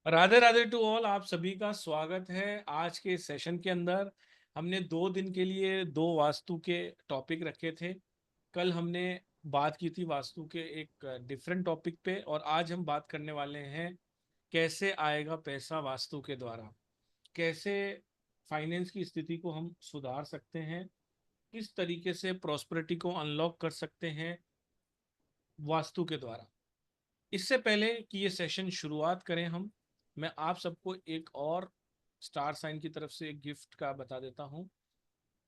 Radhe Radhe to all. आप सभी का स्वागत है आज के सेशन के अंदर। हमने 2 दिन के लिए 2 वास्तु के टॉपिक रखे थे। कल हमने बात की थी वास्तु के एक डिफरेंट टॉपिक पे, और आज हम बात करने वाले हैं कैसे आएगा पैसा वास्तु के द्वारा, कैसे फाइनेंस की स्थिति को हम सुधार सकते हैं, किस तरीके से प्रॉस्पेरिटी को अनलॉक कर सकते हैं वास्तु के द्वारा। इससे पहले कि ये सेशन शुरुआत करें मैं आप सबको एक और स्टार साइन की तरफ से एक गिफ्ट का बता देता हूं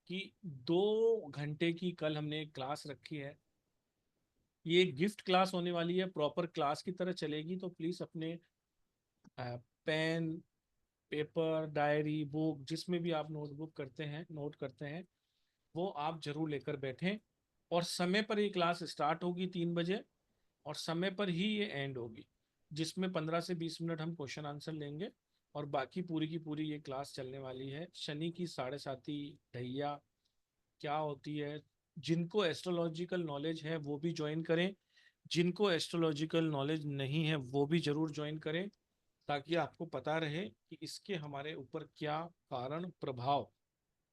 कि 2 घंटे की कल हमने एक क्लास रखी है। ये एक गिफ्ट क्लास होने वाली है, प्रॉपर क्लास की तरह चलेगी। तो प्लीज़ अपने पेन, पेपर, डायरी, बुक, जिसमें भी आप नोट करते हैं वो आप जरूर लेकर बैठें। और समय पर ये क्लास स्टार्ट होगी 3 बजे, और समय पर ही ये एंड होगी, जिसमें 15 से 20 मिनट हम क्वेश्चन आंसर लेंगे। और बाकी पूरी की पूरी ये क्लास चलने वाली है। शनि की 7:30 ढैया क्या होती है, जिनको एस्ट्रोलॉजिकल नॉलेज है वो भी ज्वाइन करें, जिनको एस्ट्रोलॉजिकल नॉलेज नहीं है वो भी जरूर ज्वाइन करें, ताकि आपको पता रहे कि इसके हमारे ऊपर क्या कारण प्रभाव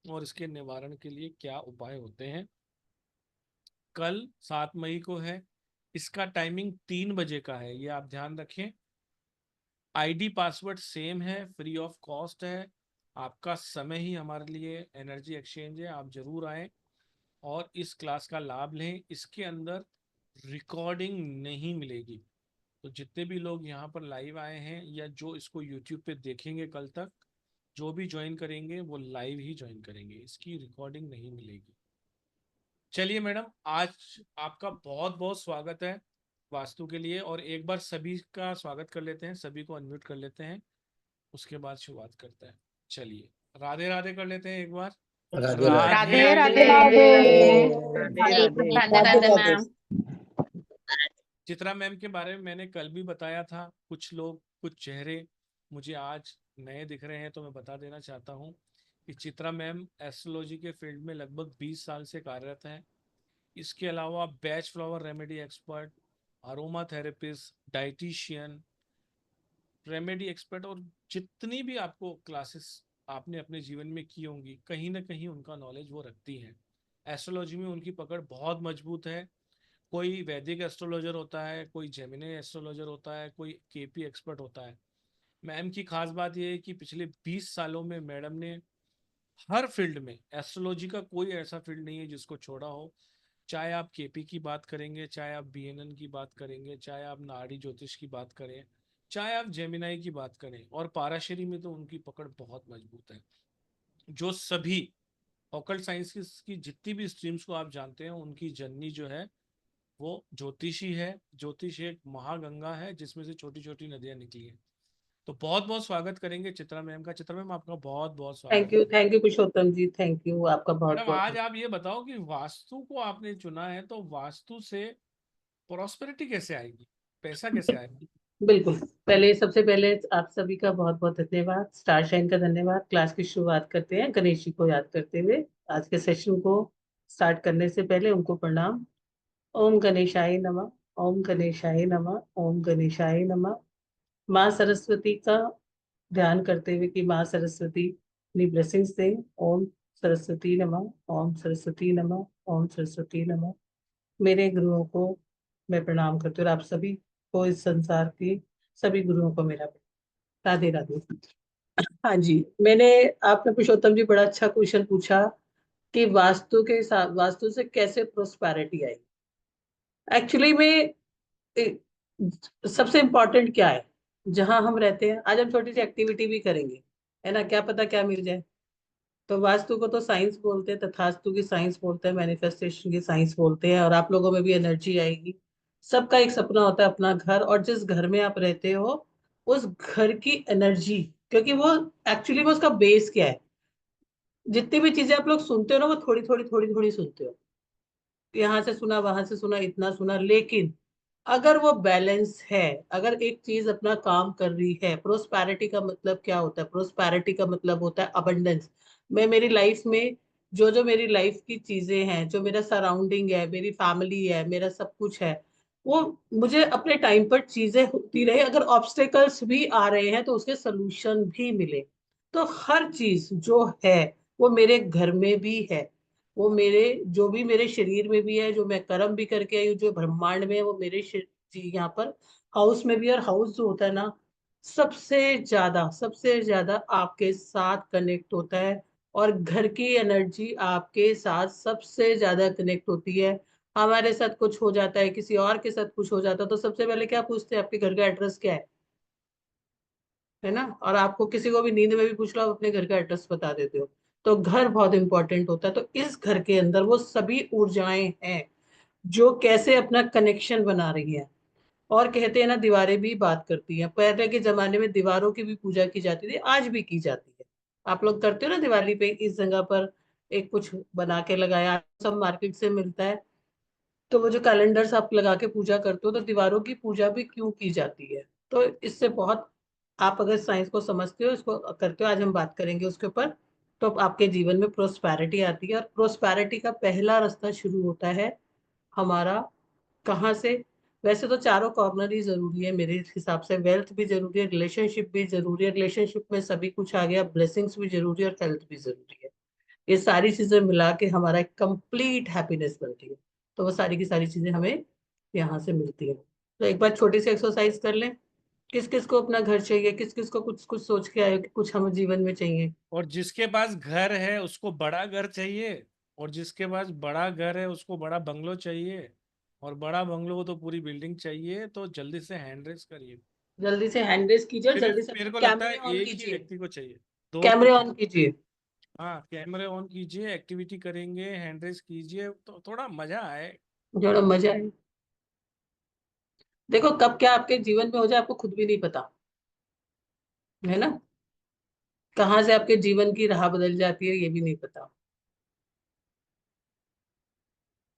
और इसके निवारण के लिए क्या उपाय होते हैं। कल 7 मई को है। इसका टाइमिंग 3 बजे का है, ये आप ध्यान रखें। आईडी पासवर्ड सेम है, फ्री ऑफ कॉस्ट है। आपका समय ही हमारे लिए एनर्जी एक्सचेंज है। आप जरूर आए और इस क्लास का लाभ लें। इसके अंदर रिकॉर्डिंग नहीं मिलेगी। तो जितने भी लोग यहाँ पर लाइव आए हैं या जो इसको यूट्यूब पे देखेंगे कल तक, जो भी ज्वाइन करेंगे वो लाइव ही ज्वाइन करेंगे, इसकी रिकॉर्डिंग नहीं मिलेगी। चलिए मैडम, आज आपका बहुत बहुत स्वागत है वास्तु के लिए। और एक बार सभी का स्वागत कर लेते हैं, सभी को अनम्यूट कर लेते हैं, उसके बाद शुरुआत करते हैं। चलिए राधे राधे कर लेते हैं एक बार। राधे राधे। राधे राधे राधे। राधे राधे। राधे राधे मैम। चित्रा मैम के बारे में मैंने कल भी बताया था। कुछ लोग, कुछ चेहरे मुझे आज नए दिख रहे हैं, तो मैं बता देना चाहता हूँ कि चित्रा मैम एस्ट्रोलॉजी के फील्ड में लगभग 20 साल से कार्यरत हैं। इसके अलावा batch flower remedy expert, aroma therapist, dietitian, remedy expert, और जितनी भी आपको क्लासेस आपने अपने जीवन में की होंगी, कहीं ना कहीं उनका नॉलेज वो रखती हैं। एस्ट्रोलॉजी में उनकी पकड़ बहुत मजबूत है। कोई वैदिक एस्ट्रोलॉजर होता है, कोई जेमिनी एस्ट्रोलॉजर होता है, कोई केपी एक्सपर्ट होता है। मैम की खास बात यह है कि पिछले 20 सालों में मैडम ने हर फील्ड में, एस्ट्रोलॉजी का कोई ऐसा फील्ड नहीं है जिसको छोड़ा हो। चाहे आप केपी की बात करेंगे, चाहे आप बीएनएन की बात करेंगे, चाहे आप नाड़ी ज्योतिष की बात करें, चाहे आप जेमिनाई की बात करें, और पाराशरी में तो उनकी पकड़ बहुत मजबूत है। जो सभी ऑकल्ट साइंस की जितनी भी स्ट्रीम्स को आप जानते हैं, उनकी जननी जो है वो ज्योतिषी है। ज्योतिष एक महागंगा है जिसमें से छोटी छोटी नदियां निकली हैं। तो बहुत बहुत स्वागत करेंगे चित्रा मैम का। चित्रा मैम, आपका बहुत बहुत स्वागत है। Thank you Purushottam ji, thank you, आपका बहुत मैडम, आज बहुत। आप ये बताओ कि वास्तु को आपने चुना है, तो वास्तु से प्रॉस्पेरिटी कैसे आएगी, पैसा कैसे आएगा? बिल्कुल। सबसे पहले आप सभी का बहुत बहुत धन्यवाद, स्टार शाइन का धन्यवाद। क्लास की शुरुआत करते हैं गणेश जी को याद करते हुए। आज के सेशन को स्टार्ट करने से पहले उनको प्रणाम। ओम गणेशाय नमः। ओम गणेशाय नमः। ओम गणेशाय नमः। माँ सरस्वती का ध्यान करते हुए कि माँ सरस्वती अपनी ब्लेसिंग्स दें। ओम सरस्वती नमः। ओम सरस्वती नमः। ओम सरस्वती नमः। मेरे गुरुओं को मैं प्रणाम करती हूँ और आप सभी को, इस संसार के सभी गुरुओं को मेरा राधे राधे। हाँ जी, आपने पुरुषोत्तम जी बड़ा अच्छा क्वेश्चन पूछा कि वास्तु के साथ, वास्तु से कैसे प्रोस्पैरिटी आई। एक्चुअली में सबसे इम्पोर्टेंट क्या है, जहां हम रहते हैं। आज हम छोटी सी एक्टिविटी भी करेंगे, है ना, क्या पता क्या मिल जाए। तो वास्तु को तो साइंस बोलते हैं, तथास्तु की साइंस बोलते हैं, मैनिफेस्टेशन की साइंस बोलते हैं, और आप लोगों में भी एनर्जी आएगी। सबका एक सपना होता है अपना घर, और जिस घर में आप रहते हो उस घर की एनर्जी, क्योंकि वो एक्चुअली वो उसका बेस क्या है। जितनी भी चीजें आप लोग सुनते हो ना, वो थोड़ी थोड़ी थोड़ी थोड़ी सुनते हो, यहाँ से सुना, वहां से सुना, इतना सुना, लेकिन अगर वो बैलेंस है, अगर एक चीज अपना काम कर रही है। प्रोस्पैरिटी का मतलब क्या होता है? प्रोस्पैरिटी का मतलब होता है अबंडेंस। मैं मेरी लाइफ में जो मेरी लाइफ की चीजें हैं, जो मेरा सराउंडिंग है, मेरी फैमिली है, मेरा सब कुछ है, वो मुझे अपने टाइम पर चीजें होती रहे, अगर ऑब्स्टेकल्स भी आ रहे हैं तो उसके सोल्यूशन भी मिले। तो हर चीज जो है वो मेरे घर में भी है, वो मेरे जो भी मेरे शरीर में भी है, जो मैं कर्म भी करके आई हूँ, जो ब्रह्मांड में है वो मेरे जी यहाँ पर हाउस में भी है। और हाउस जो होता है ना, सबसे ज्यादा आपके साथ कनेक्ट होता है। और घर की एनर्जी आपके साथ सबसे ज्यादा कनेक्ट होती है। हमारे साथ कुछ हो जाता है, किसी और के साथ कुछ हो जाता है, तो सबसे पहले क्या पूछते हैं, आपके घर का एड्रेस क्या है ना। और आपको किसी को भी नींद में भी पूछ लो, आप अपने घर का एड्रेस बता देते हो। तो घर बहुत इंपॉर्टेंट होता है। तो इस घर के अंदर वो सभी ऊर्जाएं हैं जो कैसे अपना कनेक्शन बना रही है। और कहते हैं ना, दीवारें भी बात करती हैं। पहले के जमाने में दीवारों की भी पूजा की जाती थी, आज भी की जाती है। आप लोग करते हो ना दिवाली पे इस जगह पर एक कुछ बना के लगाया, सब मार्केट से मिलता है। तो वो जो कैलेंडर्स आप लगा के पूजा करते हो, तो दीवारों की पूजा भी क्यों की जाती है। तो इससे बहुत, आप अगर साइंस को समझते हो, इसको करते हो, आज हम बात करेंगे उसके ऊपर। तो आपके जीवन में प्रोस्पैरिटी आती है। और प्रोस्पैरिटी का पहला रास्ता शुरू होता है हमारा कहाँ से। वैसे तो चारों कॉर्नर ही जरूरी है मेरे हिसाब से। वेल्थ भी जरूरी है, रिलेशनशिप भी जरूरी है, रिलेशनशिप में सभी कुछ आ गया, ब्लेसिंग्स भी जरूरी है और हेल्थ भी जरूरी है। ये सारी चीजें मिला के हमारा एक कंप्लीट हैप्पीनेस बनती है। तो वो सारी की सारी चीजें हमें यहाँ से मिलती है। तो एक बार छोटी सी एक्सरसाइज कर लें। किस किस को अपना घर चाहिए, किस किस को कुछ कुछ सोच के आए कि कुछ हमें जीवन में चाहिए। और जिसके पास घर है उसको बड़ा घर चाहिए, और जिसके पास बड़ा घर है उसको बड़ा बंगलो चाहिए, और बड़ा बंगलो को तो पूरी बिल्डिंग चाहिए। तो जल्दी से हैंड रेस करिए। जल्दी से हैंड रेस कीजिए और जल्दी सिर्फ से मेरे अपने को लगता है कैमरे ऑन एक ही कीजिए। व्यक्ति को चाहिए, दो को कैमरे नहीं। ऑन कीजिए। हाँ, कैमरे ऑन कीजिए, एक्टिविटी करेंगे, हैंड रेस कीजिए तो थोड़ा मजा आए। थोड़ा मजा आए। देखो कब क्या आपके जीवन में हो जाए आपको खुद भी नहीं पता, है ना। कहाँ से आपके जीवन की राह बदल जाती है ये भी नहीं पता।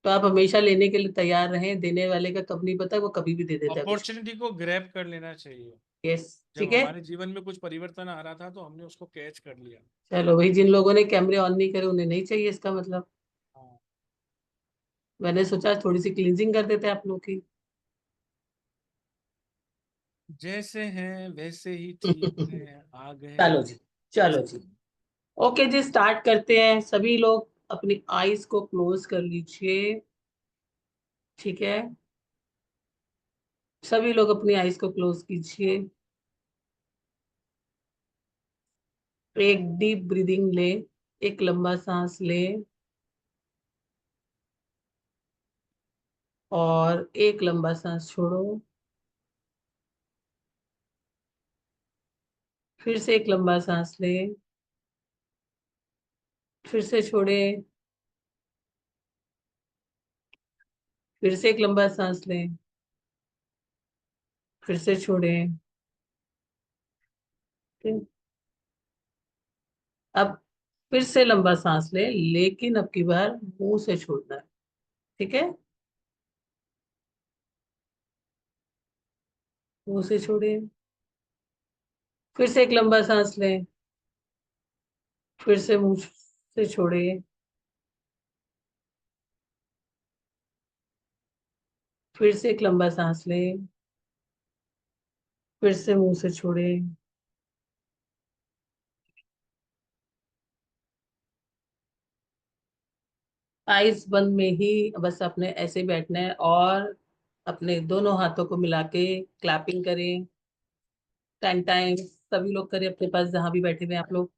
तो आप हमेशा लेने के लिए तैयार रहें, देने वाले का कब नहीं पता, वो कभी भी दे देता है कुछ भी। अपॉर्चुनिटी को ग्रैब कर लेना चाहिए। यस। जब ठीक है। हमारे जीवन में कुछ परिवर्तन आ रहा था तो हमने उसको कैच कर लिया। चलो भाई, जिन लोगों ने कैमरे ऑन नहीं करे उन्हें नहीं चाहिए इसका मतलब। हाँ, मैंने सोचा थोड़ी सी क्लींजिंग कर देते हैं आप लोग की। जैसे हैं वैसे ही ठीक है, आ गए चलो जी। चलो जी। ओके जी, स्टार्ट करते हैं। सभी लोग अपनी आईज को क्लोज कर लीजिए। ठीक है। सभी लोग अपनी आईज को क्लोज कीजिए। एक डीप ब्रीदिंग ले, एक लंबा सांस ले, और एक लंबा सांस छोड़ो। फिर से एक लंबा सांस ले, फिर से छोड़े। फिर से एक लंबा सांस ले, फिर से छोड़े। फिर- अब फिर से लंबा सांस ले, लेकिन अब की बार मुंह से छोड़ना है। ठीक है। मुंह से छोड़े। फिर से एक लंबा सांस ले, फिर से मुंह से छोड़े। फिर से एक लंबा सांस ले, फिर से मुंह से छोड़े। आइज बंद में ही बस अपने ऐसे बैठना है, और अपने दोनों हाथों को मिला के क्लैपिंग करें 10 टाइम्स। सभी लोग करें अपने पास जहां भी बैठे हुए हैं आप लोग।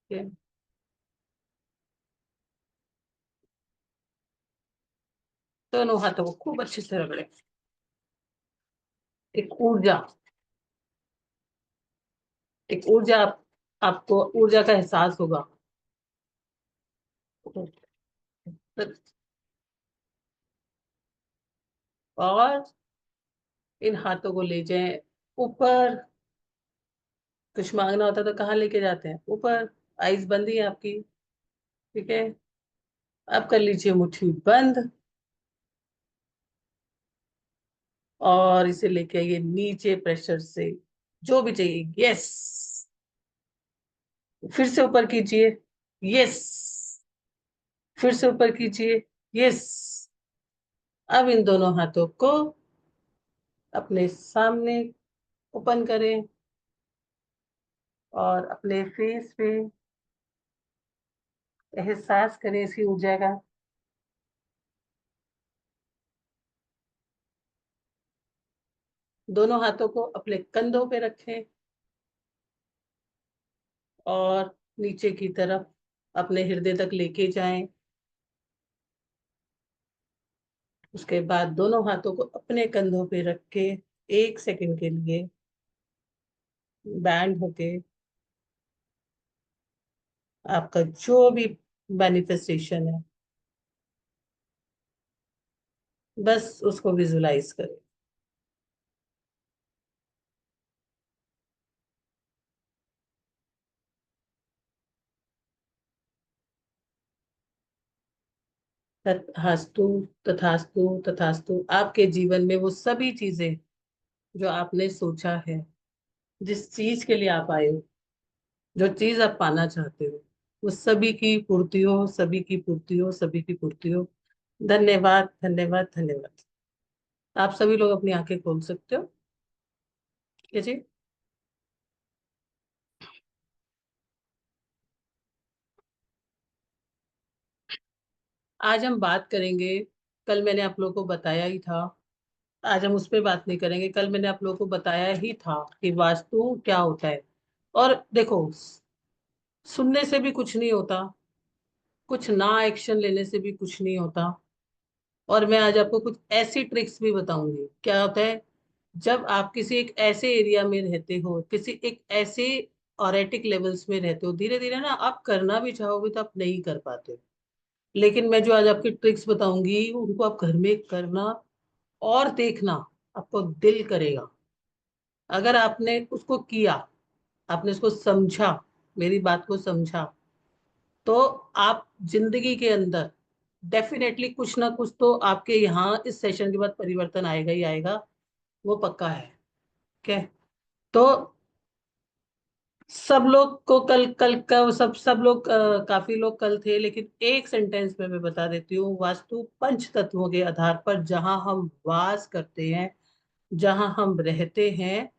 ठीक है? दोनों हाथों को खूब अच्छे से रगड़े। एक ऊर्जा, एक ऊर्जा आपको ऊर्जा का एहसास होगा। और इन हाथों को ले जाएं ऊपर। कुछ मांगना होता है तो कहाँ लेके जाते हैं, ऊपर। आइज बंद ही है आपकी। ठीक है। अब कर लीजिए मुट्ठी बंद, और इसे लेके आइए नीचे प्रेशर से, जो भी चाहिए। यस। फिर से ऊपर कीजिए, यस। फिर से ऊपर कीजिए, यस। अब इन दोनों हाथों को अपने सामने ओपन करें और अपने फेस पे एहसास करें इसकी ऊर्जा का। दोनों हाथों को अपने कंधों पे रखें और नीचे की तरफ अपने हृदय तक लेके जाएं। उसके बाद दोनों हाथों को अपने कंधों पे रख के 1 सेकंड के लिए बैंड होके आपका जो भी मैनिफेस्टेशन है बस उसको विजुलाइज करें। तथास्तु, तथास्तु, तथास्तु। आपके जीवन में वो सभी चीजें जो आपने सोचा है, जिस चीज के लिए आप आए हो, जो चीज आप पाना चाहते हो, वो सभी की पूर्ति हो, सभी की पूर्ति हो, सभी की पूर्ति हो। धन्यवाद, धन्यवाद, धन्यवाद। आप सभी लोग अपनी आंखें खोल सकते हो। ठीक है जी। आज हम बात करेंगे, कल मैंने आप लोगों को बताया ही था, आज हम उस पर बात नहीं करेंगे। कल मैंने आप लोगों को बताया ही था कि वास्तु क्या होता है। और देखो, सुनने से भी कुछ नहीं होता, कुछ ना एक्शन लेने से भी कुछ नहीं होता। और मैं आज आपको कुछ ऐसी ट्रिक्स भी बताऊंगी। क्या होता है, जब आप किसी एक ऐसे एरिया में रहते हो, किसी एक ऐसे ऑरेटिक लेवल्स में रहते हो, धीरे धीरे ना आप करना भी चाहोगे तो आप नहीं कर पाते हो। लेकिन मैं जो आज आपकी ट्रिक्स बताऊंगी उनको आप घर में करना और देखना, आपको दिल करेगा। अगर आपने उसको किया, आपने उसको समझा, मेरी बात को समझा, तो आप जिंदगी के अंदर डेफिनेटली कुछ ना कुछ तो आपके यहाँ इस सेशन के बाद परिवर्तन आएगा ही आएगा, वो पक्का है। ठीक है। तो सब लोग को कल कल का सब सब लोग काफी लोग कल थे, लेकिन एक सेंटेंस में मैं बता देती हूँ। वास्तु पंच तत्वों के आधार पर जहां हम वास करते हैं, जहां हम रहते हैं,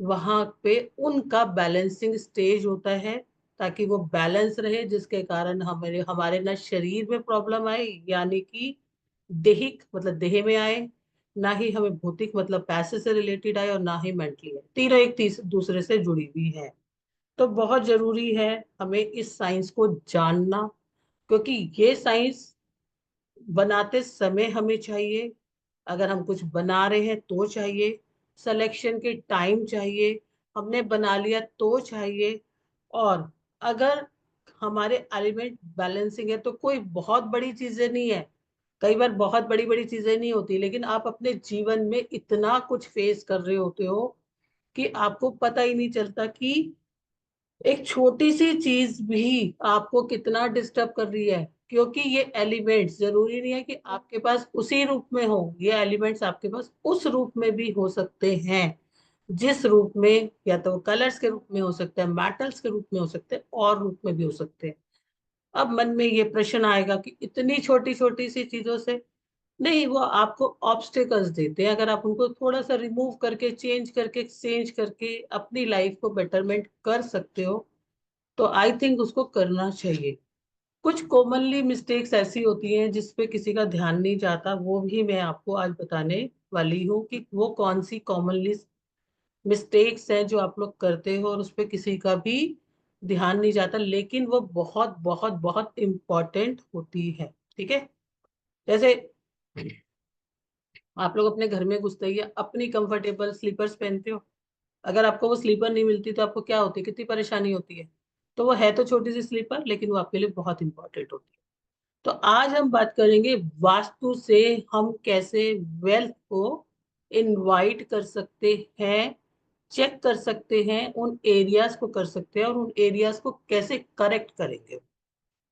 वहां पे उनका बैलेंसिंग स्टेज होता है, ताकि वो बैलेंस रहे, जिसके कारण हमारे हमारे ना शरीर में प्रॉब्लम आए, यानी कि देहिक मतलब देह में आए, ना ही हमें भौतिक मतलब पैसे से रिलेटेड आए, और ना ही मेंटली आए। तीनों एक दूसरे से जुड़ी हुई है। तो बहुत जरूरी है हमें इस साइंस को जानना, क्योंकि ये साइंस बनाते समय हमें चाहिए, अगर हम कुछ बना रहे हैं तो चाहिए, सिलेक्शन के टाइम चाहिए, हमने बना लिया तो चाहिए। और अगर हमारे एलिमेंट बैलेंसिंग है तो कोई बहुत बड़ी चीजें नहीं है। कई बार बहुत बड़ी बड़ी चीजें नहीं होती, लेकिन आप अपने जीवन में इतना कुछ फेस कर रहे होते हो कि आपको पता ही नहीं चलता कि एक छोटी सी चीज भी आपको कितना डिस्टर्ब कर रही है। क्योंकि ये एलिमेंट्स जरूरी नहीं है कि आपके पास उसी रूप में हो, ये एलिमेंट्स आपके पास उस रूप में भी हो सकते हैं, जिस रूप में, या तो कलर्स के रूप में हो सकते हैं, मेटल्स के रूप में हो सकते हैं, और रूप में भी हो सकते हैं। अब मन में ये प्रश्न आएगा कि इतनी छोटी छोटी सी चीजों से नहीं, वो आपको ऑब्स्टेकल्स देते हैं। अगर आप उनको थोड़ा सा रिमूव करके, चेंज करके, एक्सचेंज करके अपनी लाइफ को बेटरमेंट कर सकते हो, तो आई थिंक उसको करना चाहिए। कुछ कॉमनली मिस्टेक्स ऐसी होती हैं जिस पे किसी का ध्यान नहीं जाता, वो भी मैं आपको आज बताने वाली हूँ कि वो कौन सी कॉमनली मिस्टेक्स हैं जो आप लोग करते हो और उस पे किसी का भी ध्यान नहीं जाता, लेकिन वो बहुत बहुत बहुत इम्पोर्टेंट होती है। ठीक है। जैसे आप लोग अपने घर में घुसते ही अपनी कंफर्टेबल स्लीपर्स पहनते हो। अगर आपको वो स्लीपर नहीं मिलती तो आपको क्या होती है, कितनी परेशानी होती है। तो वो है तो छोटी सी स्लीपर, लेकिन वो आपके लिए बहुत इंपॉर्टेंट होती है। तो आज हम बात करेंगे वास्तु से हम कैसे वेल्थ को इनवाइट कर सकते हैं, चेक कर सकते हैं, उन एरियाज को कर सकते हैं, और उन एरियाज को कैसे करेक्ट करेंगे,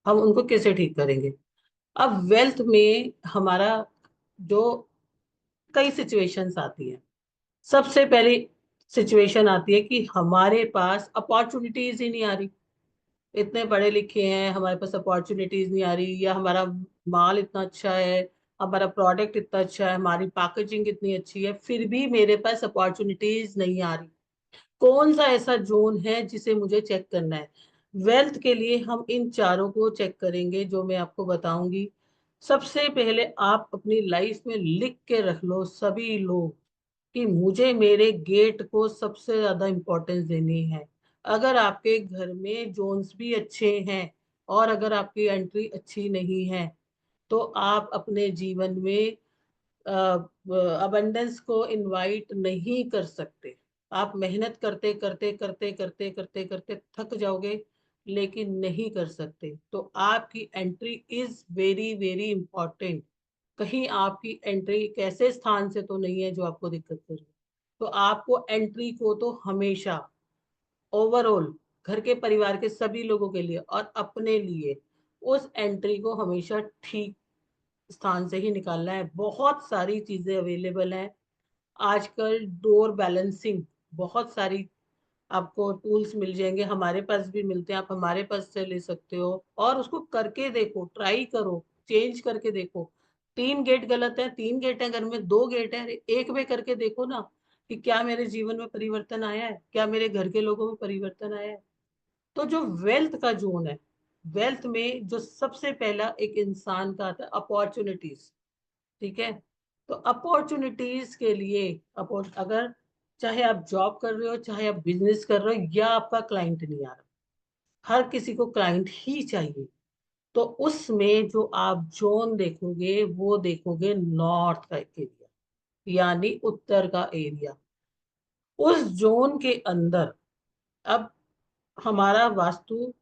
हम उनको कैसे ठीक करेंगे। अब वेल्थ में हमारा जो कई सिचुएशंस आती हैं। सबसे पहली सिचुएशन आती है कि हमारे पास अपॉर्चुनिटीज ही नहीं आ रही। इतने पढ़े लिखे हैं, हमारे पास अपॉर्चुनिटीज नहीं आ रही, या हमारा माल इतना अच्छा है, हमारा प्रोडक्ट इतना अच्छा है, हमारी पैकेजिंग इतनी अच्छी है, फिर भी मेरे पास अपॉर्चुनिटीज नहीं आ रही। कौन सा ऐसा जोन है जिसे मुझे चेक करना है? वेल्थ के लिए हम इन चारों को चेक करेंगे जो मैं आपको बताऊंगी। सबसे पहले आप अपनी लाइफ में लिख के रख लो सभी लोग कि मुझे मेरे गेट को सबसे ज्यादा इंपॉर्टेंस देनी है। अगर आपके घर में जोन्स भी अच्छे हैं और अगर आपकी एंट्री अच्छी नहीं है, तो आप अपने जीवन में अबंडेंस को इनवाइट नहीं कर सकते। आप मेहनत करते करते करते करते करते करते थक जाओगे, लेकिन नहीं कर सकते। तो आपकी entry is very very important. कहीं आपकी एंट्री एक ऐसे स्थान से तो नहीं है जो आपको दिक्कत कर रही है। तो आपको एंट्री को तो हमेशा ओवरऑल घर के परिवार के सभी लोगों के लिए और अपने लिए उस एंट्री को हमेशा ठीक स्थान से ही निकालना है। बहुत सारी चीजें अवेलेबल हैं आजकल। डोर बैलेंसिंग, बहुत सारी आपको टूल्स मिल जाएंगे, हमारे पास भी मिलते हैं, आप हमारे पास से ले सकते हो और उसको करके देखो, ट्राई करो, चेंज करके देखो। 3 गेट गलत है, 3 गेट है घर में, 2 गेट है, एक में करके देखो ना कि क्या मेरे जीवन में परिवर्तन आया है, क्या मेरे घर के लोगों में परिवर्तन आया है। तो जो वेल्थ का जोन है, वेल्थ में जो सबसे पहला एक इंसान का आता है अपॉर्चुनिटीज। ठीक है? तो अपॉर्चुनिटीज के लिए अगर चाहे आप जॉब कर रहे हो, चाहे आप बिजनेस कर रहे हो, या आपका क्लाइंट नहीं आ रहा, हर किसी को क्लाइंट ही चाहिए। तो उसमें जो आप जोन देखोगे वो देखोगे नॉर्थ का एरिया, यानी उत्तर का एरिया। उस जोन के अंदर अब हमारा वास्तु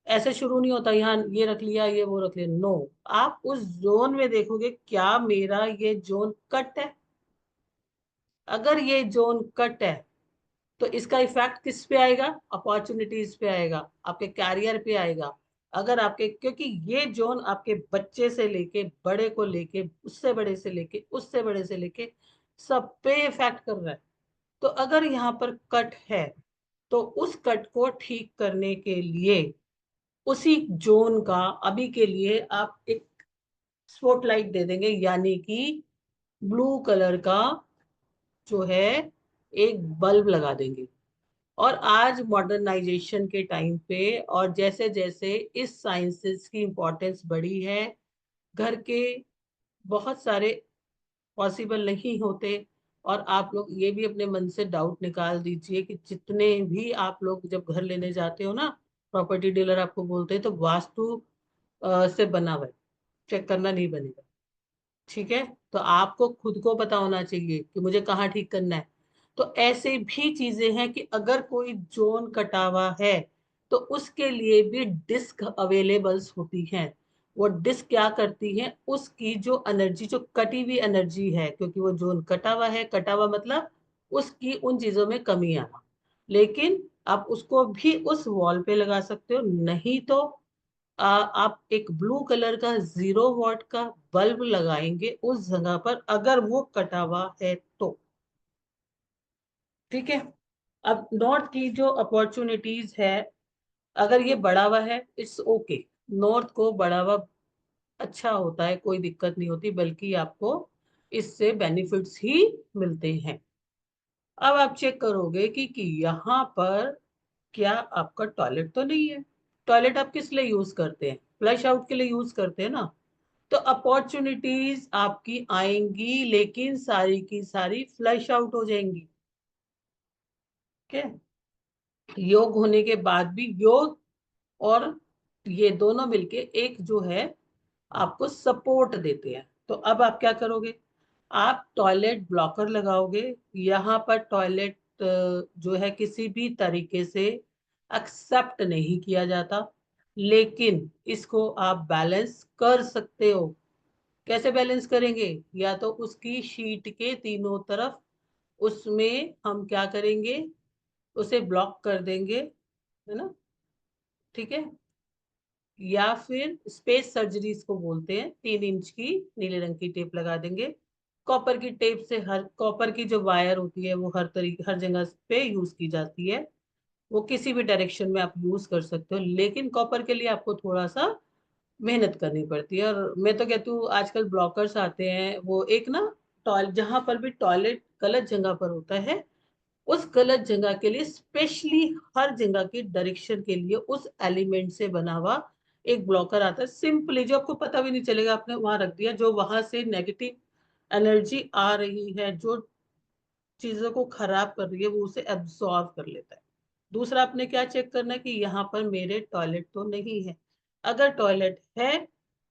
ऐसे शुरू नहीं होता, यहाँ ये रख लिया, ये वो रख लिया, नो। आप उस जोन में देखोगे क्या मेरा ये जोन कट है। अगर ये जोन कट है तो इसका इफेक्ट किस पे आएगा? अपॉर्चुनिटीज पे आएगा, आपके कैरियर पे आएगा। अगर आपके, क्योंकि ये जोन आपके बच्चे से लेके बड़े को लेके, उससे बड़े से लेके, उससे बड़े से लेके सब पे इफेक्ट कर रहा है। तो अगर यहाँ पर कट है, तो उस कट को ठीक करने के लिए उसी जोन का अभी के लिए आप एक स्पॉटलाइट दे देंगे, यानी कि ब्लू कलर का जो है एक बल्ब लगा देंगे। और आज मॉडर्नाइजेशन के टाइम पे और जैसे जैसे इस साइंसेस की इम्पोर्टेंस बढ़ी है, घर के बहुत सारे पॉसिबल नहीं होते। और आप लोग ये भी अपने मन से डाउट निकाल दीजिए कि जितने भी आप लोग जब घर लेने जाते हो ना, प्रॉपर्टी डीलर आपको बोलते हैं तो वास्तु से बना हुआ है, चेक करना नहीं बनेगा। ठीक है? तो आपको खुद को पता होना चाहिए कि मुझे कहाँ ठीक करना है। तो ऐसे भी चीजें हैं कि अगर कोई जोन कटा हुआ है तो उसके लिए भी डिस्क अवेलेबल्स होती हैं। वो डिस्क क्या करती है, उसकी जो एनर्जी, जो कटी हुई एनर्जी है, क्योंकि वो जोन कटा हुआ है, कटा हुआ मतलब उसकी उन चीजों में कमी आना, लेकिन आप उसको भी उस वॉल पे लगा सकते हो। नहीं तो आप एक ब्लू कलर का 0 वॉट का बल्ब लगाएंगे उस जगह पर, अगर वो कटा हुआ है तो। ठीक है? अब नॉर्थ की जो अपॉर्चुनिटीज है, अगर ये बढ़ा हुआ है, इट्स ओके। नॉर्थ को बढ़ा हुआ अच्छा होता है, कोई दिक्कत नहीं होती, बल्कि आपको इससे बेनिफिट्स ही मिलते हैं। अब आप चेक करोगे कि यहाँ पर क्या आपका टॉयलेट तो नहीं है। टॉयलेट आप किस लिए यूज करते हैं? फ्लश आउट के लिए यूज करते हैं ना। तो अपॉर्चुनिटीज आपकी आएंगी, लेकिन सारी की सारी फ्लश आउट हो जाएंगी। ठीक है? योग होने के बाद भी, योग और ये दोनों मिलके एक जो है आपको सपोर्ट देते हैं। तो अब आप क्या करोगे? आप टॉयलेट ब्लॉकर लगाओगे। यहाँ पर टॉयलेट जो है किसी भी तरीके से एक्सेप्ट नहीं किया जाता, लेकिन इसको आप बैलेंस कर सकते हो। कैसे बैलेंस करेंगे? या तो उसकी शीट के तीनों तरफ उसमें हम क्या करेंगे, उसे ब्लॉक कर देंगे, है ना? ठीक है? या फिर स्पेस सर्जरी इसको बोलते हैं, 3 इंच की नीले रंग की टेप लगा देंगे। कॉपर की टेप से, हर कॉपर की जो वायर होती है वो हर तरीके हर जगह पे यूज की जाती है। वो किसी भी डायरेक्शन में आप यूज कर सकते हो, लेकिन कॉपर के लिए आपको थोड़ा सा मेहनत करनी पड़ती है। और मैं तो कहती हूँ आजकल ब्लॉकर्स आते हैं, वो एक ना टॉयलेट, जहां पर भी टॉयलेट गलत जगह पर होता है, उस गलत जगह के लिए स्पेशली हर जगह की डायरेक्शन के लिए उस एलिमेंट से बना हुआ एक ब्लॉकर आता है, सिंपली, जो आपको पता भी नहीं चलेगा आपने वहां रख दिया, जो वहां से नेगेटिव एनर्जी आ रही है, जो चीजों को खराब कर रही है, वो उसे एब्सॉर्ब कर लेता है। दूसरा, आपने क्या चेक करना है कि यहाँ पर मेरे टॉयलेट तो नहीं है। अगर टॉयलेट है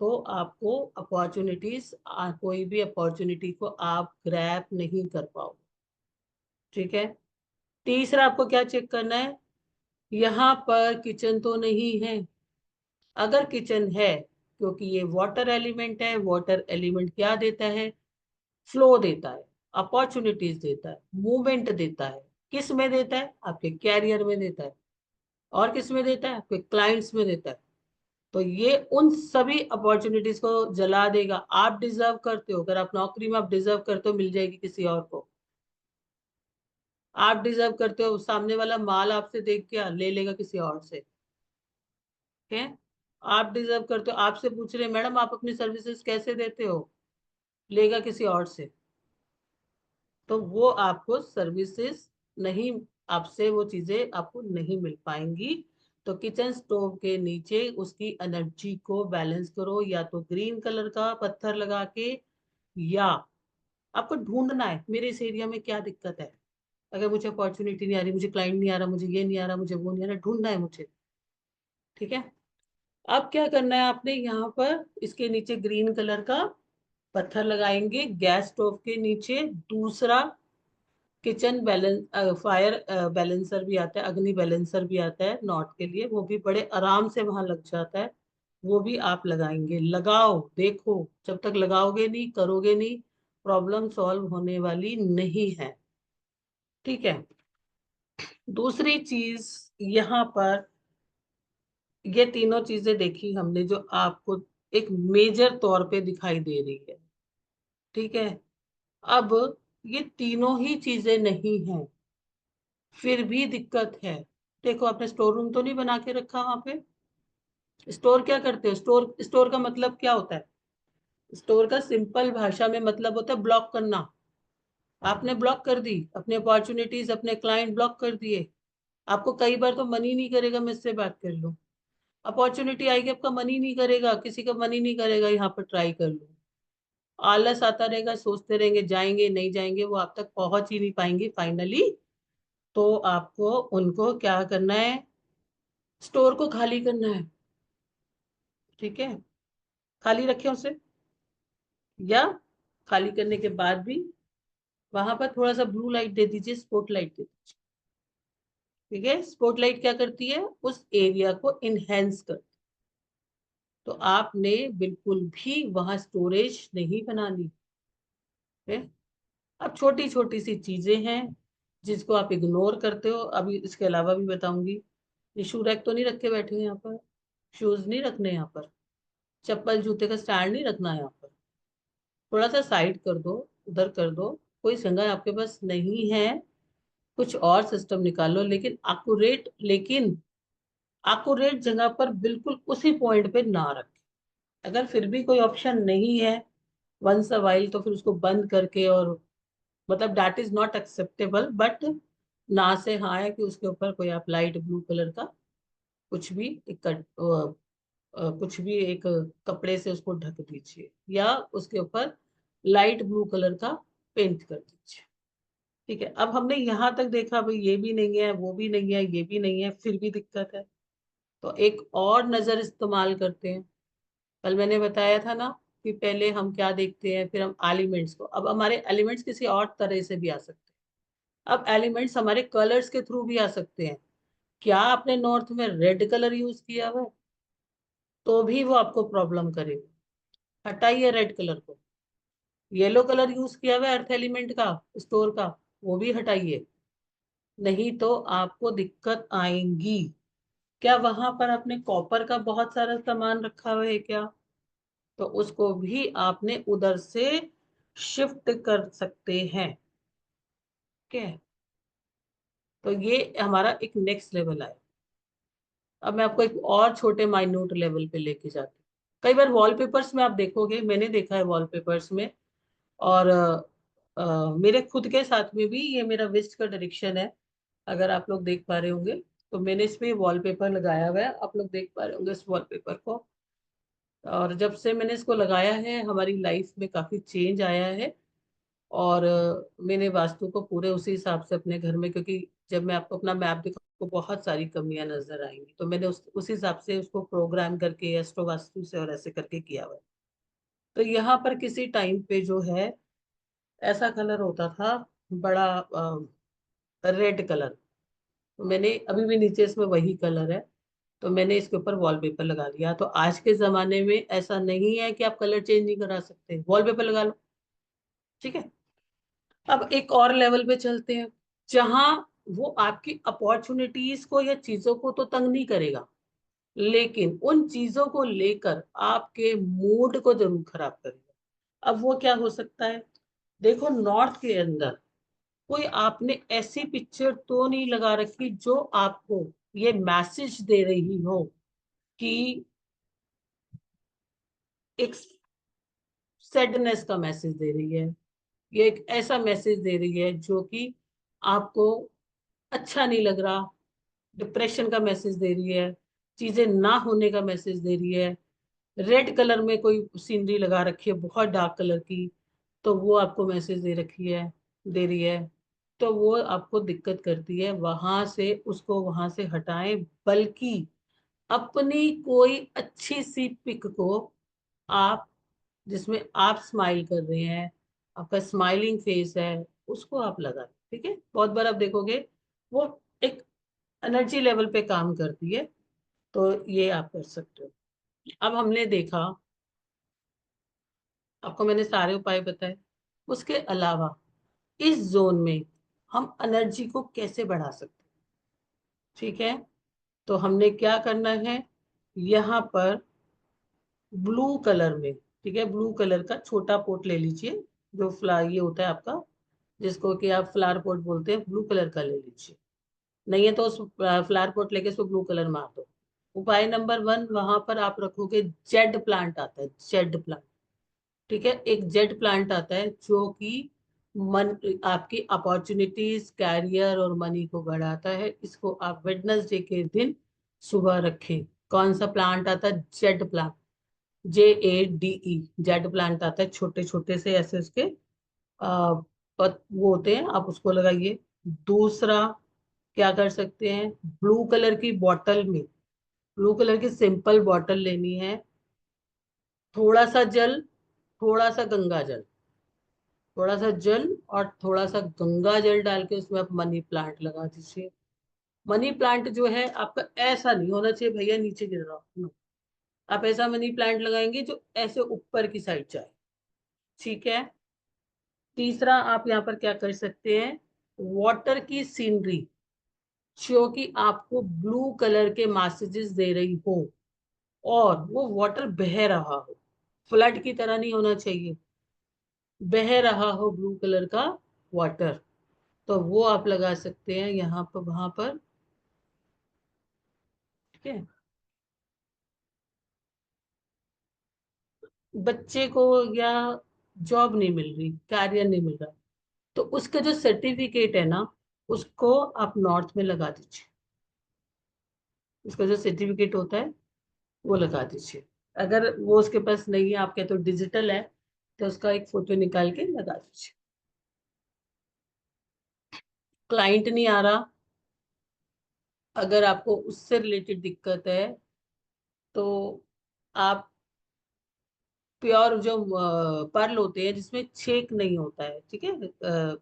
तो आपको अपॉर्चुनिटीज, कोई भी अपॉर्चुनिटी को आप ग्रैब नहीं कर पाओ। ठीक है। तीसरा, आपको क्या चेक करना है, यहाँ पर किचन तो नहीं है। अगर किचन है, क्योंकि ये वाटर एलिमेंट है, वाटर एलिमेंट क्या देता है, फ्लो देता है, अपॉर्चुनिटीज देता है, मूवमेंट देता है। किस में देता है, आपके कैरियर में देता है। और किस में देता है, आपके क्लाइंट्स में देता है। तो ये उन सभी अपॉर्चुनिटीज को जला देगा। आप डिजर्व करते हो, अगर आप नौकरी में आप डिजर्व करते हो, मिल जाएगी किसी और को। आप डिजर्व करते हो, सामने वाला माल आपसे देख के ले लेगा किसी और से। ठीक है। आप डिजर्व करते हो, आपसे पूछ रहे मैडम आप अपनी सर्विसेज कैसे देते हो, लेगा किसी और से। तो वो आपको सर्विसेज नहीं, आपसे वो चीजें आपको नहीं मिल पाएंगी। तो किचन स्टोव के नीचे उसकी एनर्जी को बैलेंस करो, या तो ग्रीन कलर का पत्थर लगा के, या आपको ढूंढना है मेरे इस एरिया में क्या दिक्कत है। अगर मुझे अपॉर्चुनिटी नहीं आ रही, मुझे क्लाइंट नहीं आ रहा, मुझे ये नहीं आ रहा, मुझे वो नहीं आ रहा, ढूंढना है मुझे। ठीक है। अब क्या करना है, आपने यहाँ पर इसके नीचे ग्रीन कलर का पत्थर लगाएंगे, गैस स्टोव के नीचे। दूसरा, किचन बैलेंस, फायर बैलेंसर भी आता है, अग्नि बैलेंसर भी आता है नॉट के लिए, वो भी बड़े आराम से वहां लग जाता है। वो भी आप लगाएंगे। लगाओ, देखो, जब तक लगाओगे नहीं, करोगे नहीं, प्रॉब्लम सॉल्व होने वाली नहीं है। ठीक है। दूसरी चीज, यहाँ पर ये तीनों चीजें देखी हमने जो आपको एक मेजर तौर पे दिखाई दे रही है। ठीक है। अब ये तीनों ही चीजें नहीं हैं, फिर भी दिक्कत है। देखो, आपने स्टोर रूम तो नहीं बना के रखा वहां पे। स्टोर क्या करते हो, स्टोर, स्टोर का मतलब क्या होता है, स्टोर का सिंपल भाषा में मतलब होता है ब्लॉक करना। आपने ब्लॉक कर दी अपने अपॉर्चुनिटीज, अपने क्लाइंट ब्लॉक कर दिए। आपको कई बार तो मन ही नहीं करेगा मैं इससे बात कर लूं। अपॉर्चुनिटी आएगी, आपका मन ही नहीं करेगा, किसी का मन ही नहीं करेगा यहाँ पर ट्राई कर लूं। आलस आता रहेगा, सोचते रहेंगे जाएंगे नहीं जाएंगे, वो आप तक पहुंच ही नहीं पाएंगे फाइनली। तो आपको उनको क्या करना है, स्टोर को खाली करना है। ठीक है। खाली रखें उसे, या खाली करने के बाद भी वहां पर थोड़ा सा ब्लू लाइट दे दीजिए, स्पॉट लाइट दे दीजिए। ठीक है। स्पॉट लाइट क्या करती है, उस एरिया को इनहेंस करती है। तो आपने बिल्कुल भी वहां स्टोरेज नहीं बनानी है। अब छोटी छोटी सी चीजें हैं जिसको आप इग्नोर करते हो, अभी इसके अलावा भी बताऊंगी। ये शू रैक तो नहीं रखे बैठे हो यहाँ पर, शूज नहीं रखने यहाँ पर, चप्पल जूते का स्टैंड नहीं रखना है यहाँ पर। थोड़ा सा साइड कर दो, उधर कर दो। कोई जगह आपके पास नहीं है, कुछ और सिस्टम निकालो, लेकिन अकुरेट, जगह पर बिल्कुल उसी पॉइंट पे ना रखें। अगर फिर भी कोई ऑप्शन नहीं है वंस अ वाइल, तो फिर उसको बंद करके, और मतलब that is not acceptable, but ना से हाँ है कि उसके ऊपर कोई आप लाइट ब्लू कलर का कुछ भी कुछ भी एक कपड़े से उसको ढक दीजिए, या उसके ऊपर लाइट ब्लू कलर का पेंट कर दीजिए। ठीक है। अब हमने यहाँ तक देखा, भाई ये भी नहीं है, वो भी नहीं है, ये भी नहीं है, फिर भी दिक्कत है। तो एक और नजर इस्तेमाल करते हैं। कल मैंने बताया था ना कि पहले हम क्या देखते हैं, फिर हम एलिमेंट्स को, अब हमारे एलिमेंट्स किसी और तरह से भी आ सकते हैं। अब एलिमेंट्स हमारे कलर्स के थ्रू भी आ सकते हैं। क्या आपने नॉर्थ में रेड कलर यूज किया हुआ है, तो भी वो आपको प्रॉब्लम करेगा। हटाइए रेड कलर को। येलो कलर यूज किया हुआ है अर्थ एलिमेंट का, स्टोर का, वो भी हटाइए, नहीं तो आपको दिक्कत आएंगी। क्या वहां पर आपने कॉपर का बहुत सारा सामान रखा हुआ है क्या, तो उसको भी आपने उधर से शिफ्ट कर सकते हैं। ठीक है। तो ये हमारा एक नेक्स्ट लेवल आया। अब मैं आपको एक और छोटे माइन्यूट लेवल पे लेके जाती हूँ। कई बार वॉलपेपर्स में आप देखोगे, मैंने देखा है वॉलपेपर्स में, और मेरे खुद के साथ में भी ये मेरा वेस्ट का डायरेक्शन है। अगर आप लोग देख पा रहे होंगे तो मैंने इसमें वॉलपेपर लगाया हुआ है, आप लोग देख पा रहे होंगे इस वॉलपेपर को। और जब से मैंने इसको लगाया है हमारी लाइफ में काफी चेंज आया है। और मैंने वास्तु को पूरे उसी हिसाब से अपने घर में, क्योंकि जब मैं आपको अपना मैप दिखाऊं तो बहुत सारी कमियां नजर आएंगी, तो मैंने उस हिसाब से उसको प्रोग्राम करके एस्ट्रो वास्तु से और ऐसे करके किया हुआ है। तो यहाँ पर किसी टाइम पे जो है ऐसा कलर होता था, बड़ा रेड कलर। तो मैंने अभी भी नीचे इसमें वही कलर है, तो मैंने इसके ऊपर वॉलपेपर लगा लिया। तो आज के जमाने में ऐसा नहीं है कि आप कलर चेंज नहीं करा सकते, वॉलपेपर लगा लो, ठीक है। अब एक और लेवल पे चलते हैं, जहां वो आपकी अपॉर्चुनिटीज को या चीजों को तो तंग नहीं करेगा, लेकिन उन चीजों को लेकर आपके मूड को जरूर खराब करेगा। अब वो क्या हो सकता है? देखो, नॉर्थ के अंदर कोई आपने ऐसी पिक्चर तो नहीं लगा रखी जो आपको ये मैसेज दे रही हो कि एक सैडनेस का मैसेज दे रही है, ये एक ऐसा मैसेज दे रही है जो कि आपको अच्छा नहीं लग रहा, डिप्रेशन का मैसेज दे रही है, चीजें ना होने का मैसेज दे रही है। रेड कलर में कोई सीनरी लगा रखी है बहुत डार्क कलर की, तो वो आपको मैसेज दे रही है। तो वो आपको दिक्कत करती है, वहां से उसको वहां से हटाएं। बल्कि अपनी कोई अच्छी सी पिक को आप, जिसमें आप स्माइल कर रहे हैं, आपका स्माइलिंग फेस है, उसको आप लगाएं, ठीक है। बहुत बार आप देखोगे वो एक एनर्जी लेवल पे काम करती है। तो ये आप कर सकते हो। अब हमने देखा, आपको मैंने सारे उपाय बताए। उसके अलावा इस जोन में हम एनर्जी को कैसे बढ़ा सकते हैं, ठीक है। तो हमने क्या करना है, यहाँ पर ब्लू कलर में, ठीक है, ब्लू कलर का छोटा पोट ले लीजिए, जो फ्लावर ये होता है आपका, जिसको कि आप फ्लावर पोट बोलते हैं, ब्लू कलर का ले लीजिए। नहीं है तो उस फ्लावर पोट लेके उसको ब्लू कलर मार दो। उपाय नंबर 1, वहां पर आप रखोगे जेड प्लांट आता है, जेड प्लांट, ठीक है। एक जेड प्लांट आता है जो कि मन, आपकी अपॉर्चुनिटीज, कैरियर और मनी को बढ़ाता है। इसको आप वेडनेसडे के दिन सुबह रखें। कौन सा प्लांट आता है? Jade plant, JADE, jade plant आता है, छोटे छोटे से ऐसे उसके वो होते हैं, आप उसको लगाइए। दूसरा क्या कर सकते हैं, ब्लू कलर की बॉटल में, ब्लू कलर की सिंपल बॉटल लेनी है, थोड़ा सा जल, थोड़ा सा गंगा जल, थोड़ा सा जल और थोड़ा सा गंगा जल डाल के उसमें आप मनी प्लांट लगा दीजिए। मनी प्लांट जो है आपका ऐसा नहीं होना चाहिए भैया नीचे गिर रहा हो, आप ऐसा मनी प्लांट लगाएंगे जो ऐसे ऊपर की साइड जाए, ठीक है। तीसरा आप यहाँ पर क्या कर सकते हैं, वाटर की सीनरी जो कि आपको ब्लू कलर के मैसेजेस दे रही हो, और वो वाटर बह रहा हो, फ्लड की तरह नहीं होना चाहिए, बह रहा हो ब्लू कलर का वाटर, तो वो आप लगा सकते हैं यहाँ पर, वहां पर, ठीक है। बच्चे को या जॉब नहीं मिल रही, कार्य नहीं मिल रहा, तो उसका जो सर्टिफिकेट है ना, उसको आप नॉर्थ में लगा दीजिए। उसका जो सर्टिफिकेट होता है वो लगा दीजिए। अगर वो उसके पास नहीं है, आपके तो डिजिटल है, तो उसका एक फोटो निकाल के लगा दीजिए। क्लाइंट नहीं आ रहा, अगर आपको उससे रिलेटेड दिक्कत है, तो आप प्योर जो पर्ल होते हैं जिसमें छेक नहीं होता है, ठीक है,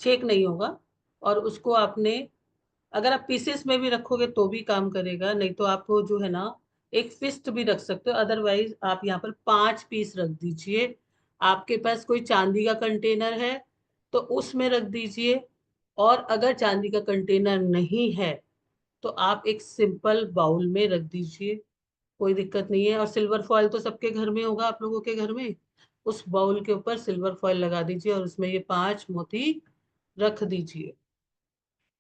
छेक नहीं होगा, और उसको आपने, अगर आप पीसेस में भी रखोगे तो भी काम करेगा, नहीं तो आप वो जो है ना एक फिस्ट भी रख सकते हो। अदरवाइज आप यहाँ पर 5 पीस रख दीजिए। आपके पास कोई चांदी का कंटेनर है तो उसमें रख दीजिए, और अगर चांदी का कंटेनर नहीं है तो आप एक सिंपल बाउल में रख दीजिए, कोई दिक्कत नहीं है। और सिल्वर फॉयल तो सबके घर में होगा, आप लोगों के घर में, उस बाउल के ऊपर सिल्वर फॉयल लगा दीजिए और उसमें ये 5 मोती रख दीजिए।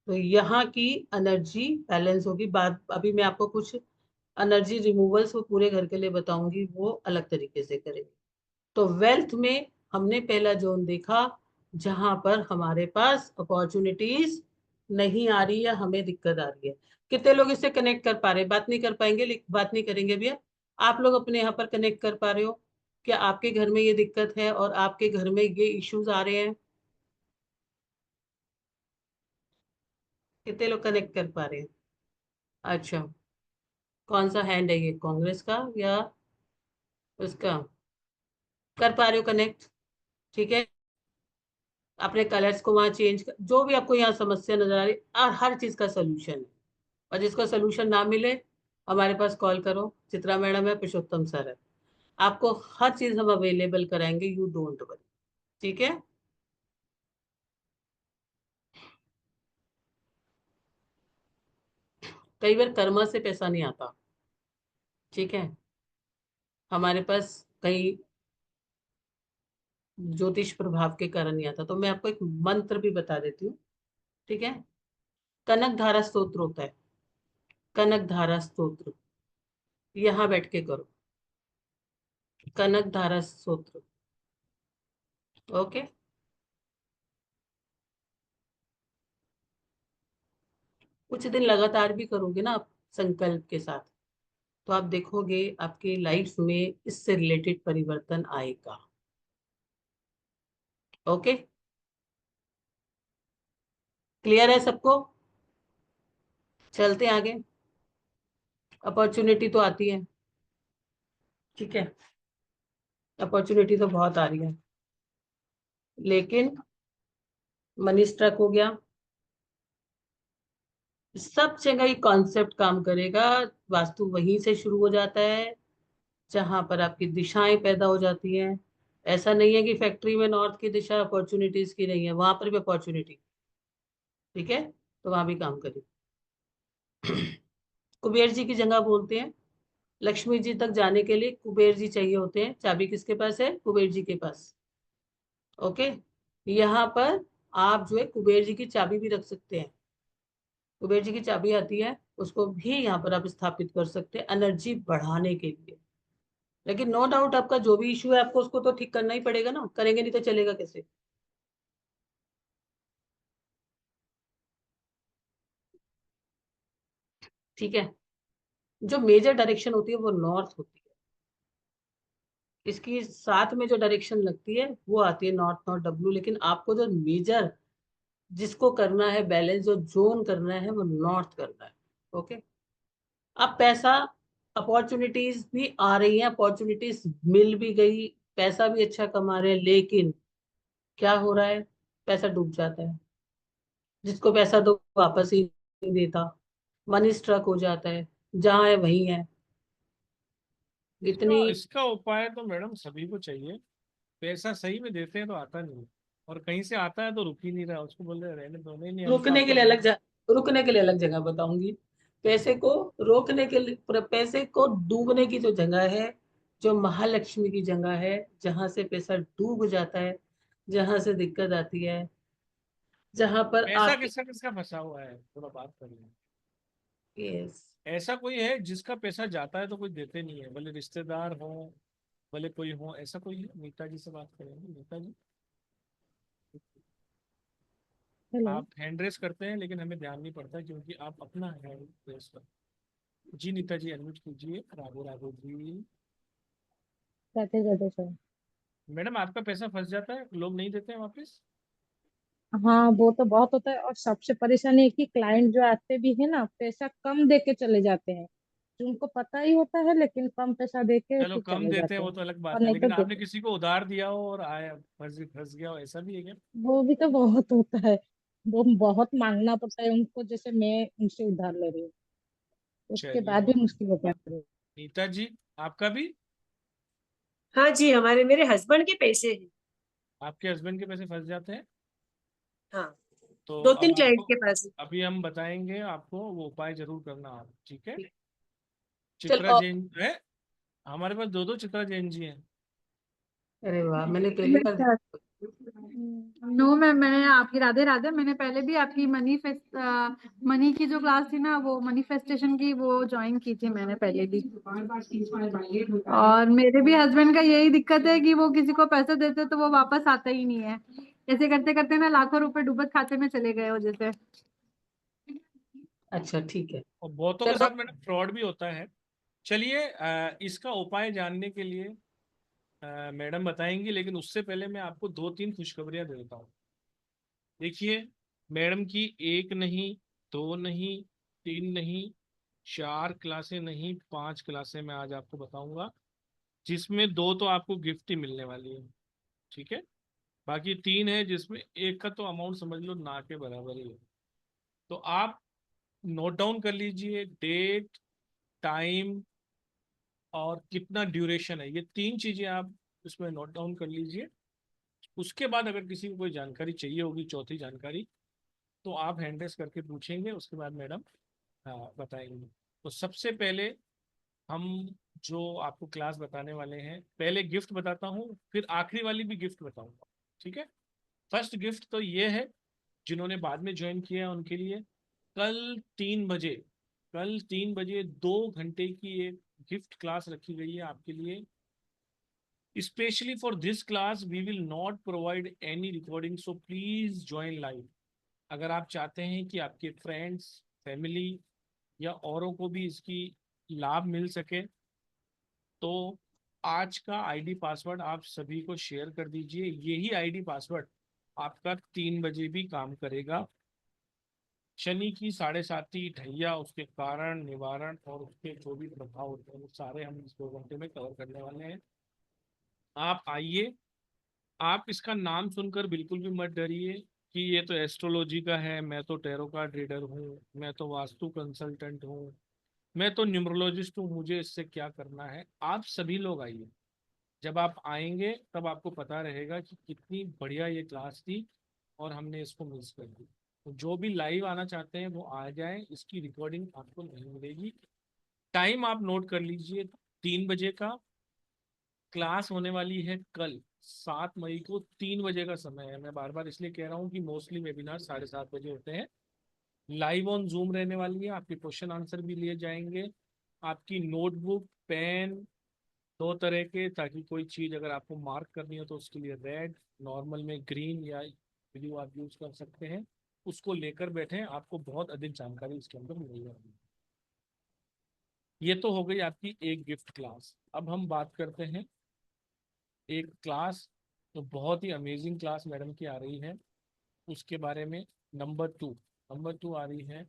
तो यहाँ की एनर्जी बैलेंस होगी। बात अभी मैं आपको कुछ एनर्जी रिमूवल्स वो पूरे घर के लिए बताऊंगी, वो अलग तरीके से करेंगे। तो वेल्थ में हमने पहला जोन देखा जहां पर हमारे पास अपॉर्चुनिटीज नहीं आ रही है, हमें दिक्कत आ रही है। कितने लोग इससे कनेक्ट कर पा रहे हैं? बात नहीं कर पाएंगे, लेकिन बात नहीं करेंगे भैया। आप लोग अपने यहाँ पर कनेक्ट कर पा रहे हो? क्या आपके घर में ये दिक्कत है और आपके घर में ये इश्यूज आ रहे हैं? कितने लोग कनेक्ट कर पा रहे हैं? अच्छा, कौन सा हैंड है ये, कांग्रेस का या उसका? कर पा रहे हो कनेक्ट? ठीक है। अपने कलर्स को वहां चेंज कर, जो भी आपको यहाँ समस्या नजर आ रही और हर चीज का सोल्यूशन है। और जिसको सोल्यूशन ना मिले, हमारे पास कॉल करो। चित्रा मैडम है, पुरुषोत्तम सर है, आपको हर चीज हम अवेलेबल कराएंगे, यू डोंट वरी। ठीक है। कई बार कर्मा से पैसा नहीं आता। ठीक है। हमारे पास कई ज्योतिष प्रभाव के कारण नहीं आता, तो मैं आपको एक मंत्र भी बता देती हूँ। ठीक है। कनक धारा स्तोत्र होता है, कनक धारा स्तोत्र, यहाँ बैठ के करो कनक धारा स्तोत्र। ओके। कुछ दिन लगातार भी करोगे ना आप संकल्प के साथ, तो आप देखोगे आपके लाइफ में इससे रिलेटेड परिवर्तन आएगा। ओके। क्लियर है सबको? चलते हैं आगे। अपॉर्चुनिटी तो आती है, ठीक है, अपॉर्चुनिटी तो बहुत आ रही है, लेकिन मनी स्ट्रक हो गया। सब जगह ये कॉन्सेप्ट काम करेगा। वास्तु वहीं से शुरू हो जाता है जहां पर आपकी दिशाएं पैदा हो जाती हैं। ऐसा नहीं है कि फैक्ट्री में नॉर्थ की दिशा अपॉर्चुनिटीज की नहीं है, वहां पर भी अपॉर्चुनिटी। ठीक है। तो वहां भी काम करिए। कुबेर जी की जगह बोलते हैं, लक्ष्मी जी तक जाने के लिए कुबेर जी चाहिए होते हैं। चाबी किसके पास है? कुबेर जी के पास। ओके। यहाँ पर आप जो है कुबेर जी की चाबी भी रख सकते हैं। कुबेर जी की चाबी आती है, उसको भी यहाँ पर आप स्थापित कर सकते हैं एनर्जी बढ़ाने के लिए। लेकिन नो डाउट आपका जो भी इशू है, आपको उसको तो ठीक करना ही पड़ेगा ना, करेंगे नहीं तो चलेगा कैसे? ठीक है। जो मेजर डायरेक्शन होती है वो नॉर्थ होती है। इसकी साथ में जो डायरेक्शन लगती है वो आती है नॉर्थ नॉर्थ डब्ल्यू, लेकिन आपको जो मेजर जिसको करना है बैलेंस, जो जोन करना है, वो नॉर्थ करना है। ओके। अब पैसा, अपॉर्चुनिटीज भी आ रही हैं, अपॉर्चुनिटीज मिल भी गई, पैसा भी अच्छा कमा रहे हैं, लेकिन क्या हो रहा है? पैसा डूब जाता है। जिसको पैसा दो वापस ही नहीं देता, मनी स्ट्रक हो जाता है, जहां है वहीं है। इतनी इसका इसका उपाय तो मैडम सभी को चाहिए। पैसा सही में देते हैं तो आता नहीं है, और कहीं से आता है तो रुक ही नहीं रहा, उसको बोल रहे रहने दो, नहीं नहीं हम तो रुकने के आपको लिए दे। रुकने के लिए अलग जगह बताऊंगी। पैसे को रोकने के लिए, पैसे को डूबने की जो जगह है, जो महालक्ष्मी की जगह है, जहां से पैसा डूब जाता है, जहां से दिक्कत आती है, जहां पर पैसा आपके। किसका किसका फंसा हुआ है, थोड़ा बात करिए। यस। ऐसा कोई है जिसका पैसा जाता है तो कोई देते नहीं है, भले रिश्तेदार हो, भले कोई हो, ऐसा कोई है? नीता जी से बात करेंगे। नीता जी, हेलो। आप हैंड रेस करते हैं लेकिन हमें ध्यान नहीं पड़ता क्योंकि आप अपना हैंड रेस कर। जी नीता जी, अनम्यूट कीजिए। राधे राधे जी। राधे राधे सर। मैडम, आपका पैसा फंस जाता है, लोग नहीं देते हैं वापस? हाँ, वो तो बहुत होता है, और सबसे परेशानी है कि क्लाइंट जो आते भी है ना, पैसा कम दे के चले जाते हैं। जो उनको पता ही होता है, लेकिन कम पैसा दे के चलो फिर कम चले देते हैं जाते वो हैं। तो अलग और बात है, नहीं तो लेकिन आपने देते, किसी को उधार दिया हो और आया फंस फंस गया हो, ऐसा भी है क्या? वो भी तो बहुत होता है। वो बहुत मांगना पड़ता है उनको, जैसे मैं उनसे उधार ले रही हूँ, उसके चलिए बाद भी बहुत मुश्किल हो बढ़िया। जाती है। नीता जी, आपका भी? हाँ जी, हमारे मेरे हस्बैंड के पैसे हैं। आपके हस्बैंड के पैसे फंस जाते हैं? हाँ, तो दो अब तीन क्लाइंट आपको, के पास है। अभी हम बताएंगे आपको वो उपाय जरूर करना आप, ठीक है? चित्रा चलो। जैन है हमारे पास, दो दो चित्रा जैन जी हैं। अरे वाह, मैंने पहली बार अच्छा, देखा। नो मैम, मैंने आपकी राधे राधे, मैंने पहले भी आपकी मनी की जो क्लास थी ना, वो मैनिफेस्टेशन की, वो ज्वाइन की थी मैंने पहले भी। और मेरे भी हस्बैंड का यही दिक्कत है कि वो किसी को पैसे देते तो वो वापस आता ही नहीं है। ऐसे करते करते ना लाखों रुपए डूबत खाते में चले गए हो जैसे। अच्छा ठीक है। और बहुतों के चलो साथ मैडम फ्रॉड भी होता है। चलिए इसका उपाय जानने के लिए मैडम बताएंगी, लेकिन उससे पहले मैं आपको 2-3 खुशखबरियां दे देता हूँ। देखिए, मैडम की एक नहीं, दो नहीं, तीन नहीं, 4 क्लासें नहीं, 5 क्लासें मैं आज आपको बताऊंगा, जिसमें 2 तो आपको गिफ्ट ही मिलने वाली है। ठीक है, बाकी 3 है जिसमें एक का तो अमाउंट समझ लो ना के बराबर ही है। तो आप नोट डाउन कर लीजिए डेट, टाइम और कितना ड्यूरेशन है, ये 3 चीजें आप उसमें नोट डाउन कर लीजिए। उसके बाद अगर किसी को कोई जानकारी चाहिए होगी, चौथी जानकारी, तो आप हैंड रेस करके पूछेंगे, उसके बाद मैडम हाँ बताएंगे। तो सबसे पहले हम जो आपको क्लास बताने वाले हैं, पहले गिफ्ट बताता हूँ, फिर आखिरी वाली भी गिफ्ट बताऊंगा। ठीक है, फर्स्ट गिफ्ट तो ये है, जिन्होंने बाद में ज्वाइन किया है उनके लिए, कल 3 बजे, कल 3 बजे 2 घंटे की एक गिफ्ट क्लास रखी गई है आपके लिए। Specially for this class we will not provide any recording, so please join live. अगर आप चाहते हैं कि आपके फ्रेंड्स, फैमिली या औरों को भी इसकी लाभ मिल सके, तो आज का आईडी पासवर्ड आप सभी को शेयर कर दीजिए। यही आईडी पासवर्ड आपका 3 बजे भी काम करेगा। शनि की 7:30 ढैया, उसके कारण, निवारण और उसके जो भी प्रभाव होते हैं वो सारे हम इस 2 घंटे में कवर करने वाले हैं। आप आइए। आप इसका नाम सुनकर बिल्कुल भी मत डरिए कि ये तो एस्ट्रोलॉजी का है, मैं तो टैरो कार्ड रीडर हूँ, मैं तो वास्तु कंसल्टेंट हूँ, मैं तो न्यूमरोलॉजिस्ट हूँ, मुझे इससे क्या करना है। आप सभी लोग आइए। जब आप आएंगे तब आपको पता रहेगा कि कितनी बढ़िया ये क्लास थी और हमने इसको मिस कर दी। तो जो भी लाइव आना चाहते हैं वो आ जाएं, इसकी रिकॉर्डिंग आपको नहीं मिलेगी। टाइम आप नोट कर लीजिए, 3 बजे का क्लास होने वाली है कल 7 मई को। 3 बजे का समय है, मैं बार बार इसलिए कह रहा हूँ कि मोस्टली वेबिनार 7:30 बजे होते हैं। लाइव ऑन जूम रहने वाली है, आपके क्वेश्चन आंसर भी लिए जाएंगे। आपकी नोटबुक, पेन 2 तरह के, ताकि कोई चीज़ अगर आपको मार्क करनी हो तो उसके लिए रेड, नॉर्मल में ग्रीन या ब्लू आप यूज कर सकते हैं। उसको लेकर बैठे, आपको बहुत अधिक जानकारी इसके अंदर मिल जाएगी। ये तो हो गई आपकी एक गिफ्ट क्लास। अब हम बात करते हैं एक क्लास, तो बहुत ही अमेजिंग क्लास मैडम की आ रही है, उसके बारे में। नंबर 2 आ रही है,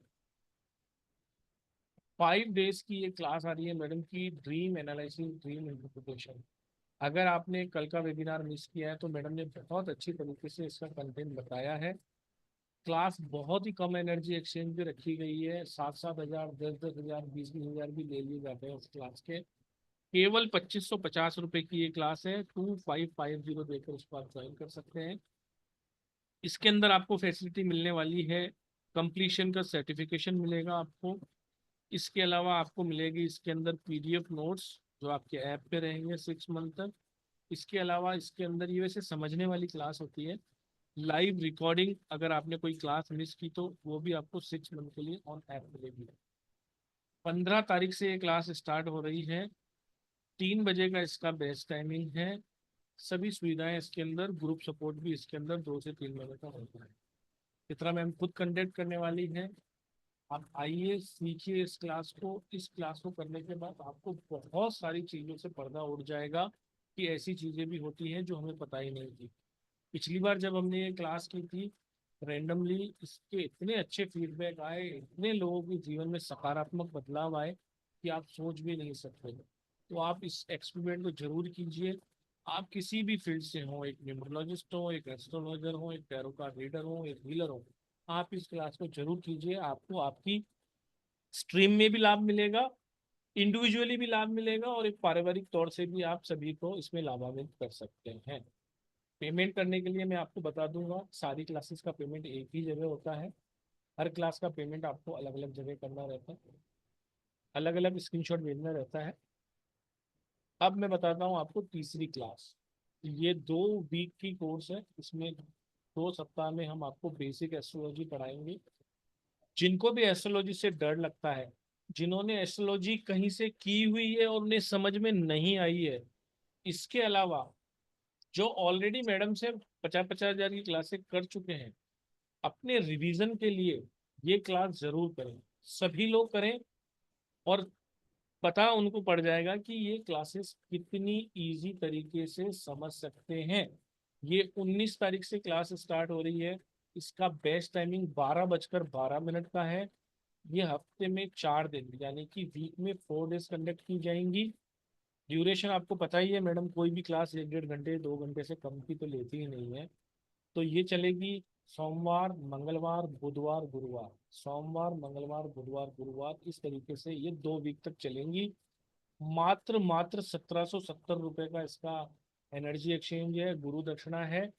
5 डेज की ये क्लास आ रही है मैडम की, ड्रीम एनालिसिस, ड्रीम इंटरप्रिटेशन। अगर आपने कल का वेबिनार मिस किया है तो मैडम ने बहुत अच्छी तरीके से इसका कंटेंट बताया है। क्लास बहुत ही कम एनर्जी एक्सचेंज पे रखी गई है, 7-7 हज़ार, 10-10 हज़ार, 20-20 हज़ार भी ले लिए जाते हैं उस क्लास के। केवल 2550 रुपये की ये क्लास है, 2550 देकर उसको आप ज्वाइन कर सकते हैं। इसके अंदर आपको फैसिलिटी मिलने वाली है, कंप्लीशन का सर्टिफिकेशन मिलेगा आपको। इसके अलावा आपको मिलेगी इसके अंदर पीडीएफ नोट्स जो आपके ऐप पे रहेंगे 6 मंथ तक। इसके अलावा इसके अंदर ये वैसे समझने वाली क्लास होती है, लाइव रिकॉर्डिंग अगर आपने कोई क्लास मिस की तो वो भी आपको 6 मंथ के लिए ऑन ऐप मिलेगी। 15 तारीख से ये क्लास स्टार्ट हो रही है, 3 बजे का इसका बेस्ट टाइमिंग है। सभी सुविधाएं इसके अंदर, ग्रुप सपोर्ट भी इसके अंदर 2 से 3 महीने का होता है। इतना मैम खुद कंडक्ट करने वाली है। आप आइए, सीखिए इस क्लास को। इस क्लास को करने के बाद आपको बहुत सारी चीज़ों से पर्दा उठ जाएगा कि ऐसी चीज़ें भी होती हैं जो हमें पता ही नहीं थी। पिछली बार जब हमने ये क्लास की थी, रैंडमली इसके इतने अच्छे फीडबैक आए, इतने लोगों के जीवन में सकारात्मक बदलाव आए कि आप सोच भी नहीं सकते। तो आप इस एक्सपेरिमेंट को जरूर कीजिए। आप किसी भी फील्ड से हो, एक न्यूमरोलॉजिस्ट हो, एक एस्ट्रोलॉजर हो, एक टैरो कार्ड रीडर हो, एक हीलर हो, आप इस क्लास को जरूर कीजिए। आपको आपकी स्ट्रीम में भी लाभ मिलेगा, इंडिविजुअली भी लाभ मिलेगा, और एक पारिवारिक तौर से भी आप सभी को इसमें लाभान्वित कर सकते हैं। पेमेंट करने के लिए मैं आपको बता दूंगा, सारी क्लासेस का पेमेंट एक ही जगह होता है। हर क्लास का पेमेंट आपको अलग अलग जगह करना रहता है, अलग अलग स्क्रीनशॉट भेजना रहता है। अब मैं बताता हूँ आपको तीसरी क्लास। ये 2 वीक की कोर्स है। इसमें 2 सप्ताह में हम आपको बेसिक एस्ट्रोलॉजी पढ़ाएंगे। जिनको भी एस्ट्रोलॉजी से डर लगता है, जिन्होंने एस्ट्रोलॉजी कहीं से की हुई है और उन्हें समझ में नहीं आई है, इसके अलावा जो ऑलरेडी मैडम से 50-50 हजार की क्लासें कर चुके हैं, अपने रिवीजन के लिए ये क्लास जरूर करें। सभी लोग करें और पता उनको पड़ जाएगा कि ये क्लासेस कितनी इजी तरीके से समझ सकते हैं। ये 19 तारीख से क्लास स्टार्ट हो रही है। इसका बेस्ट टाइमिंग 12:12 का है। ये हफ्ते में 4 दिन यानी कि वीक में 4 डेज कंडक्ट की जाएंगी। ड्यूरेशन आपको पता ही है, मैडम कोई भी क्लास 1-1.5 घंटे 2 घंटे से कम की तो लेती ही नहीं है। तो ये चलेगी सोमवार, मंगलवार, बुधवार, गुरुवार। सोमवार, मंगलवार, बुधवार, गुरुवार, इस तरीके से ये 2 वीक तक चलेंगी। मात्र मात्र 1770 रुपये का इसका एनर्जी एक्सचेंज है, गुरु दक्षिणा है।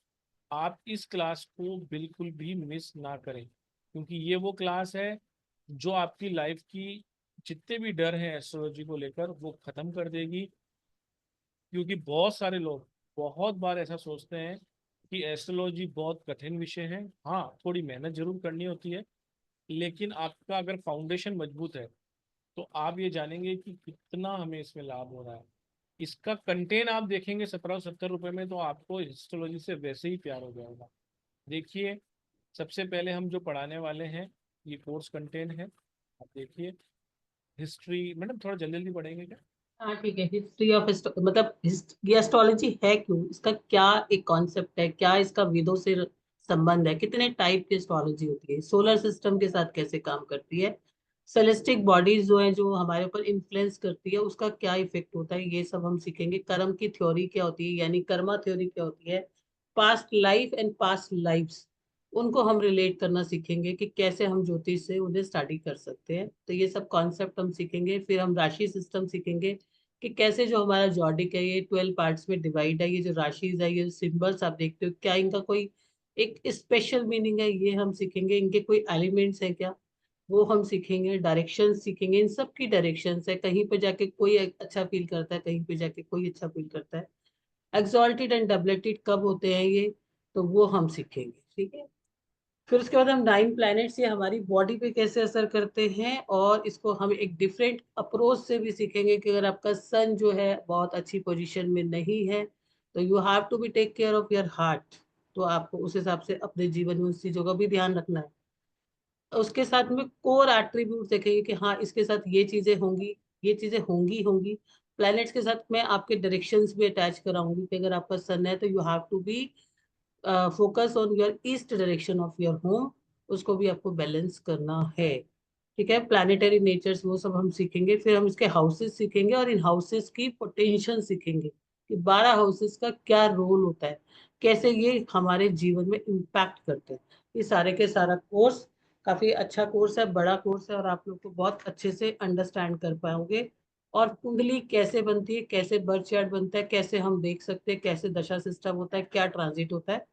आप इस क्लास को बिल्कुल भी मिस ना करें, क्योंकि ये वो क्लास है जो आपकी लाइफ की जितने भी डर हैं एस्ट्रोलॉजी को लेकर वो खत्म कर देगी। क्योंकि बहुत सारे लोग बहुत बार ऐसा सोचते हैं कि एस्ट्रोलॉजी बहुत कठिन विषय है। हाँ, थोड़ी मेहनत जरूर करनी होती है, लेकिन आपका अगर फाउंडेशन मजबूत है तो आप ये जानेंगे कि कितना हमें इसमें लाभ हो रहा है। इसका कंटेंट आप देखेंगे 1770 रुपये में, तो आपको एस्ट्रोलॉजी से वैसे ही प्यार हो जाएगा। देखिए, सबसे पहले हम जो पढ़ाने वाले हैं, ये कोर्स कंटेंट है। आप देखिए, हिस्ट्री। मैडम थोड़ा जल्दी जल्दी पढ़ेंगे क्या? हाँ ठीक है। हिस्ट्री ऑफ मतलब ये एस्ट्रोलॉजी है क्यों, इसका क्या एक कॉन्सेप्ट है, क्या इसका वेदों से संबंध है, कितने टाइप की एस्ट्रोलॉजी होती है, सोलर सिस्टम के साथ कैसे काम करती है, सेलेस्टिक बॉडीज जो है जो हमारे ऊपर इन्फ्लुएंस करती है उसका क्या इफेक्ट होता है, ये सब हम सीखेंगे। कर्म की थ्योरी क्या होती है, यानी कर्मा थ्योरी क्या होती है, past life and past lifes, उनको हम रिलेट करना सीखेंगे कि कैसे हम ज्योतिष से उन्हें स्टडी कर सकते हैं। तो ये सब कॉन्सेप्ट हम सीखेंगे। फिर हम राशि सिस्टम सीखेंगे कि कैसे जो हमारा जॉडिक है ये 12 पार्ट्स में डिवाइड है, ये जो राशिज है, ये सिंबल्स आप देखते हो, क्या इनका कोई एक स्पेशल मीनिंग है, ये हम सीखेंगे। इनके कोई एलिमेंट्स है क्या, वो हम सीखेंगे। डायरेक्शन सीखेंगे, इन सब की डायरेक्शंस है, कहीं पे जाके कोई अच्छा फील करता है, कहीं पे जाके कोई अच्छा फील करता है। एक्सॉल्टेड एंड डबलेटेड कब होते हैं ये, तो वो हम सीखेंगे। ठीक है। फिर उसके बाद हम 9 प्लैनेट्स ये हमारी बॉडी पे कैसे असर करते हैं, और इसको हम एक डिफरेंट अप्रोच से भी सीखेंगे कि अगर आपका सन जो है बहुत अच्छी पोजीशन में नहीं है तो you have to be take care of your heart. तो आपको उस हिसाब से अपने जीवन में उस चीजों का भी ध्यान रखना है। उसके साथ में कोर एट्रीब्यूट देखेंगे कि हाँ इसके साथ ये चीजें होंगी, ये चीजें होंगी होंगी। प्लैनेट्स के साथ मैं आपके डायरेक्शंस भी अटैच कराऊंगी कि अगर आपका सन है तो you have to be focus on your east direction of your home, उसको भी आपको बैलेंस करना है। ठीक है। प्लानिटरी नेचर्स वो सब हम सीखेंगे। फिर हम इसके हाउसेस सीखेंगे और इन हाउसेस की पोटेंशियल सीखेंगे कि 12 हाउसेस का क्या रोल होता है, कैसे ये हमारे जीवन में इम्पैक्ट करते हैं। ये सारे के सारा कोर्स काफी अच्छा कोर्स है, बड़ा कोर्स है, और आप लोग को बहुत अच्छे से अंडरस्टैंड कर पाओगे। और कुंडली कैसे बनती है, कैसे बर्थ चार्ट बनता है, कैसे हम देख सकते हैं, कैसे दशा सिस्टम होता है, क्या ट्रांजिट होता है,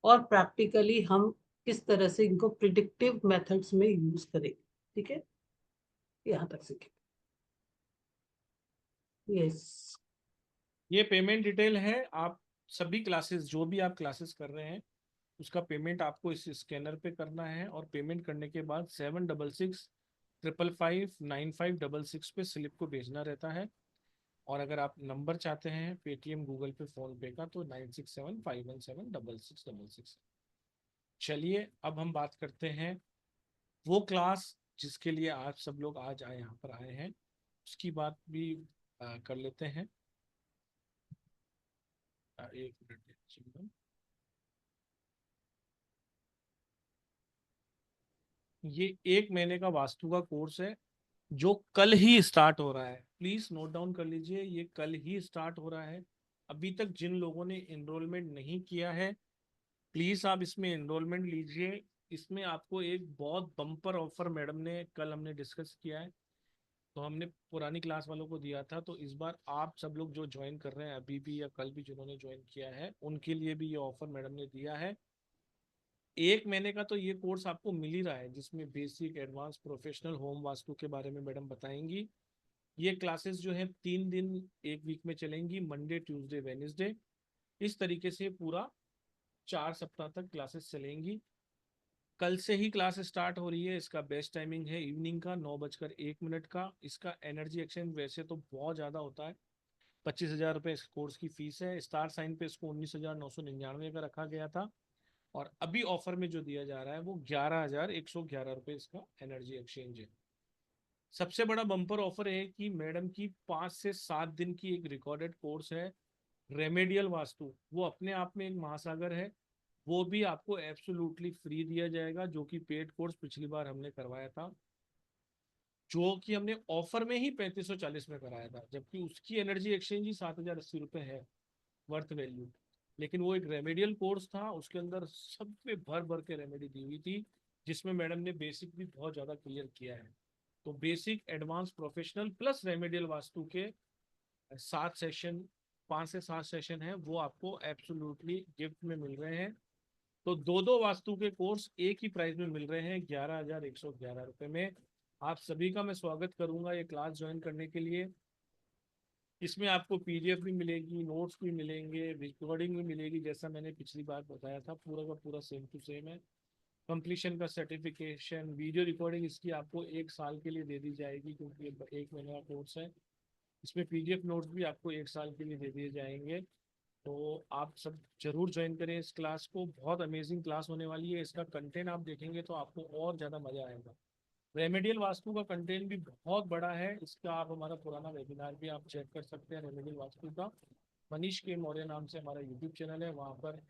और प्रैक्टिकली हम किस तरह से इनको प्रिडिक्टिव मेथड्स में यूज करेंगे। ठीक है। यहाँ तक सीखे। यस। ये पेमेंट डिटेल है। आप सभी क्लासेस, जो भी आप क्लासेस कर रहे हैं, उसका पेमेंट आपको इस स्कैनर पे करना है। और पेमेंट करने के बाद 7665559566 पे स्लिप को भेजना रहता है। और अगर आप नंबर चाहते हैं पेटीएम, गूगल पे, फोन पे का, तो 9675176666। चलिए, अब हम बात करते हैं वो क्लास जिसके लिए आप सब लोग आज आए, यहाँ पर आए हैं, उसकी बात भी कर लेते हैं। एक मिनट। ये 1 महीने का वास्तु का कोर्स है जो कल ही स्टार्ट हो रहा है। प्लीज नोट डाउन कर लीजिए, ये कल ही स्टार्ट हो रहा है। अभी तक जिन लोगों ने एनरोलमेंट नहीं किया है, प्लीज आप इसमें एनरोलमेंट लीजिए। इसमें आपको एक बहुत बम्पर ऑफर मैडम ने कल हमने डिस्कस किया है, तो हमने पुरानी क्लास वालों को दिया था। तो इस बार आप सब लोग जो ज्वाइन कर रहे हैं अभी भी या कल भी, जिन्होंने ज्वाइन किया है, उनके लिए भी ये ऑफर मैडम ने दिया है। 1 महीने का तो ये कोर्स आपको मिल ही रहा है, जिसमें basic, advance, professional, home vastu के बारे में मैडम बताएंगी। ये क्लासेस जो है 3 दिन 1 वीक में चलेंगी, मंडे, ट्यूसडे, वेडनेसडे। इस तरीके से पूरा 4 सप्ताह तक क्लासेस चलेंगी। कल से ही क्लास स्टार्ट हो रही है। इसका बेस्ट टाइमिंग है इवनिंग का 9:01 का। इसका एनर्जी एक्सचेंज वैसे तो बहुत ज़्यादा होता है, 25,000 रुपये इस कोर्स की फीस है। स्टार साइन पे इसको 19,999 का रखा गया था, और अभी ऑफर में जो दिया जा रहा है वो 11,111 रुपये इसका एनर्जी एक्सचेंज है। सबसे बड़ा बम्पर ऑफर है कि मैडम की 5 से 7 दिन की एक रिकॉर्डेड कोर्स है रेमेडियल वास्तु, वो अपने आप में एक महासागर है। वो भी आपको एब्सोल्युटली फ्री दिया जाएगा, जो कि पेड कोर्स पिछली बार हमने करवाया था, जो कि हमने ऑफर में ही 3540 में कराया था, जबकि उसकी एनर्जी एक्सचेंज ही 7,080 रुपये है वर्थ वैल्यू। लेकिन वो एक रेमेडियल कोर्स था, उसके अंदर सब पे भर भर के रेमेडी दी हुई थी, जिसमें मैडम ने बेसिक भी बहुत ज़्यादा क्लियर किया है। तो basic, advance, professional plus remedial vastu के 7 सेशन, 5 से 7 सेशन है, वो आपको एब्सोल्युटली गिफ्ट में मिल रहे हैं। तो दो दो वास्तु के कोर्स एक ही प्राइस में मिल रहे हैं 11,111 रुपये में। आप सभी का मैं स्वागत करूंगा ये क्लास ज्वाइन करने के लिए। इसमें आपको पीडीएफ भी मिलेगी, नोट्स भी मिलेंगे, रिकॉर्डिंग भी मिलेगी, जैसा मैंने पिछली बार बताया था पूरा का पूरा सेम टू सेम है। कंप्लीशन का सर्टिफिकेशन, वीडियो रिकॉर्डिंग इसकी आपको 1 साल के लिए दे दी जाएगी, क्योंकि 1 महीने का कोर्स है। इसमें पीडीएफ नोट्स भी आपको 1 साल के लिए दे दिए जाएंगे। तो आप सब जरूर ज्वाइन करें इस क्लास को, बहुत अमेजिंग क्लास होने वाली है। इसका कंटेंट आप देखेंगे तो आपको और ज़्यादा मज़ा आएगा। रेमेडियल वास्तु का कंटेंट भी बहुत बड़ा है, इसका आप हमारा पुराना वेबिनार भी आप चेक कर सकते हैं। रेमेडियल वास्तु का मनीष के मौर्य नाम से हमारा यूट्यूब चैनल है, वहाँ पर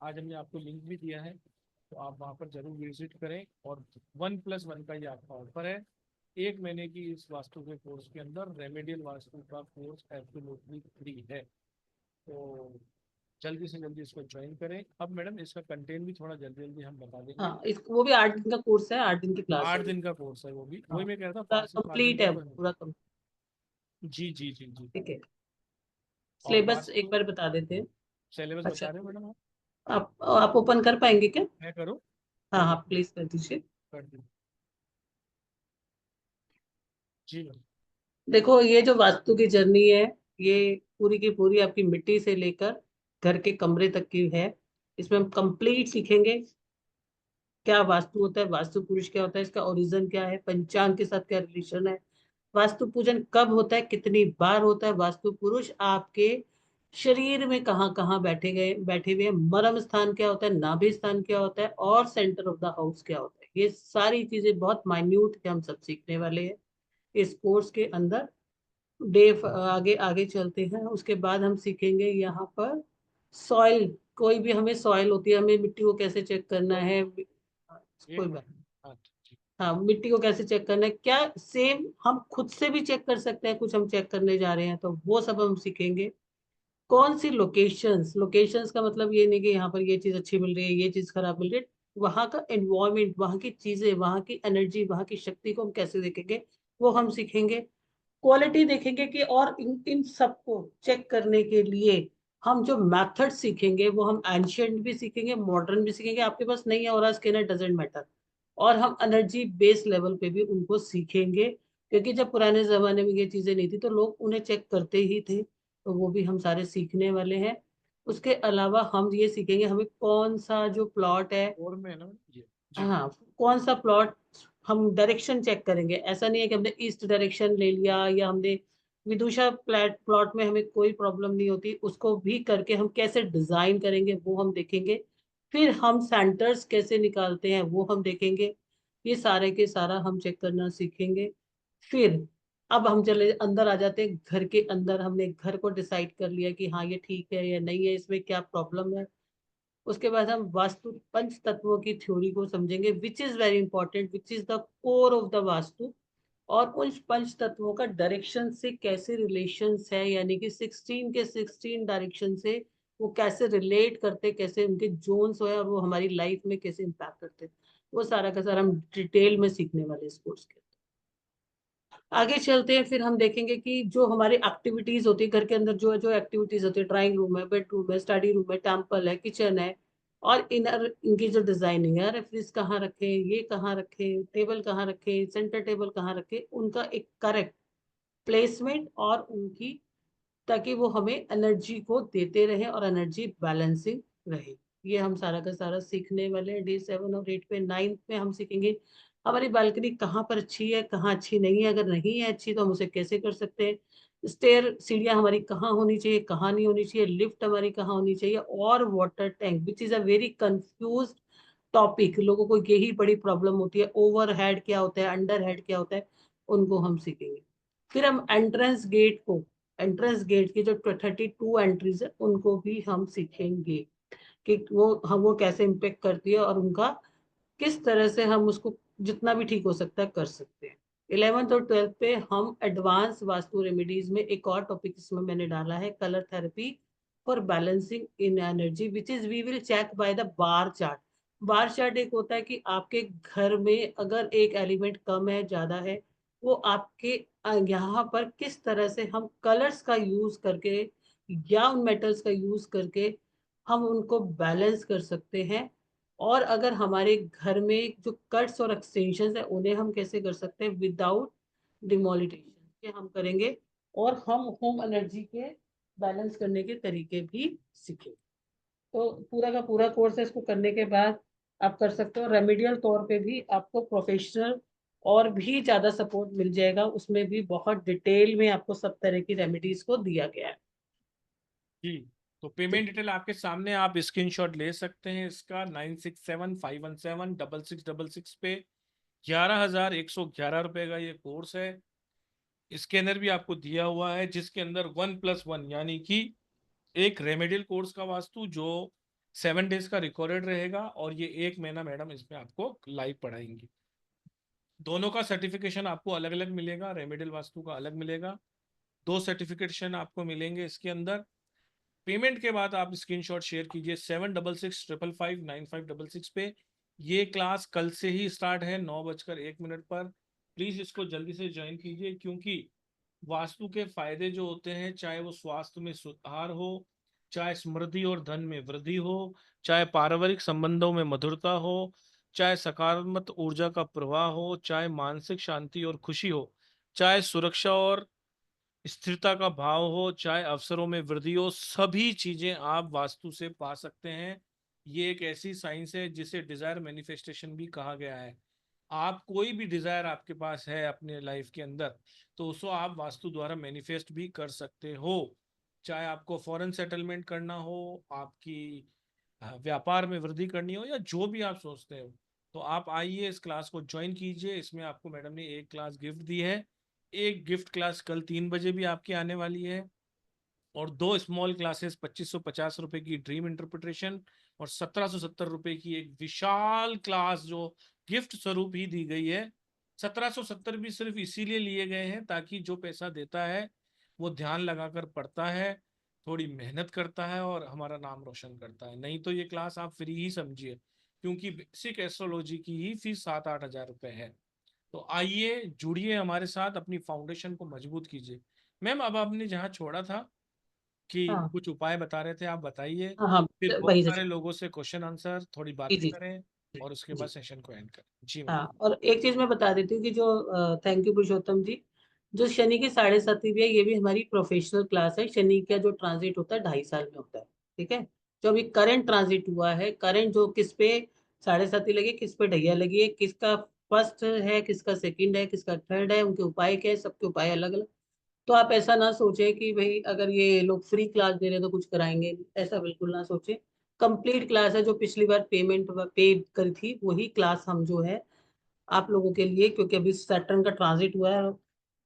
आज हमने आपको लिंक भी दिया है, तो आप वहाँ पर जरूर विजिट करें। और 1+1 का ये आपका ऑफर है, 1 महीने की इस वास्तु के कोर्स के अंदर रेमेडियल वास्तु का कोर्स एब्सोल्युटली फ्री है। तो जल्दी से जल्दी इसको ज्वाइन करें। अब मैडम इसका कंटेंट भी थोड़ा जल्दी जल्दी हम बता देंगे। हाँ, वो भी 8 दिन का कोर्स है, 8 दिन की क्लास 8 है। दिन का कोर्स है वो भी, हाँ, वही मैं कह रहा था पूरा 5 से 7 दिन कंप्लीट का है, तो है। पूरा complete। जी जी जी जी। ठीक है, और सिलेबस एक वास्तु बार बता देते हैं। सिलेबस अच्छा, बता रहे हो मैडम? आप ओपन कर पाएंगे क्या? मैं करूँ? हाँ हाँ, प्लीज कर दीजिए। कर दी जी मैम। देखो, ये जो वास्तु की जर्नी है, ये पूरी की पूरी आपकी मिट्टी से लेकर घर के कमरे तक की है। इसमें हम कंप्लीट सीखेंगे क्या वास्तु होता है, वास्तु पुरुष क्या होता है, इसका ओरिजिन क्या है, पंचांग के साथ क्या रिलेशन है, वास्तु पूजन कब होता है, कितनी बार होता है, वास्तु पुरुष आपके शरीर में कहाँ कहाँ बैठे हुए हैं, मर्म स्थान क्या होता है, नाभि स्थान क्या होता है, और सेंटर ऑफ द हाउस क्या होता है। ये सारी चीजें बहुत माइन्यूट के हम सब सीखने वाले हैं इस कोर्स के अंदर। आगे आगे चलते हैं, उसके बाद हम सीखेंगे यहाँ पर सॉइल। कोई भी हमें सॉइल होती है, हमें मिट्टी को कैसे चेक करना है, एक कोई बात। मिनट। हाँ जी। हाँ, मिट्टी को कैसे चेक करना है, क्या सेम हम खुद से भी चेक कर सकते हैं, कुछ हम चेक करने जा रहे हैं तो वो सब हम सीखेंगे। कौन सी लोकेशंस, लोकेशंस का मतलब ये नहीं कि यहाँ पर ये चीज अच्छी मिल रही है, ये चीज खराब मिल रही है। वहाँ का एनवायरमेंट, वहाँ की चीजें, वहाँ की एनर्जी, वहाँ की शक्ति को हम कैसे देखेंगे, वो हम सीखेंगे। क्वालिटी देखेंगे कि, और इन सबको चेक करने के लिए हम जो मेथड सीखेंगे वो हम एंशियंट भी सीखेंगे, मॉडर्न भी सीखेंगे। आपके पास नहीं है और स्कैनर डजेंट मैटर। और हम एनर्जी बेस लेवल पे भी उनको सीखेंगे, क्योंकि जब पुराने जमाने में ये चीजें नहीं थी तो लोग उन्हें चेक करते ही थे, तो वो भी हम सारे सीखने वाले हैं। उसके अलावा हम ये सीखेंगे हमें कौन सा जो प्लॉट है, और में है ना जी जी। हाँ, कौन सा प्लॉट, हम डायरेक्शन चेक करेंगे। ऐसा नहीं है कि हमने ईस्ट डायरेक्शन ले लिया या हमने विदुषा प्लॉट में हमें कोई प्रॉब्लम नहीं होती, उसको भी करके हम कैसे डिजाइन करेंगे वो हम देखेंगे। फिर हम सेंटर्स कैसे निकालते हैं वो हम देखेंगे। ये सारे के सारा हम चेक करना सीखेंगे। फिर अब हम चले अंदर आ जाते हैं, घर के अंदर हमने घर को डिसाइड कर लिया कि हाँ ये ठीक है या नहीं है, इसमें क्या प्रॉब्लम है। उसके बाद हम वास्तु पंच तत्वों की थ्योरी को समझेंगे, which is very important, which is the core of the vastu. और उन पंच तत्वों का डायरेक्शन से कैसे रिलेशंस है, यानी कि 16 के 16 डायरेक्शन से वो कैसे रिलेट करते, कैसे उनके जोन्स है, और वो हमारी लाइफ में कैसे इम्पैक्ट करते, वो सारा का सारा हम डिटेल में सीखने वाले इस कोर्स के। आगे चलते हैं, फिर हम देखेंगे कि जो हमारी एक्टिविटीज होती है घर के अंदर, जो जो एक्टिविटीज होती है, ड्राइंग रूम है, बेडरूम है, स्टडी रूम है, टेम्पल है, किचन है, और इनर इनकी जो डिजाइनिंग है, रेफरीज कहाँ रखे, ये कहाँ रखे, टेबल कहाँ रखे, सेंटर टेबल कहाँ रखे, उनका एक करेक्ट प्लेसमेंट और उनकी ताकि वो हमें एनर्जी को देते रहे और एनर्जी बैलेंसिंग रहे। ये हम सारा का सारा सीखने वाले हैं डे 7 और 8 पे। 9 में हम सीखेंगे हमारी बालकनी कहाँ पर अच्छी है, कहाँ अच्छी नहीं है, अगर नहीं है अच्छी तो हम उसे कैसे कर सकते हैं, स्टेयर सीढ़ियाँ हमारी कहाँ होनी चाहिए, कहाँ नहीं होनी चाहिए, लिफ्ट हमारी कहाँ होनी चाहिए, और water tank which is a very confuse topic. लोगों को यही बड़ी प्रॉब्लम होती है, ओवरहेड क्या होता है, अंडर हेड क्या होता है, उनको हम सीखेंगे। फिर हम एंट्रेंस गेट की जो 32 एंट्रीज है उनको भी हम सीखेंगे कि वो कैसे इम्पेक्ट करती है और उनका किस तरह से हम उसको जितना भी ठीक हो सकता है कर सकते हैं। 11th और 12th पे हम एडवांस वास्तु रेमेडीज में एक और टॉपिक इसमें मैंने डाला है, colour therapy for balancing in energy, which is we will check by the bar chart. Bar chart एक होता है कि आपके घर में अगर एक एलिमेंट कम है, ज्यादा है, वो आपके यहाँ पर किस तरह से हम कलर्स का यूज करके या उन मेटल्स का यूज करके हम उनको बैलेंस कर सकते हैं। और अगर हमारे घर में जो कट्स और एक्सटेंशन है उन्हें हम कैसे कर सकते हैं विदाउट डिमोलिटेशन के हम करेंगे। और हम होम एनर्जी के बैलेंस करने के तरीके भी सीखेंगे। तो पूरा का पूरा कोर्स है, इसको करने के बाद आप कर सकते हो। रेमेडियल तौर पे भी आपको प्रोफेशनल और भी ज्यादा सपोर्ट मिल जाएगा, उसमें भी बहुत डिटेल में आपको सब तरह की रेमेडीज को दिया गया है। जी, तो पेमेंट डिटेल आपके सामने, आप स्क्रीनशॉट ले सकते हैं इसका। 9675176666 पे 11,111 रुपए का ये कोर्स है। इसके अंदर भी आपको दिया हुआ है, जिसके अंदर 1+1 यानी कि एक रेमेडियल कोर्स का वास्तु जो 7 डेज का रिकॉर्डेड रहेगा, और ये 1 महीना मैडम इसमें आपको लाइव पढ़ाएंगी। दोनों का सर्टिफिकेशन आपको अलग अलग मिलेगा, रेमेडियल वास्तु का अलग मिलेगा। 2 सर्टिफिकेशन आपको मिलेंगे इसके अंदर। पेमेंट के बाद आप स्क्रीनशॉट शेयर कीजिए 7665559566 पे। ये क्लास कल से ही स्टार्ट है 9:01 पर। प्लीज इसको जल्दी से ज्वाइन कीजिए, क्योंकि वास्तु के फायदे जो होते हैं, चाहे वो स्वास्थ्य में सुधार हो, चाहे समृद्धि और धन में वृद्धि हो, चाहे पारिवारिक संबंधों में मधुरता हो, चाहे सकारात्मक ऊर्जा का प्रवाह हो, चाहे मानसिक शांति और खुशी हो, चाहे सुरक्षा और स्थिरता का भाव हो, चाहे अवसरों में वृद्धि हो, सभी चीजें आप वास्तु से पा सकते हैं। ये एक ऐसी साइंस है जिसे डिजायर मैनिफेस्टेशन भी कहा गया है। आप कोई भी डिजायर आपके पास है अपने लाइफ के अंदर, तो उसको आप वास्तु द्वारा मैनिफेस्ट भी कर सकते हो। चाहे आपको फॉरेन सेटलमेंट करना हो, आपकी व्यापार में वृद्धि करनी हो, या जो भी आप सोचते हो, तो आप आइए इस क्लास को ज्वाइन कीजिए। इसमें आपको मैडम ने एक क्लास गिफ्ट दी है। एक गिफ्ट क्लास कल 3 बजे भी आपकी आने वाली है, और 2 स्मॉल क्लासेस 2550 रुपए की ड्रीम इंटरप्रिटेशन, और 1770 रुपए की एक विशाल क्लास जो गिफ्ट स्वरूप ही दी गई है। 1770 भी सिर्फ इसीलिए लिए गए हैं ताकि जो पैसा देता है वो ध्यान लगाकर पढ़ता है, थोड़ी मेहनत करता है और हमारा नाम रोशन करता है। नहीं तो ये क्लास आप फ्री ही समझिए, क्योंकि बेसिक एस्ट्रोलॉजी की ही फीस 7-8 हज़ार रुपए है। तो आइए जुड़िए हमारे साथ, अपनी फाउंडेशन को मजबूत कीजिए। मैम, अब आपने जहाँ छोड़ा था कि हाँ कुछ उपाय बता रहे थे, आप बताइए। हाँ हाँ, फिर बहुत वही सारे से। लोगों से क्वेश्चन आंसर, थोड़ी जी बातें जी करें, और उसके बाद जी। सेशन को एंड करें। जी मैम। हाँ, और एक चीज मैं बता देती हूँ कि जो थैंक यू पुरुषोत्तम जी, जो शनि की 7.5 भी है, ये भी हमारी प्रोफेशनल क्लास है। शनि का जो ट्रांजिट होता है 2.5 साल में होता है, ठीक है। जो अभी करंट ट्रांजिट हुआ है, करंट जो किस पे 7.5 लगी, किस पे ढैया लगी है, किसका फर्स्ट है, किसका सेकंड है, किसका थर्ड है, उनके उपाय क्या है, सबके उपाय अलग अलग। तो आप ऐसा ना सोचें कि भाई अगर ये लोग फ्री क्लास दे रहे हैं तो कुछ कराएंगे, ऐसा बिल्कुल ना सोचें। कंप्लीट क्लास है, जो पिछली बार पेमेंट पे करी थी वही क्लास हम जो है आप लोगों के लिए, क्योंकि अभी सैटर्न का ट्रांजिट हुआ है।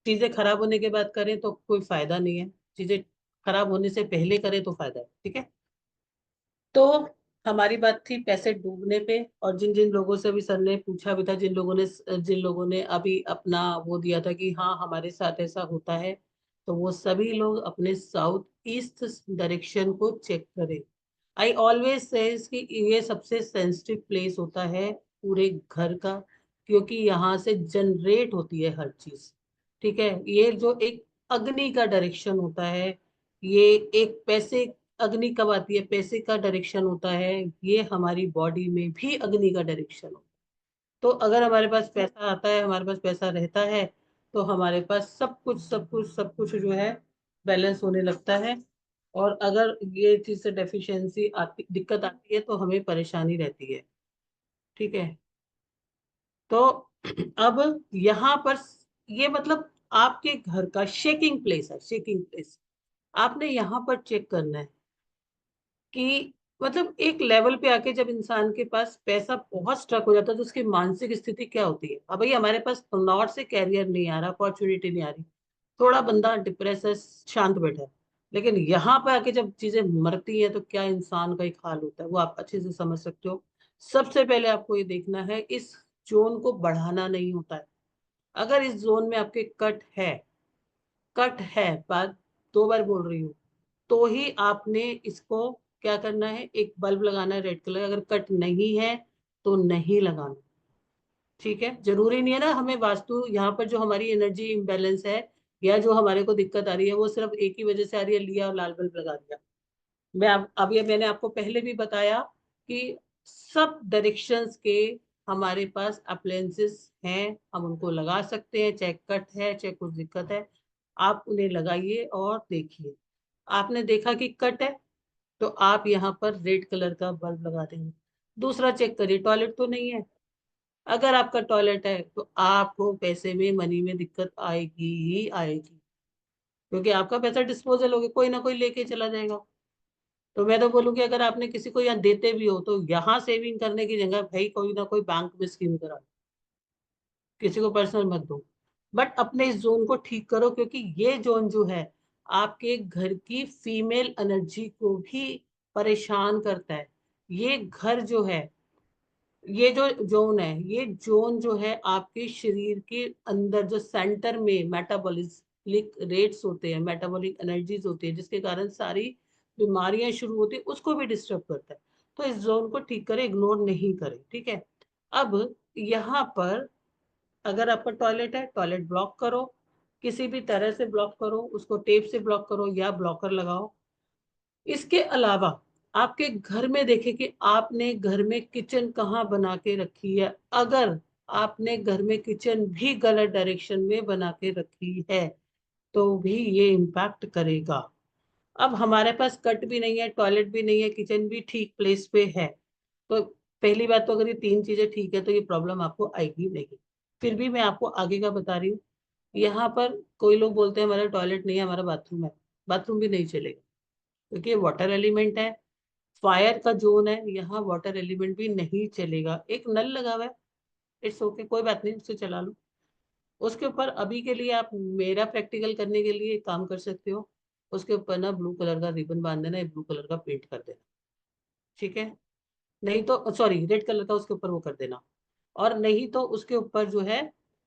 चीजें खराब होने के बाद करें तो कोई फायदा नहीं है, चीजें खराब होने से पहले करें तो फायदा है, ठीक है। तो हमारी बात थी पैसे डूबने पे, और जिन जिन लोगों से भी सर ने पूछा भी था, जिन लोगों ने अभी अपना वो दिया था कि हाँ हमारे साथ ऐसा होता है, तो वो सभी लोग अपने साउथ ईस्ट डायरेक्शन को चेक करें। आई ऑलवेज सेज कि ये सबसे सेंसिटिव प्लेस होता है पूरे घर का, क्योंकि यहाँ से जनरेट होती है हर चीज, ठीक है। ये जो एक अग्नि का डायरेक्शन होता है, ये एक पैसे, अग्नि कब आती है, पैसे का डायरेक्शन होता है, ये हमारी बॉडी में भी अग्नि का डायरेक्शन होता है। तो अगर हमारे पास पैसा आता है, हमारे पास पैसा रहता है, तो हमारे पास सब कुछ जो है बैलेंस होने लगता है। और अगर ये चीज से डेफिशिएंसी आती, दिक्कत आती है तो हमें परेशानी रहती है। ठीक है, तो अब यहाँ पर ये मतलब आपके घर का शेकिंग प्लेस है, शेकिंग प्लेस। आपने यहाँ पर चेक करना है कि मतलब एक लेवल पे आके जब इंसान के पास पैसा बहुत स्ट्रक हो जाता है तो उसकी मानसिक स्थिति क्या होती है। अब भाई हमारे पास नॉट से कैरियर नहीं आ रहा, अपॉर्चुनिटी नहीं आ रही, थोड़ा बंदा डिप्रेस है, शांत बैठा है, लेकिन यहाँ पे आके जब चीजें मरती हैं तो क्या इंसान का एक हाल होता है, वो आप अच्छे से समझ सकते हो। सबसे पहले आपको ये देखना है, इस जोन को बढ़ाना नहीं होता है। अगर इस जोन में आपके कट है, बात 2 बार बोल रही हूँ, तो ही आपने इसको क्या करना है, एक बल्ब लगाना है रेड कलर। अगर कट नहीं है तो नहीं लगाना। ठीक है, जरूरी नहीं है ना हमें वास्तु, यहाँ पर जो हमारी एनर्जी इम्बेलेंस है या जो हमारे को दिक्कत आ रही है वो सिर्फ एक ही वजह से आ रही है, लिया और लाल बल्ब लगा दिया। अब ये मैंने आपको पहले भी बताया कि सब डायरेक्शंस के हमारे पास अप्लायंसेस हैं, हम उनको लगा सकते हैं, चाहे कट है चाहे कुछ दिक्कत है, आप उन्हें लगाइए और देखिए। आपने देखा कि कट है तो आप यहाँ पर रेड कलर का बल्ब लगा देंगे। दूसरा चेक करिए, टॉयलेट तो नहीं है। अगर आपका टॉयलेट है तो आपको पैसे में, मनी में दिक्कत आएगी ही आएगी, क्योंकि आपका पैसा डिस्पोजल हो गया, कोई ना कोई लेके चला जाएगा। तो मैं तो बोलूंगी अगर आपने किसी को यहाँ देते भी हो तो यहाँ सेविंग करने की जगह भाई कोई ना कोई बैंक में स्कीम करा, किसी को पर्सनल मत दो। बट अपने इस जोन को ठीक करो, क्योंकि ये जोन जो है आपके घर की फीमेल एनर्जी को भी परेशान करता है। ये घर जो है, ये जो जोन है, ये जोन जो है आपके शरीर के अंदर जो सेंटर में मेटाबॉलिक रेट्स होते हैं, मेटाबॉलिक एनर्जीज होती है, जिसके कारण सारी बीमारियां शुरू होती है, उसको भी डिस्टर्ब करता है। तो इस जोन को ठीक करें, इग्नोर नहीं करें। ठीक है, अब यहाँ पर अगर आपका टॉयलेट है, टॉयलेट ब्लॉक करो, किसी भी तरह से ब्लॉक करो, उसको टेप से ब्लॉक करो या ब्लॉकर लगाओ। इसके अलावा आपके घर में देखें कि आपने घर में किचन कहाँ बना के रखी है। अगर आपने घर में किचन भी गलत डायरेक्शन में बना के रखी है तो भी ये इम्पैक्ट करेगा। अब हमारे पास कट भी नहीं है, टॉयलेट भी नहीं है, किचन भी ठीक प्लेस पे है, तो पहली बात तो अगर ये 3 चीजें ठीक है तो ये प्रॉब्लम आपको आएगी नहीं। फिर भी मैं आपको आगे का बता रही हूँ। यहाँ पर कोई लोग बोलते हैं हमारा टॉयलेट नहीं है, हमारा बाथरूम है। बाथरूम भी नहीं चलेगा, क्योंकि ये वाटर एलिमेंट है, फायर का जोन है, यहाँ वाटर एलिमेंट भी नहीं चलेगा। एक नल लगा हुआ है, इट्स ओके, कोई बात नहीं, उससे चला लो। उसके ऊपर अभी के लिए आप मेरा प्रैक्टिकल करने के लिए एक काम कर सकते हो, उसके ऊपर ना ब्लू कलर का रिबन बांध देना, ब्लू कलर का पेंट कर देना। ठीक है, नहीं तो सॉरी रेड कलर का उसके ऊपर वो कर देना, और नहीं तो उसके ऊपर जो है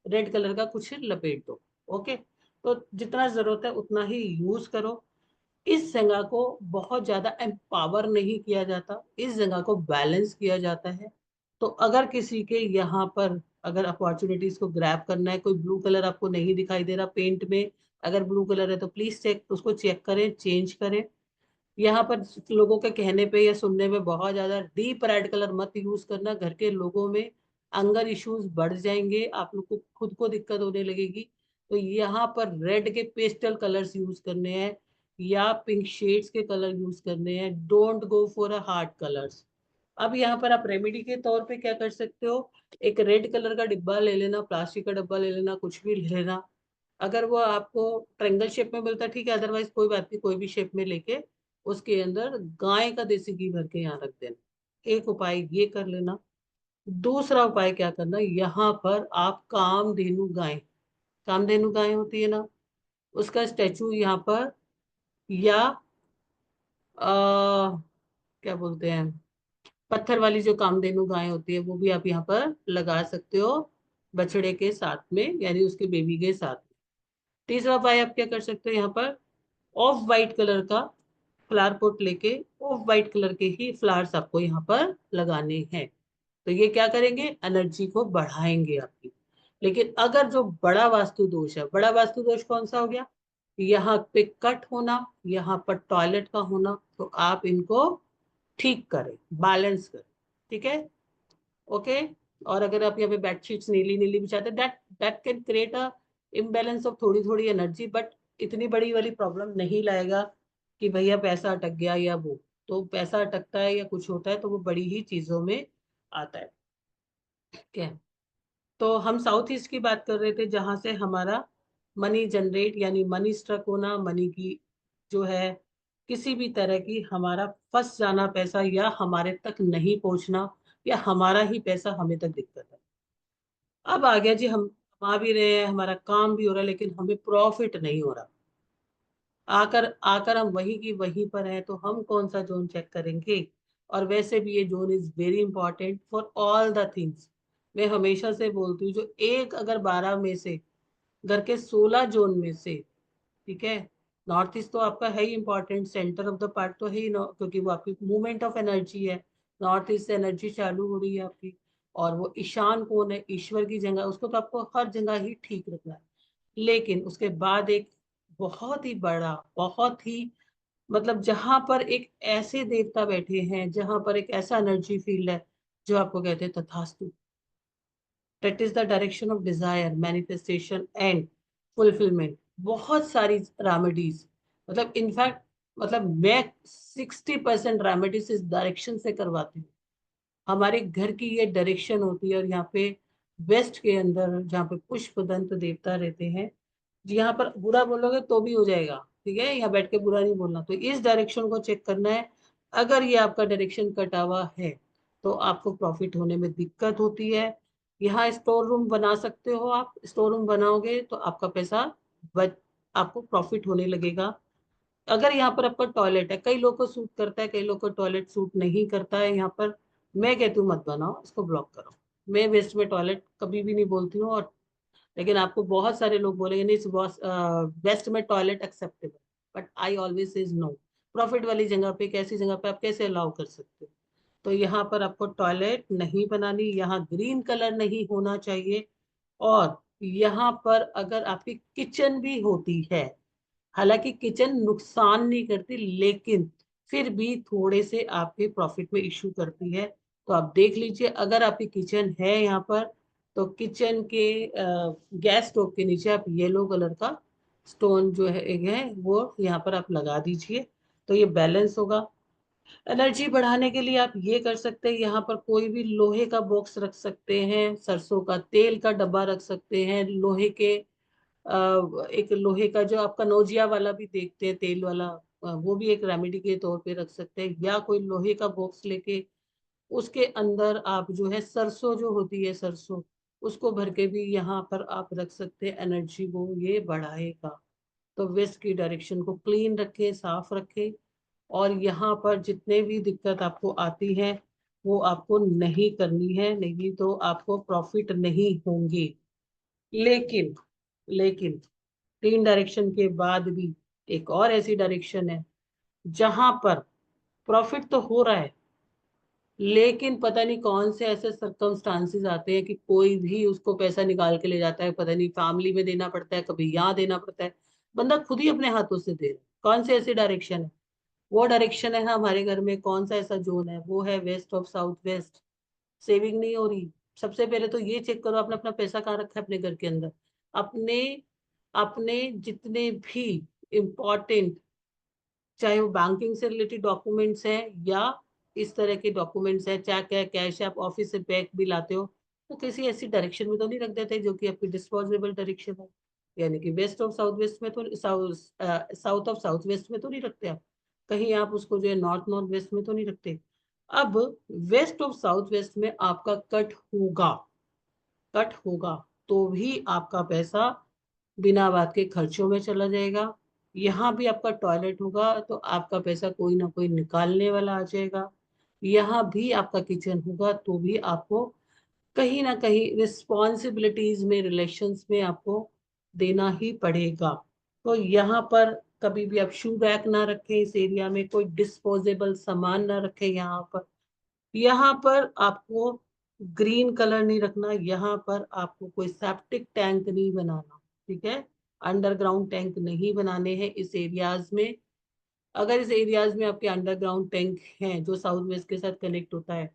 रेड कलर का कुछ लपेट दो। ओके, तो जितना जरूरत है उतना ही यूज करो। इस जगह को बहुत ज्यादा एम्पावर नहीं किया जाता, इस जगह को बैलेंस किया जाता है। तो अगर किसी के यहाँ पर अगर अपॉर्चुनिटीज को ग्रैब करना है, कोई ब्लू कलर आपको नहीं दिखाई दे रहा पेंट में, अगर ब्लू कलर है तो प्लीज चेक, उसको चेक करें, चेंज करें। यहाँ पर लोगों के कहने पे या सुनने में बहुत ज्यादा डीप रेड कलर मत यूज करना, घर के लोगों में अंगर इश्यूज बढ़ जाएंगे, आप लोग को खुद को दिक्कत होने लगेगी। तो यहाँ पर रेड के पेस्टल कलर्स यूज करने हैं या पिंक शेड्स के कलर यूज करने हैं, don't go for a hard colours. अब यहाँ पर आप रेमेडी के तौर पे क्या कर सकते हो, एक रेड कलर का डिब्बा ले लेना, प्लास्टिक का डिब्बा ले लेना, कुछ भी ले लेना। अगर वो आपको ट्रायंगल शेप में मिलता है ठीक है, अदरवाइज कोई बात नहीं, कोई भी शेप में लेके उसके अंदर गाय का देसी घी भर के यहाँ रख देना। एक उपाय ये कर लेना। दूसरा उपाय क्या करना, यहाँ पर आप कामधेनु गाय होती है ना, उसका स्टेचू यहाँ पर, या क्या बोलते हैं, पत्थर वाली जो कामधेनु गाय होती है वो भी आप यहाँ पर लगा सकते हो, बछड़े के साथ में, यानी उसके बेबी के साथ में। तीसरा उपाय आप क्या कर सकते हो, यहाँ पर ऑफ वाइट कलर का फ्लावर पॉट लेके ऑफ वाइट कलर के ही फ्लावर्स आपको यहाँ पर लगाने हैं। तो ये क्या करेंगे, एनर्जी को बढ़ाएंगे आपकी। लेकिन अगर जो बड़ा वास्तु दोष है, बड़ा वास्तु दोष कौन सा हो गया, यहाँ पे कट होना, यहाँ पर टॉयलेट का होना, तो आप इनको ठीक करें, बैलेंस करें। ठीक है, ओके। और अगर आप यहाँ पे बेडशीट्स नीली नीली बिछाते, that that can create a imbalance of थोड़ी थोड़ी एनर्जी, बट इतनी बड़ी वाली प्रॉब्लम नहीं लाएगा कि भैया पैसा अटक गया या वो। तो पैसा अटकता है या कुछ होता है तो वो बड़ी ही चीजों में आता है। ठीक है, तो हम साउथ ईस्ट की बात कर रहे थे जहां से हमारा मनी जनरेट यानी मनी स्ट्रक होना, मनी की जो है किसी भी तरह की हमारा फंस जाना पैसा या हमारे तक नहीं पहुंचना या हमारा ही पैसा हमें तक दिक्कत है। अब आ गया जी, हम कमा भी रहे हैं, हमारा काम भी हो रहा है, लेकिन हमें प्रॉफिट नहीं हो रहा। आकर आकर हम वहीं की वहीं पर हैं, तो हम कौन सा जोन चेक करेंगे? और वैसे भी ये zone is very important for all the things. मैं हमेशा से बोलती हूँ, जो एक अगर 12 में से घर के 16 जोन में से, ठीक है, नॉर्थ ईस्ट तो आपका है ही important, centre of the part तो है ही, क्योंकि वो आपकी मूवमेंट ऑफ एनर्जी है। नॉर्थ ईस्ट से एनर्जी चालू हो रही है आपकी। और वो ईशान कौन है? ईश्वर की जगह, उसको तो आपको हर जगह ही ठीक रखना है। लेकिन उसके बाद एक बहुत ही बड़ा, बहुत ही मतलब जहां पर एक ऐसे देवता बैठे हैं, जहां पर एक ऐसा एनर्जी फील्ड है जो आपको कहते हैं तथास्तु। That is the direction of desire, manifestation and fulfilment. बहुत सारी रेमेडीज, मतलब इनफैक्ट मतलब मैं 60% रेमेडीज इस डायरेक्शन से करवाती हूँ। हमारे घर की ये डायरेक्शन होती है। और यहाँ पे वेस्ट के अंदर जहाँ पे पुष्प दंत देवता रहते हैं, यहाँ पर बुरा बोलोगे तो भी हो जाएगा, ठीक है, यहाँ बैठ के बुरा नहीं बोलना। तो इस डायरेक्शन को चेक करना है। अगर ये आपका डायरेक्शन कटा हुआ है तो आपको प्रॉफिट होने में दिक्कत होती है। यहाँ स्टोर रूम बना सकते हो आप, स्टोर रूम बनाओगे तो आपका पैसा बच, आपको प्रॉफिट होने लगेगा। अगर यहाँ पर आपका टॉयलेट है, कई लोगों को सूट करता है, कई लोगों को टॉयलेट सूट नहीं करता है यहाँ पर, मैं कहती हूँ मत बनाओ, इसको ब्लॉक करो। मैं वेस्ट में टॉयलेट कभी भी नहीं बोलती हूँ। और लेकिन आपको बहुत सारे लोग बोलेंगे नहीं बॉस, वेस्ट में toilet acceptable, but I always says no. Profit वाली जगह पे, कैसी जगह पे आप कैसे अलाउ कर सकते हो? तो यहाँ पर आपको टॉयलेट नहीं बनानी, यहाँ ग्रीन कलर नहीं होना चाहिए। और यहाँ पर अगर आपकी किचन भी होती है, हालांकि किचन नुकसान नहीं करती, लेकिन फिर भी थोड़े से आपके प्रॉफिट में इशू करती है। तो आप देख लीजिए, अगर आपकी किचन है यहाँ पर, तो किचन के गैस स्टोव के नीचे आप येलो कलर का स्टोन जो है वो यहाँ पर आप लगा दीजिए, तो ये बैलेंस होगा। एनर्जी बढ़ाने के लिए आप ये कर सकते हैं, यहाँ पर कोई भी लोहे का बॉक्स रख सकते हैं, सरसों का तेल का डब्बा रख सकते हैं, लोहे के एक लोहे का जो आपका नोजिया वाला भी देखते हैं तेल वाला, वो भी एक रेमेडी के तौर पे रख सकते हैं। या कोई लोहे का बॉक्स लेके उसके अंदर आप जो है सरसों जो होती है, सरसों उसको भर के भी यहाँ पर आप रख सकते हैं, एनर्जी को ये बढ़ाएगा। तो वेस्ट की डायरेक्शन को क्लीन रखें, साफ रखें। और यहाँ पर जितने भी दिक्कत आपको आती है वो आपको नहीं करनी है, नहीं तो आपको प्रॉफिट नहीं होंगे। लेकिन लेकिन 3 डायरेक्शन के बाद भी एक और ऐसी डायरेक्शन है जहां पर प्रॉफिट तो हो रहा है, लेकिन पता नहीं कौन से ऐसे सर्कमस्टांसेस आते हैं कि कोई भी उसको पैसा निकाल के ले जाता है। पता नहीं फैमिली में देना पड़ता है, कभी यहाँ देना पड़ता है, बंदा खुद ही अपने हाथों से दे रहा है। कौन सी ऐसी डायरेक्शन है? वो डायरेक्शन है हमारे घर में कौन सा ऐसा जोन है? वो है west of south west. Saving नहीं हो रही। सबसे पहले तो ये चेक करो आपने अपना पैसा कहाँ रखा है अपने घर के अंदर। अपने अपने जितने भी इम्पोर्टेंट, चाहे वो बैंकिंग से रिलेटेड डॉक्यूमेंट्स हैं या इस तरह के डॉक्यूमेंट्स हैं, चेक है, कैश है, आप ऑफिस से बैग भी लाते हो, तो किसी ऐसी डायरेक्शन में तो नहीं रख देते जो कि आपकी डिस्पोजेबल डायरेक्शन है। यानी कि वेस्ट ऑफ साउथ वेस्ट में तो साउथ ऑफ साउथ वेस्ट में तो नहीं रखते आप। कहीं आप उसको जो है नॉर्थ नॉर्थ वेस्ट में तो नहीं रखते। अब वेस्ट ऑफ साउथ वेस्ट में आपका कट होगा तो भी आपका पैसा बिना बात के खर्चों में चला जाएगा। यहाँ भी आपका टॉयलेट होगा तो आपका पैसा कोई ना कोई निकालने वाला आ जाएगा। यहाँ भी आपका किचन होगा तो भी आपको कहीं ना कहीं रिस्पॉन्सिबिलिटीज में, रिलेशंस में आपको देना ही पड़ेगा। तो यहाँ पर कभी भी आप शू रैक ना रखें, इस एरिया में कोई डिस्पोजेबल सामान ना रखें। यहाँ पर आपको ग्रीन कलर नहीं रखना, यहाँ पर आपको कोई सेप्टिक टैंक नहीं बनाना, ठीक है, अंडरग्राउंड टैंक नहीं बनाने हैं इस एरियाज में। अगर इस एरियाज में आपके अंडरग्राउंड टैंक हैं जो साउथ वेस्ट के साथ कनेक्ट होता है,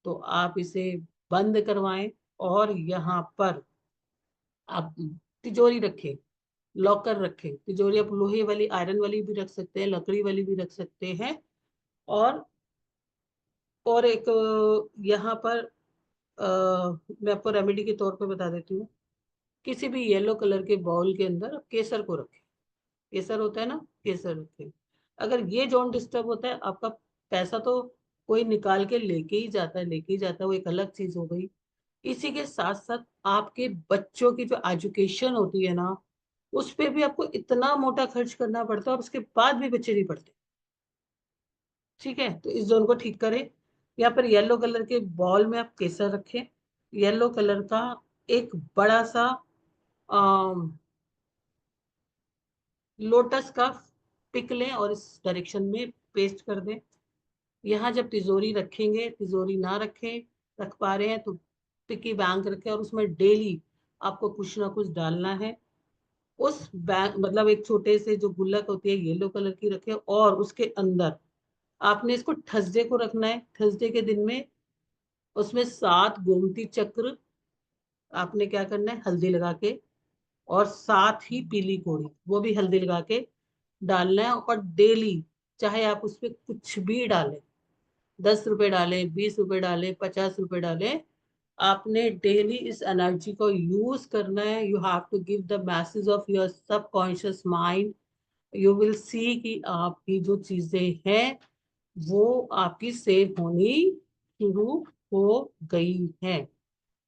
तो आप इसे बंद करवाएं। और यहाँ पर आप तिजोरी रखें, लॉकर रखें। तिजोरी आप लोहे वाली, आयरन वाली भी रख सकते हैं, लकड़ी वाली भी रख सकते हैं। और एक यहाँ पर मैं आपको रेमेडी के तौर पे बता देती हूँ। किसी भी येलो कलर के बाउल के अंदर आप केसर को रखें। केसर होता है ना, केसर रखें। अगर ये जोन डिस्टर्ब होता है, आपका पैसा तो कोई निकाल के लेके ही जाता है, लेके ही जाता है, वो एक अलग चीज हो गई। इसी के साथ साथ आपके बच्चों की जो एजुकेशन होती है ना, उस पे भी आपको इतना मोटा खर्च करना पड़ता है और उसके बाद भी बच्चे नहीं पढ़ते। ठीक है, तो इस जोन को ठीक करें। यहाँ पर येलो कलर के बॉल में आप केसर रखें। येलो कलर का एक बड़ा सा लोटस का पिक लें और इस डायरेक्शन में पेस्ट कर दें। यहाँ जब तिजोरी रखेंगे, तिजोरी ना रखें, रख पा रहे हैं तो पिकी बैंक रखें और उसमें डेली आपको कुछ ना कुछ डालना है। उस बैंक मतलब एक छोटे से जो गुल्लक होती है येलो कलर की रखें और उसके अंदर आपने इसको थर्सडे को रखना है। थर्सडे के दिन में उसमें 7 गोमती चक्र आपने क्या करना है, हल्दी लगा के, और साथ ही पीली कोड़ी वो भी हल्दी लगा के डालना है। और डेली चाहे आप उसमें कुछ भी डालें, 10 रुपए डालें, 20 रुपए डालें, 50 रुपए डालें, आपने डेली इस एनर्जी को यूज करना है। You have to give the message of your subconscious mind. You will see कि आपकी जो चीजें हैं वो आपकी सेव होनी शुरू हो गई हैं।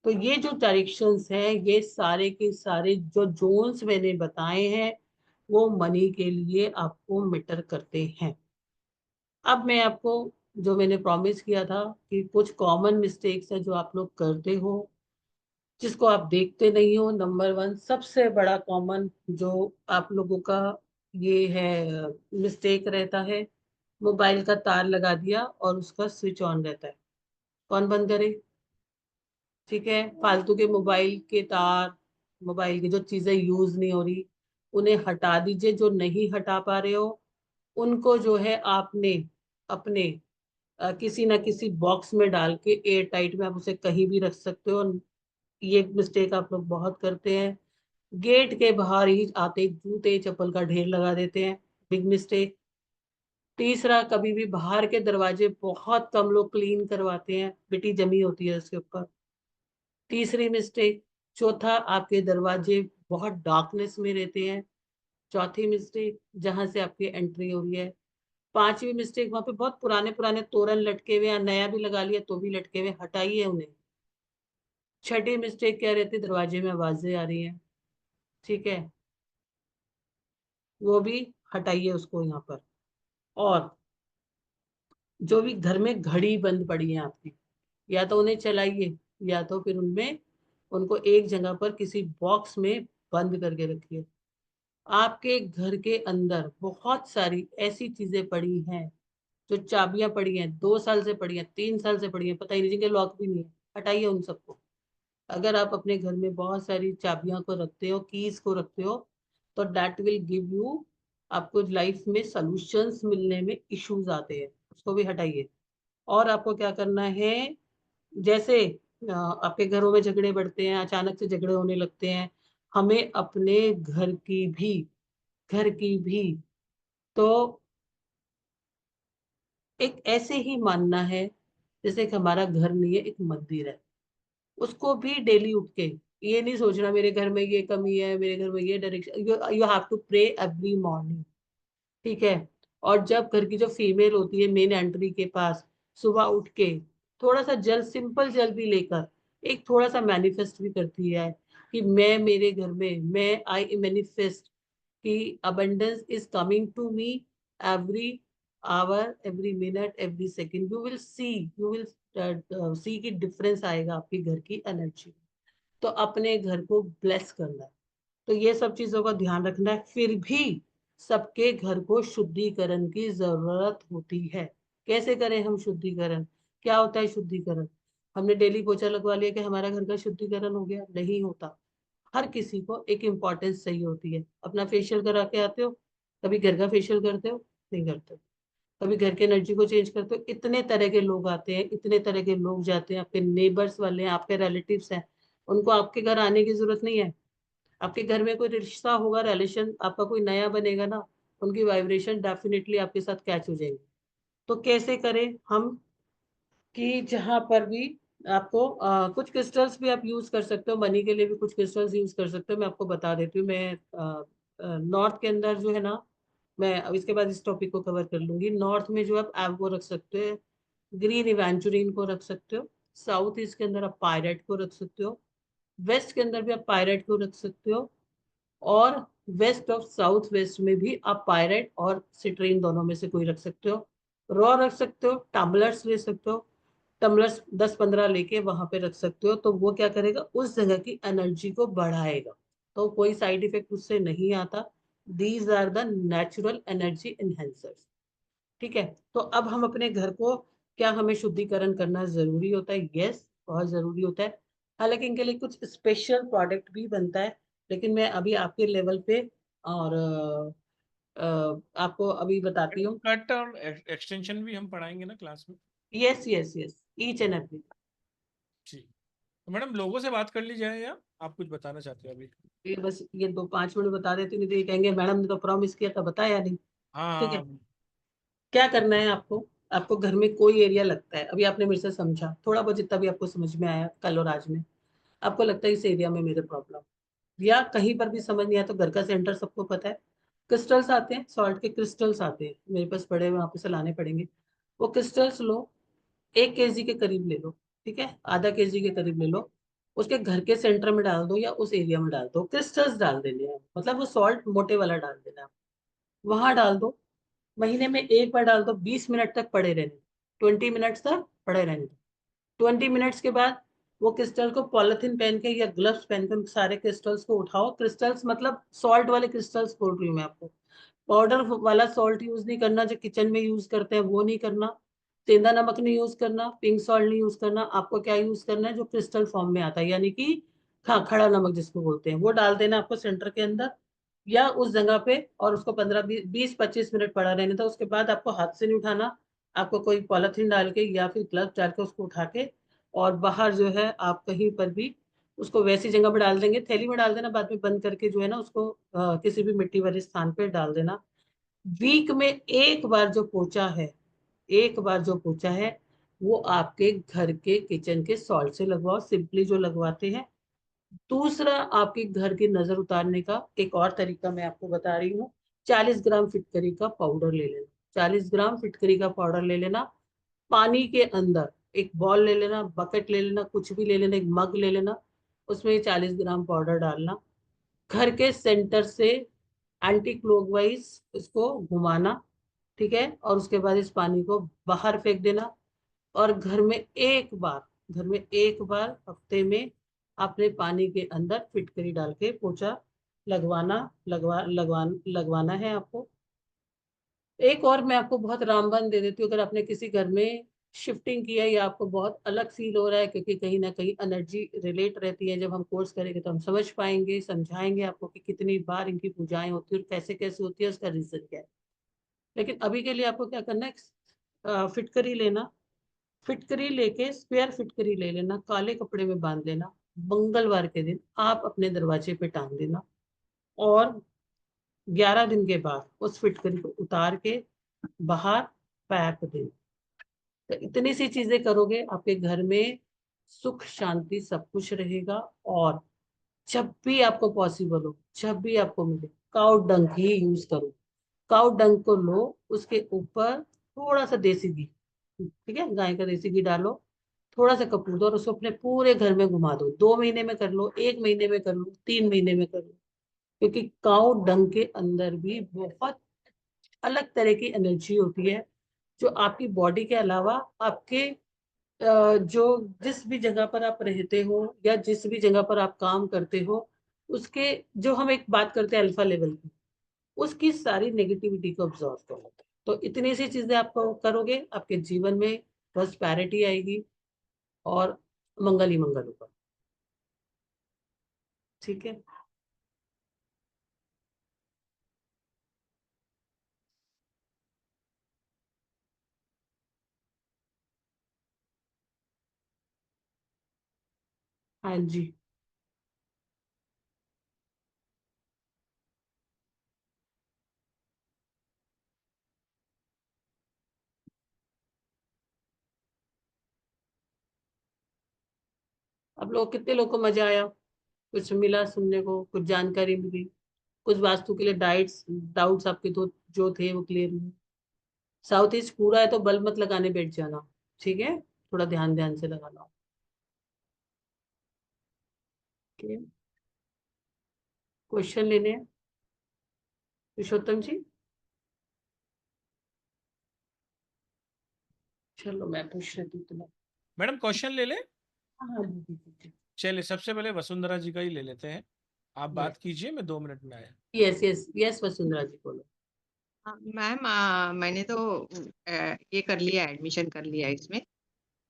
तो ये जो डायरेक्शंस हैं, ये सारे के सारे जो जोन्स मैंने बताए हैं, वो मनी के लिए आपको मैटर करते हैं। अब मैं आपको जो मैंने प्रॉमिस किया था कि कुछ कॉमन मिस्टेक्स है जो आप लोग करते हो, जिसको आप देखते नहीं हो। नंबर 1 सबसे बड़ा कॉमन जो आप लोगों का ये है मिस्टेक रहता है, मोबाइल का तार लगा दिया और उसका स्विच ऑन रहता है, कौन बंद करे? ठीक है, फालतू के मोबाइल के तार, मोबाइल की जो चीजें यूज नहीं हो रही, उन्हें हटा दीजिए। जो नहीं हटा पा रहे हो उनको जो है आपने अपने किसी ना किसी बॉक्स में डाल के एयर टाइट में आप उसे कहीं भी रख सकते हो। ये मिस्टेक आप लोग बहुत करते हैं। गेट के बाहर ही आते जूते चप्पल का ढेर लगा देते हैं, बिग मिस्टेक। तीसरा, कभी भी बाहर के दरवाजे बहुत कम लोग क्लीन करवाते हैं, मिट्टी जमी होती है उसके ऊपर, तीसरी मिस्टेक। चौथा, आपके दरवाजे बहुत डार्कनेस में रहते हैं, चौथी मिस्टेक, जहां से आपकी एंट्री हो रही है। पांचवी मिस्टेक, वहां पे बहुत पुराने पुराने तोरण लटके हुए, या नया भी लगा लिया तो भी लटके हुए, हटाइए उन्हें। छठी मिस्टेक क्या रहती है, दरवाजे में आवाजें आ रही हैं, ठीक है, वो भी हटाइए उसको यहाँ पर। और जो भी घर में घड़ी बंद पड़ी है आपकी, या तो उन्हें चलाइए, या तो फिर उनमें उनको एक जगह पर किसी बॉक्स में बंद करके रखिए। आपके घर के अंदर बहुत सारी ऐसी चीजें पड़ी हैं, जो चाबियां पड़ी हैं, 2 साल से पड़ी हैं, 3 साल से पड़ी हैं, पता ही नहीं, जिनके लॉक भी नहीं है, हटाइए उन सबको। अगर आप अपने घर में बहुत सारी चाबियां को रखते हो, कीज को रखते हो, तो दैट विल गिव यू, आपको लाइफ में सॉल्यूशंस मिलने में इश्यूज आते हैं, उसको भी हटाइए। और आपको क्या करना है, जैसे आपके घरों में झगड़े बढ़ते हैं, अचानक से झगड़े होने लगते हैं, हमें अपने घर की भी तो एक ऐसे ही मानना है जैसे कि हमारा घर नहीं है, एक मंदिर है। उसको भी डेली उठ के, ये नहीं सोचना मेरे घर में ये कमी है, मेरे घर में ये direction, you have to pray every morning, ठीक है। और जब घर की जो फीमेल होती है मेन एंट्री के पास, सुबह उठ के थोड़ा सा जल, सिंपल जल भी लेकर एक थोड़ा सा मैनिफेस्ट भी करती है कि मैं मेरे घर में, मैं आई मैनिफेस्ट कि abundance is coming to me every hour, every minute, every second. You will see कि डिफरेंस आएगा आपके घर की एनर्जी। तो अपने घर को ब्लेस करना है, तो ये सब चीजों का ध्यान रखना है। फिर भी सबके घर को शुद्धिकरण की जरूरत होती है। कैसे करें हम शुद्धिकरण? क्या होता है शुद्धिकरण? हमने डेली पोछा लगवा लिया कि हमारा घर का शुद्धिकरण हो गया? नहीं होता। हर किसी को एक इम्पोर्टेंस चाहिए होती है। अपना फेशियल करा के आते हो, कभी घर का फेशियल करते हो? नहीं करते। कभी घर की एनर्जी को चेंज करते हो? इतने तरह के लोग आते हैं, इतने तरह के लोग जाते हैं, आपके नेबर्स वाले हैं, आपके रिलेटिव्स हैं, उनको आपके घर आने की जरूरत नहीं है। आपके घर में कोई रिश्ता होगा, रिलेशन आपका कोई नया बनेगा ना, उनकी वाइब्रेशन डेफिनेटली आपके साथ कैच हो जाएगी। तो कैसे करें हम कि जहां पर भी आपको कुछ क्रिस्टल्स भी आप यूज कर सकते हो, मनी के लिए भी कुछ क्रिस्टल्स यूज कर सकते हो। मैं आपको बता देती हूँ। मैं नॉर्थ के अंदर जो है ना, मैं अब इसके बाद इस टॉपिक को कवर कर लूंगी। नॉर्थ में जो आप वो रख सकते हो, ग्रीन इवेंचुरिन को रख सकते हो। साउथ ईस्ट के अंदर आप पायरेट को रख सकते हो। वेस्ट के अंदर भी आप पायरेट को रख सकते हो। और वेस्ट ऑफ साउथ वेस्ट में भी आप पायरेट और सिट्रीन दोनों में से कोई रख सकते हो। रॉ रख सकते हो, टम्बलर्स ले सकते हो। टम्बलर्स 10-15 लेके वहां पे रख सकते हो। तो वो क्या करेगा, उस जगह की एनर्जी को बढ़ाएगा। तो कोई साइड इफेक्ट उससे नहीं आता। These are the natural energy enhancers. ठीक है। तो अब हम अपने घर को, क्या हमें शुद्धिकरण करना जरूरी होता है? यस, बहुत जरूरी होता है। हालांकि इनके लिए कुछ स्पेशल प्रोडक्ट भी बनता है, लेकिन मैं अभी आपके लेवल पे और आपको अभी बताती हूँ। कट और एक्सटेंशन भी हम पढ़ाएंगे ना क्लास में। Yes yes yes, each and every. जी, तो मैडम लोगों से बात कर ली जाए या आप कुछ बताना चाहते हो अभी? ये बस ये 2-5 मिनट बता देती, नहीं तो ये कहेंगे मैडम ने तो प्रॉमिस किया था, बताया नहीं। हाँ ठीक है। हाँ। क्या करना है आपको? आपको घर में कोई एरिया लगता है, अभी आपने मेरे से समझा थोड़ा बहुत, जितना भी आपको समझ में आया कल और आज में, आपको लगता है इस एरिया में मेरे प्रॉब्लम, या कहीं पर भी समझ नहीं आया, तो घर का सेंटर सबको पता है। क्रिस्टल्स आते हैं, सॉल्ट के क्रिस्टल्स आते हैं मेरे पास पड़े हुए, आपको से लाने पड़ेंगे। वो क्रिस्टल्स लो, 1 kg के करीब ले लो। ठीक है, आधा kg के करीब ले लो। उसके घर के सेंटर में डाल दो या उस एरिया में डाल दो। क्रिस्टल्स डाल देने हैं, मतलब वो सॉल्ट मोटे वाला डाल देना, वहां डाल दो। महीने में एक बार डाल दो, 20 मिनट तक पड़े रहने, 20 मिनट्स तक पड़े रहने। 20 मिनट्स के बाद वो क्रिस्टल को पॉलिथीन पहन के या ग्लव्स पहन के उन सारे क्रिस्टल्स को उठाओ। क्रिस्टल्स मतलब सॉल्ट वाले क्रिस्टल्स बोल रही हूँ मैं आपको। पाउडर वाला सॉल्ट यूज नहीं करना, जो किचन में यूज करते हैं वो नहीं करना। सेंधा नमक नहीं यूज करना, पिंक सॉल्ट नहीं यूज करना। आपको क्या यूज करना है, जो क्रिस्टल फॉर्म में आता है, यानी कि हाँ, खड़ा नमक जिसको बोलते हैं, वो डाल देना आपको सेंटर के अंदर या उस जगह पे। और उसको 15-20-25 मिनट पड़ा रहने था। उसके बाद आपको हाथ से नहीं उठाना, आपको कोई पॉलिथीन डाल के या फिर ग्लव डाल के उसको उठा के, और बाहर जो है आप कहीं पर भी उसको वैसी जगह पर डाल देंगे। थैली में डाल देना, बाद में बंद करके जो है ना उसको किसी भी मिट्टी वाले स्थान पे डाल देना। वीक में एक बार जो पोछा है, एक बार जो पोछा है, वो आपके घर के किचन के सॉल्ट से लगवाओ, सिंपली जो लगवाते हैं। दूसरा, आपके घर की नजर उतारने का एक और तरीका मैं आपको बता रही हूँ। 40 ग्राम फिटकरी का पाउडर ले लेना। 40 ग्राम फिटकरी का पाउडर ले लेना। पानी के अंदर एक बॉल ले लेना, बकेट ले लेना, कुछ भी ले लेना, एक मग ले लेना, उसमें 40 ग्राम पाउडर डालना। घर के सेंटर से एंटी क्लॉकवाइज इसको घुमाना। ठीक है, और उसके बाद इस पानी को बाहर फेंक देना। और घर में एक बार हफ्ते में अपने पानी के अंदर फिटकरी डाल के पोछा लगवाना है आपको। एक और मैं आपको बहुत रामबाण दे देती हूँ। अगर आपने किसी घर में शिफ्टिंग किया या आपको बहुत अलग फील हो रहा है, क्योंकि कहीं ना कहीं एनर्जी रिलेट रहती है, जब हम कोर्स करेंगे तो हम समझ पाएंगे, समझाएंगे आपको कि कितनी बार इनकी पूजाएं होती है और कैसे कैसे होती है, उसका रीजन क्या है। लेकिन अभी के लिए आपको क्या करना है, फिटकरी लेना। फिटकरी लेके स्क्वायर फिटकरी ले लेना, काले कपड़े में बांध लेना। मंगलवार के दिन आप अपने दरवाजे पे टांग देना। और 11 दिन के बाद उस फिटकरी को उतार के बाहर फेंक देना। तो इतनी सी चीजें करोगे, आपके घर में सुख शांति सब कुछ रहेगा। और जब भी आपको पॉसिबल हो, जब भी आपको मिले, काउ डंग ही यूज करो। काउ डंग को लो, उसके ऊपर थोड़ा सा देसी घी, ठीक है, गाय का देसी घी डालो, थोड़ा सा कपूर दो, और उसको अपने पूरे घर में घुमा दो। 2 महीने में कर लो, 1 महीने में कर लो, 3 महीने में कर लो। क्योंकि काउ डंग के अंदर भी बहुत अलग तरह की एनर्जी होती है, जो आपकी बॉडी के अलावा आपके जो जिस भी जगह पर आप रहते हो या जिस भी जगह पर आप काम करते हो, उसके, जो हम एक बात करते हैं अल्फा लेवल की, उसकी सारी नेगेटिविटी को ऑब्जॉर्व कर लेते हैं। तो इतनी सी चीजें आप करोगे, आपके जीवन में प्रॉस्पेरिटी आएगी और मंगल ही मंगल होगा। ठीक है। हाँ जी। आप लोग कितने लोग को मजा आया, कुछ मिला सुनने को, कुछ जानकारी मिली, कुछ वास्तु के लिए डाउट्स आपके तो जो थे वो क्लियर हुए। साउथ ईस्ट पूरा है तो बल्ब मत लगाने बैठ जाना, ठीक है, थोड़ा ध्यान ध्यान से लगाना। क्वेश्चन लेने हैं पुरुषोत्तम जी? चलो मैं पूछ रही हूँ तुम्हें। मैडम क्वेश्चन ले ले। हाँ हाँ दीदी। चलिए सबसे पहले वसुंधरा जी का ही ले लेते हैं। आप बात कीजिए, मैं 2 मिनट में आया। यस यस यस वसुंधरा जी बोलो। हाँ, मैम मैंने तो ये कर लिया, एडमिशन कर लिया इसमें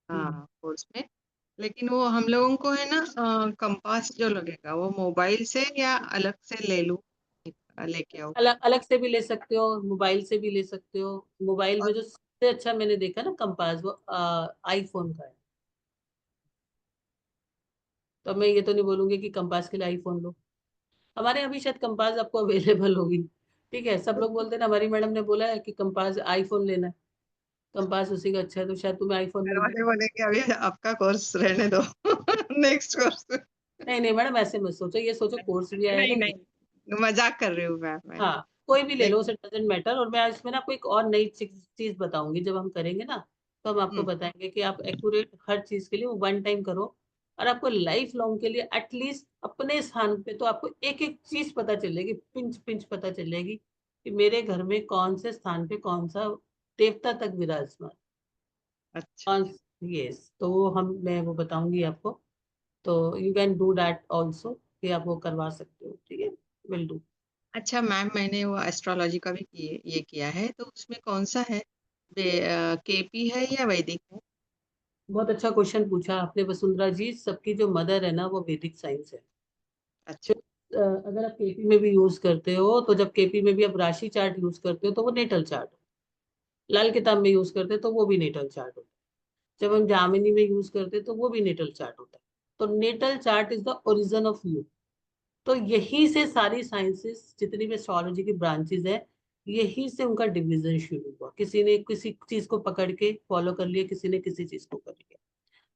कोर्स में। लेकिन वो हम लोगों को है ना कंपास जो लगेगा वो मोबाइल से या अलग से ले लूं, लेके आओ? अलग अलग से भी ले सकते हो, मोबाइल से भी ले सकते हो। मोबाइल में और जो सबसे अच्छा मैंने देखा ना कंपास, वो आईफोन का है। तो मैं ये तो नहीं बोलूंगी कि कंपास के लिए आईफोन लो, हमारे यहाँ भी शायद कंपास आपको अवेलेबल होगी। ठीक है, सब लोग बोलते हैं ना, हमारी मैडम ने बोला है कि कंपास आईफोन लेना है, कंपास उसी का अच्छा है, तो शायद तुम्हें आईफोन घर मिल जाए। वाले बोले कि अभी आपका कोर्स रहने दो नेक्स्ट कोर्स। नहीं नहीं मैडम, ऐसे मत सोचो, ये सोचो कोर्स भी आएगा नहीं ये। नहीं, मजाक कर रही हूँ मैं। हाँ कोई भी ले देख। लो, उसे डजेंट मैटर। और मैं इसमें ना आपको एक और नई चीज बताऊंगी, जब हम करेंगे ना तो हम आपको हम्म, बताएंगे कि आप एक्यूरेट हर चीज के लिए वो वन टाइम करो, और आपको लाइफ लॉन्ग के लिए एटलीस्ट अपने स्थान पे तो आपको एक एक चीज पता चलेगी, पिंच पिंच पता चलेगी कि मेरे घर में कौन से स्थान पे कौन सा देवता तक विराजमान, अच्छा। कौन। यस, तो वो मैं वो बताऊंगी आपको। तो you can do that also, कि आप वो करवा सकते हो, ठीक है, विल डू। अच्छा मैम, मैंने वो एस्ट्रोलॉजी का भी ये किया है, तो उसमें कौन सा है? केपी है या वैदिक है? बहुत अच्छा क्वेश्चन पूछा आपने वसुंधरा जी। सबकी जो मदर है ना वो वैदिक साइंस है। अच्छा। अगर आप केपी में भी यूज करते हो, तो जब केपी में भी आप राशि चार्ट यूज करते हो तो वो नेटल चार्ट, लाल किताब में यूज करते हो तो वो भी नेटल चार्ट होता है, जब हम जामिनी में यूज करते हैं तो वो भी नेटल चार्ट होता है। तो natal chart is the origin of you. तो यही से सारी साइंसेस, जितनी भी एस्ट्रोलॉजी की ब्रांचेस है, यही से उनका डिवीजन शुरू हुआ। किसी ने किसी चीज को पकड़ के फॉलो कर लिया, किसी ने किसी चीज को कर लिया।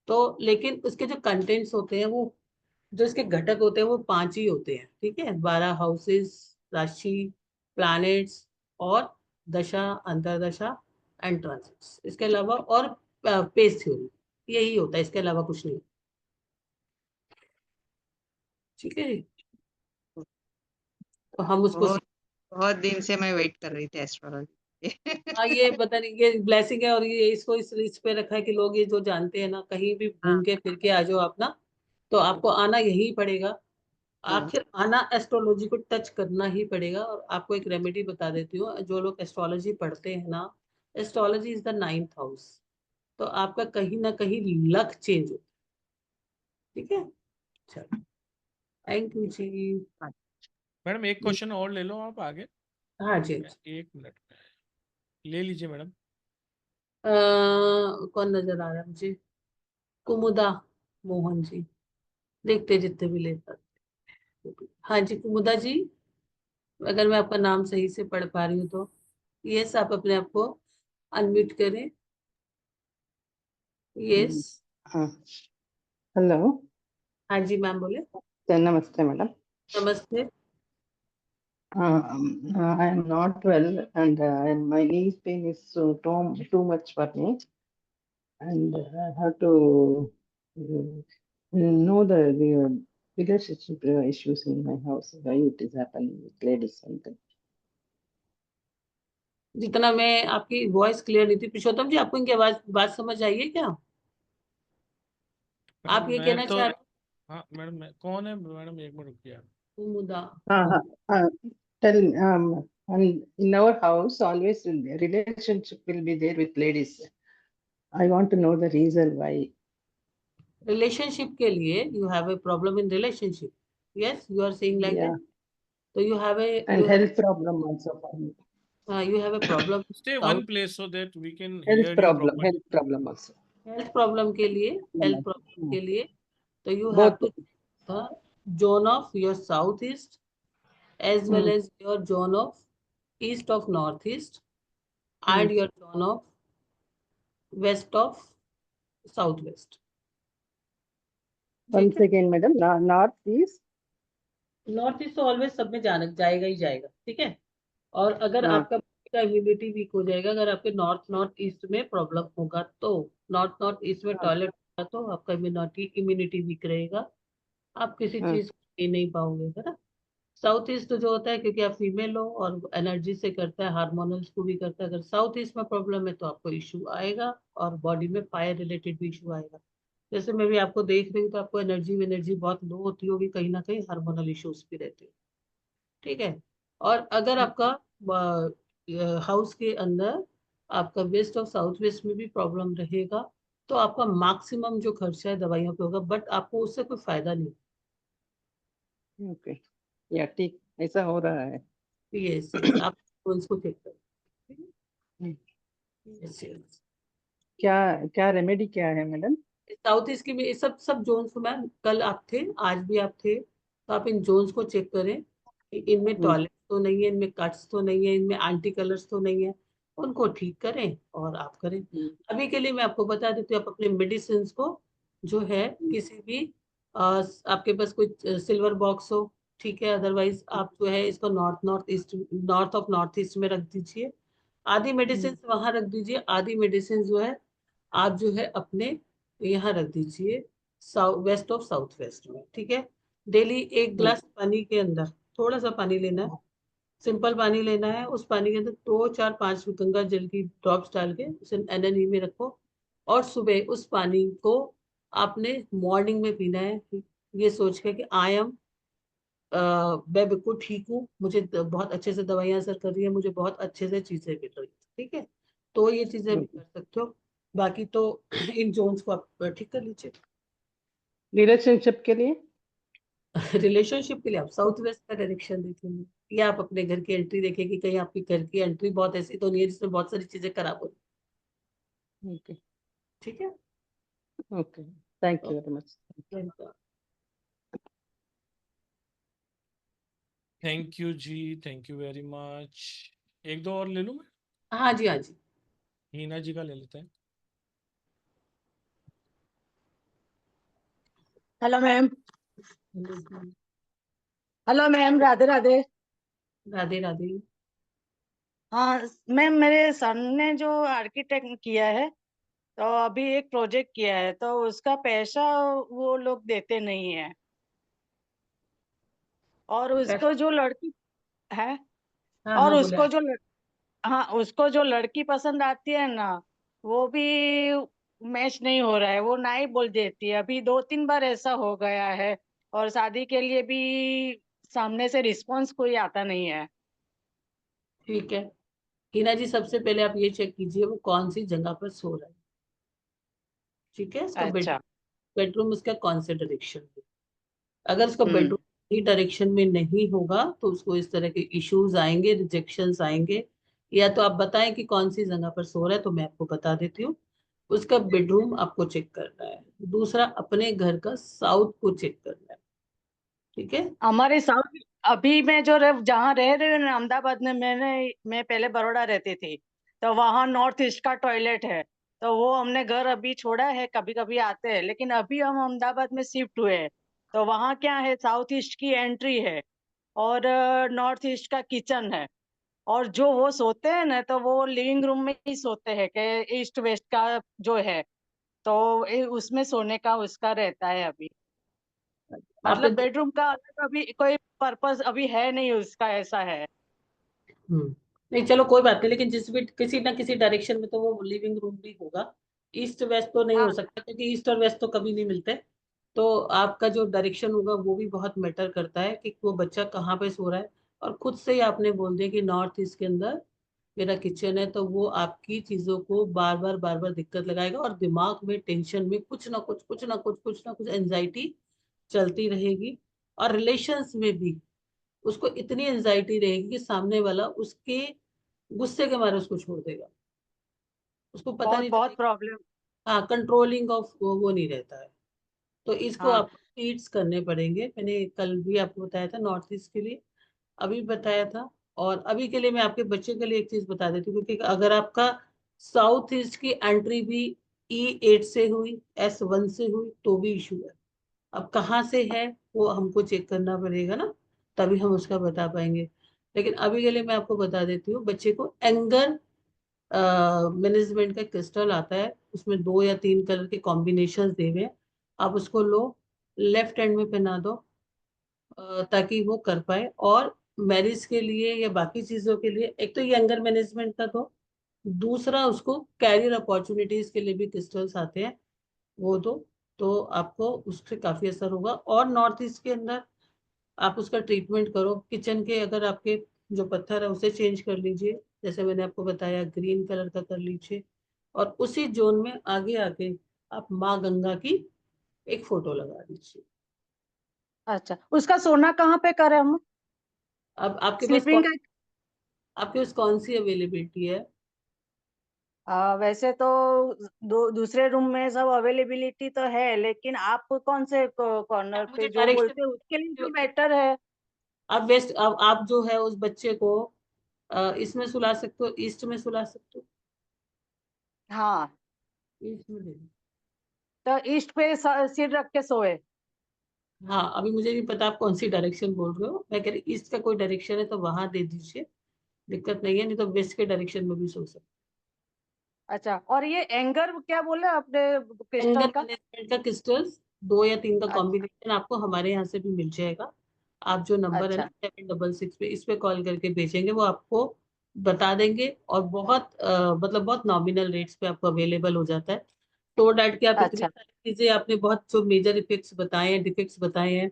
तो लेकिन उसके जो कंटेंट्स होते हैं, वो जो इसके घटक होते हैं वो 5 ही होते हैं, ठीक है। 12 हाउसेस, राशि, प्लैनेट्स, और दशा, अंतरदशा एंड ट्रांसिट्स। इसके अलावा और पेस थ्योरी, यही होता है, इसके अलावा कुछ नहीं, ठीक है जी। तो हम उसको बहुत बहुत दिन से मैं वेट कर रही थी एस्ट्रोलॉजी। हाँ, ये पता नहीं, ये ब्लेसिंग है, और ये इसको इस पे रखा है कि लोग ये जो जानते हैं ना, कहीं भी हाँ घूम के फिर के आ जाओ आप ना, तो आपको आना यही पड़ेगा। हाँ। आखिर आना एस्ट्रोलॉजी को टच करना ही पड़ेगा। और आपको एक रेमेडी बता देती हूँ, जो लोग एस्ट्रोलॉजी पढ़ते हैं ना, astrology is the 9th house, तो आपका कहीं ना कहीं लक चेंज हो, ठीक है। चलो, थैंक यू जी। हाँ। मैडम एक क्वेश्चन और ले लो आप आगे। हाँ जी। 1 मिनट ले लीजिए मैडम। कौन नजर आ रहा है मुझे? कुमुदा मोहन जी, देखते जितने भी ले पाते। हाँ जी कुमुदा जी, अगर मैं आपका नाम सही से पढ़ पा रही हूँ तो यस, आप अपने आप को अनम्यूट करें। यस। हाँ, हेलो। हाँ जी मैम बोले। नमस्ते मैडम। नमस्ते। I am not well, and my knee pain is too much for me, and I have to know the relationship issues in my house, why it is happening with ladies something. जितना मैं आपकी voice clear नहीं थी पुरुषोत्तम जी, आपको इनकी आवाज बात समझ आई है क्या? आप मैडम ये मैं कहना तो, चाह रहे हाँ मैडम मैं कौन है मैडम, 1 मिनट रुकिए आप। हो? मुदा। Uh, uh, tell and in our house always relationship will be there with ladies. I want to know the reason why. Relationship के लिए you have a problem in relationship, yes you are saying like Yeah, that. तो you have a and health problem also for me. You have a problem stay one place so that we can hear you properly. Health problem also. Health problem के लिए। Health problem Hmm. के लिए तो you have Both. To zone of your south east, as well Hmm. as your zone of east of northeast, Hmm. and your zone of west of southwest. Once again, madam, north is north east तो always सब में जाएगा ही जाएगा, ठीक है। और अगर हाँ आपका इम्यूनिटी वीक हो जाएगा, अगर आपके नॉर्थ ईस्ट में प्रॉब्लम होगा तो नॉर्थ ईस्ट में हाँ टॉयलेट होगा तो आपका इम्यूनिटी वीक रहेगा, आप किसी हाँ चीज को ले नहीं पाओगे, है ना। साउथ ईस्ट जो होता है, क्योंकि आप फीमेल हो और एनर्जी से करता है, हार्मोनल्स को भी करता है, अगर साउथ ईस्ट में प्रॉब्लम है तो आपको इश्यू आएगा और बॉडी में फायर रिलेटेड भी इशू आएगा। जैसे मैं भी आपको देख रही हूँ तो आपको एनर्जी बहुत लो होती होगी, कहीं ना कहीं हार्मोनल इश्यूज भी रहते हैं, ठीक है। और अगर आपका हाउस के अंदर आपका वेस्ट और साउथ वेस्ट में भी प्रॉब्लम रहेगा तो आपका मैक्सिमम जो खर्चा है दवाइयों पे होगा, बट आपको उससे कोई फायदा नहीं। ओके, या ठीक ऐसा हो रहा है। यस यस, आप उसको चेक करें। हम्म, यस यस। क्या क्या रेमेडी क्या है मैडम? साउथ ईस्ट की भी सब सब जोन्स को, मैम कल आप थे, आज भी आप थे, तो आप इन जोन्स को चेक करें कि इनमें टॉयलेट तो नहीं है, इनमें कट्स तो नहीं है, इनमें एंटी कलर्स तो नहीं है, उनको ठीक करें और आप करें। अभी के लिए मैं आपको बता देती हूँ, आप अपने मेडिसिन को जो है किसी भी आपके पास कोई सिल्वर बॉक्स हो, ठीक है, अदरवाइज आप जो है इसको नॉर्थ ईस्ट में रख दीजिए, आधी मेडिसिन वहां रख दीजिए, आधी मेडिसिन जो है आप जो है अपने यहाँ रख दीजिए वेस्ट ऑफ साउथ वेस्ट में, ठीक है। डेली एक ग्लास पानी के अंदर थोड़ा सा पानी लेना है, सिंपल पानी लेना है, उस पानी के अंदर 2 4 5 गंगा जल की ड्रॉप्स डाल के उसे NNE में रखो और सुबह उस पानी को आपने मॉर्निंग में पीना है, ये सोच के कि आई एम मैं बिल्कुल ठीक हूँ, मुझे बहुत अच्छे से दवाइयां असर कर रही है, मुझे बहुत अच्छे से चीजें मिल रही है, ठीक है। तो ये चीजें भी कर सकते हो, बाकी तो इन जोन्स को आप ठीक कर लीजिए। रिलेशनशिप के लिए रिलेशनशिप के लिए आप साउथ वेस्ट का डायरेक्शन देखेंगे या आप अपने घर की एंट्री देखें कि कहीं आपकी घर की एंट्री बहुत ऐसी तो नहीं है जिसमें बहुत सारी चीजें खराब हो, ओके ठीक है। Okay, thank you very much. Thank you ji, thank you very much. एक दो और ले लूँ मैं? हाँ जी हाँ जी। हीना जी का ले लेते हैं। Hello ma'am. Hello ma'am, Radhe Radhe. Radhe Radhe. हाँ मैम, मेरे सन ने जो आर्किटेक्ट किया है तो अभी एक प्रोजेक्ट किया है तो उसका पैसा वो लोग देते नहीं है, और उसको जो लड़की है हाँ और हाँ बोले। हाँ उसको जो लड़की पसंद आती है ना, वो भी मैच नहीं हो रहा है, वो ना ही बोल देती है। अभी 2 3 बार ऐसा हो गया है, और शादी के लिए भी सामने से रिस्पॉन्स कोई आता नहीं है। ठीक है हीना जी, सबसे पहले आप ये चेक कीजिए वो कौन सी जगह पर सो रहा है, ठीक है। उसका अच्छा। बेडरूम उसका कौन से डायरेक्शन में, अगर उसका हम्म। बेडरूम ही डायरेक्शन में नहीं होगा तो उसको इस तरह के इश्यूज आएंगे, रिजेक्शंस आएंगे। या तो आप बताएं कि कौन सी जगह पर सो रहा है तो मैं आपको बता देती हूँ। उसका बेडरूम आपको चेक करना है, दूसरा अपने घर का साउथ को चेक करना है, ठीक है। हमारे साउथ, अभी मैं जहाँ रह रही हूँ ना, अहमदाबाद में, मैं पहले बड़ौदा रहती थी, तो वहाँ नॉर्थ ईस्ट का टॉयलेट है। तो वो हमने घर अभी छोड़ा है, कभी कभी आते हैं, लेकिन अभी हम अहमदाबाद में शिफ्ट हुए हैं। तो वहाँ क्या है, साउथ ईस्ट की एंट्री है और नॉर्थ ईस्ट का किचन है। और जो वो सोते हैं ना, तो वो लिविंग रूम में ही सोते हैं कि ईस्ट वेस्ट का जो है, तो उसमें सोने का उसका रहता है अभी। आपने मतलब बेडरूम का अलग अभी कोई पर्पस अभी है नहीं उसका, ऐसा है। नहीं चलो कोई बात नहीं, लेकिन जिस भी किसी ना किसी डायरेक्शन में तो वो लिविंग रूम भी होगा। ईस्ट वेस्ट तो नहीं हो हाँ। सकता क्योंकि ईस्ट और वेस्ट तो कभी नहीं मिलते। तो आपका जो डायरेक्शन होगा वो भी बहुत मैटर करता है कि वो बच्चा कहाँ पे सो रहा है। और खुद से ही आपने बोल दिया कि नॉर्थ ईस्ट के अंदर मेरा किचन है, तो वो आपकी चीजों को बार बार दिक्कत लगाएगा और दिमाग में टेंशन में कुछ ना कुछ एंजाइटी चलती रहेगी। और रिलेशंस में भी उसको इतनी एंजाइटी रहेगी कि सामने वाला उसके गुस्से के मारे उसको छोड़ देगा, उसको पता बहुत नहीं बहुत चलेगा। प्रॉब्लम। हाँ, कंट्रोलिंग ऑफ वो नहीं रहता है। तो इसको हाँ। आपको ट्रीट्स करने पड़ेंगे, मैंने कल भी आपको बताया था नॉर्थ ईस्ट के लिए, अभी बताया था। और अभी के लिए मैं आपके बच्चे के लिए एक चीज बता देती हूँ, क्योंकि अगर आपका साउथ ईस्ट की एंट्री भी E8 से हुई, S1 से हुई तो भी इशू है। अब कहाँ से है वो हमको चेक करना पड़ेगा ना, तभी हम उसका बता पाएंगे। लेकिन अभी के लिए मैं आपको बता देती हूँ, बच्चे को एंगर मैनेजमेंट का क्रिस्टल आता है, उसमें 2 या 3 कलर के कॉम्बिनेशन दे हुए हैं। आप उसको लो, लेफ्ट हैंड में पहना दो, ताकि वो कर पाए। और मैरिज के लिए या बाकी चीजों के लिए एक तो ये एंगर मैनेजमेंट का दो, दूसरा उसको कैरियर अपॉर्चुनिटीज के लिए भी क्रिस्टल्स आते हैं, वो दो। तो आपको उससे काफी असर होगा। और नॉर्थ ईस्ट के अंदर आप उसका ट्रीटमेंट करो। किचन के अगर आपके जो पत्थर है उसे चेंज कर लीजिए, जैसे मैंने आपको बताया ग्रीन कलर का कर लीजिए। और उसी जोन में आगे आके आप माँ गंगा की एक फोटो लगा दीजिए। अच्छा, उसका सोना कहाँ पे करें हम? अब स्लीपिंग का? आपके पास कौन सी अवेलेबिलिटी है? वैसे तो दूसरे रूम में सब अवेलेबिलिटी तो है, लेकिन आप कौन से कॉर्नर आप पे मुझे जो बोलते हैं उसके लिए जो डायरेक्शन, बेटर है? आप जो है उस बच्चे को इसमें सुला सकते हो, ईस्ट में सुला सकते हो। हाँ, ईस्ट में दे दो। तो ईस्ट पे सिर रख के सोए। हाँ, अभी मुझे नहीं पता आप कौन सी डायरेक्शन बोल रहे हो, मैं कह रही ईस्ट का कोई डायरेक्शन है तो वहां दे दीजिए, दिक्कत नहीं है। नहीं तो वेस्ट के डायरेक्शन में भी सो सकते अच्छा, और ये एंगर क्या बोले आपने हैं। एंगर क्रिस्टल का? मैनेजमेंट का क्रिस्टल्स 2 या 3 का अच्छा। कॉम्बिनेशन आपको हमारे यहाँ से भी मिल जाएगा। आप जो नंबर है ना अच्छा। 766 पे, इस पे कॉल करके भेजेंगे, वो आपको बता देंगे। और बहुत मतलब बहुत नॉमिनल रेट्स पे आपको अवेलेबल हो जाता है। तो डैट के आप इतनी अच्छा। सारी चीजें, आपने बहुत जो मेजर इफेक्ट्स बताए हैं, डिफेक्ट्स बताए हैं,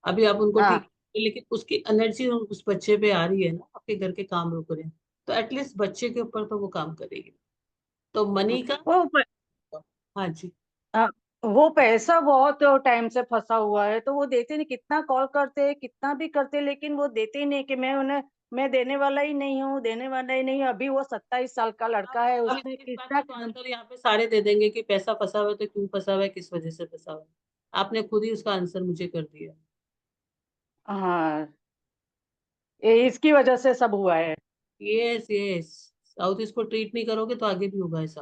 अभी आप उनको ठीक, हाँ। लेकिन उसकी एनर्जी उस बच्चे पे आ रही है ना, आपके घर के काम रुक रहे हैं, तो एटलीस्ट बच्चे के ऊपर तो वो काम करेगी। तो मनी का, वो हाँ जी। हाँ, वो पैसा बहुत टाइम से फंसा हुआ है, तो वो देते नहीं। कितना कॉल करते हैं, कितना भी करते हैं, लेकिन वो देते ही नहीं कि मैं देने वाला ही नहीं हूँ, देने वाला ही नहीं हूँ। अभी वो 27 साल का लड़का है, अब उसने इस बात कितना का तो आंसर यहाँ पे सारे दे देंगे कि पैसा फंसा हुआ है, तो क्यों फंसा हुआ है, किस वजह से फंसा हुआ है। आपने खुद ही उसका आंसर मुझे कर दिया। हाँ, ये इसकी वजह से सब हुआ है। यस यस, साउथ इसको ट्रीट नहीं करोगे तो आगे भी होगा ऐसा।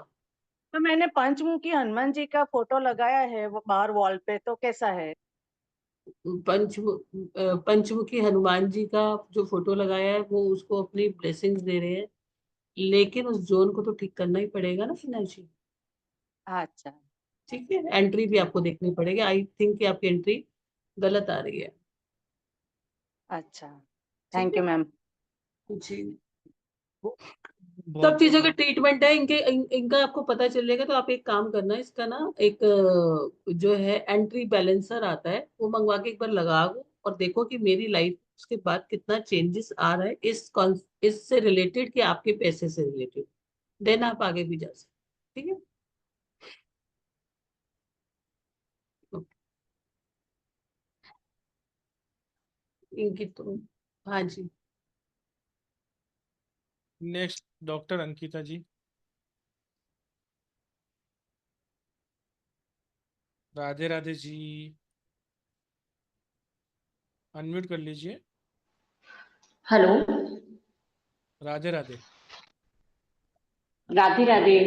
तो मैंने पंचमुखी हनुमान जी का फोटो लगाया है वो बाहर वॉल पे, तो कैसा है? पंचमुखी हनुमान जी का जो फोटो लगाया है, वो उसको अपनी ब्लेसिंग्स दे रहे हैं। लेकिन उस जोन को तो ठीक करना ही पड़ेगा ना मीनाक्षी। अच्छा। ठीक है, एंट्री भी ठीक। आपको देखनी पड़ेगी। आई थिंक कि आपकी एंट्री गलत आ रही है। अच्छा। ठीक थैंक है यू मैम। जी। सब बहुत चीजों के ट्रीटमेंट है इनके, इनका आपको पता चल जाएगा। तो आप एक काम करना, इसका ना एक जो है एंट्री बैलेंसर आता है, वो मंगवा के एक बार लगाओ और देखो कि मेरी लाइफ उसके बाद कितना चेंजेस आ रहा है इससे रिलेटेड, कि आपके पैसे से रिलेटेड। देन आप आगे भी जा सकते। ठीक है। इनकी तो, हाँ जी। नेक्स्ट डॉक्टर अंकिता जी, राधे राधे जी, अनम्यूट कर लीजिए। हेलो। राधे राधे। राधे राधे।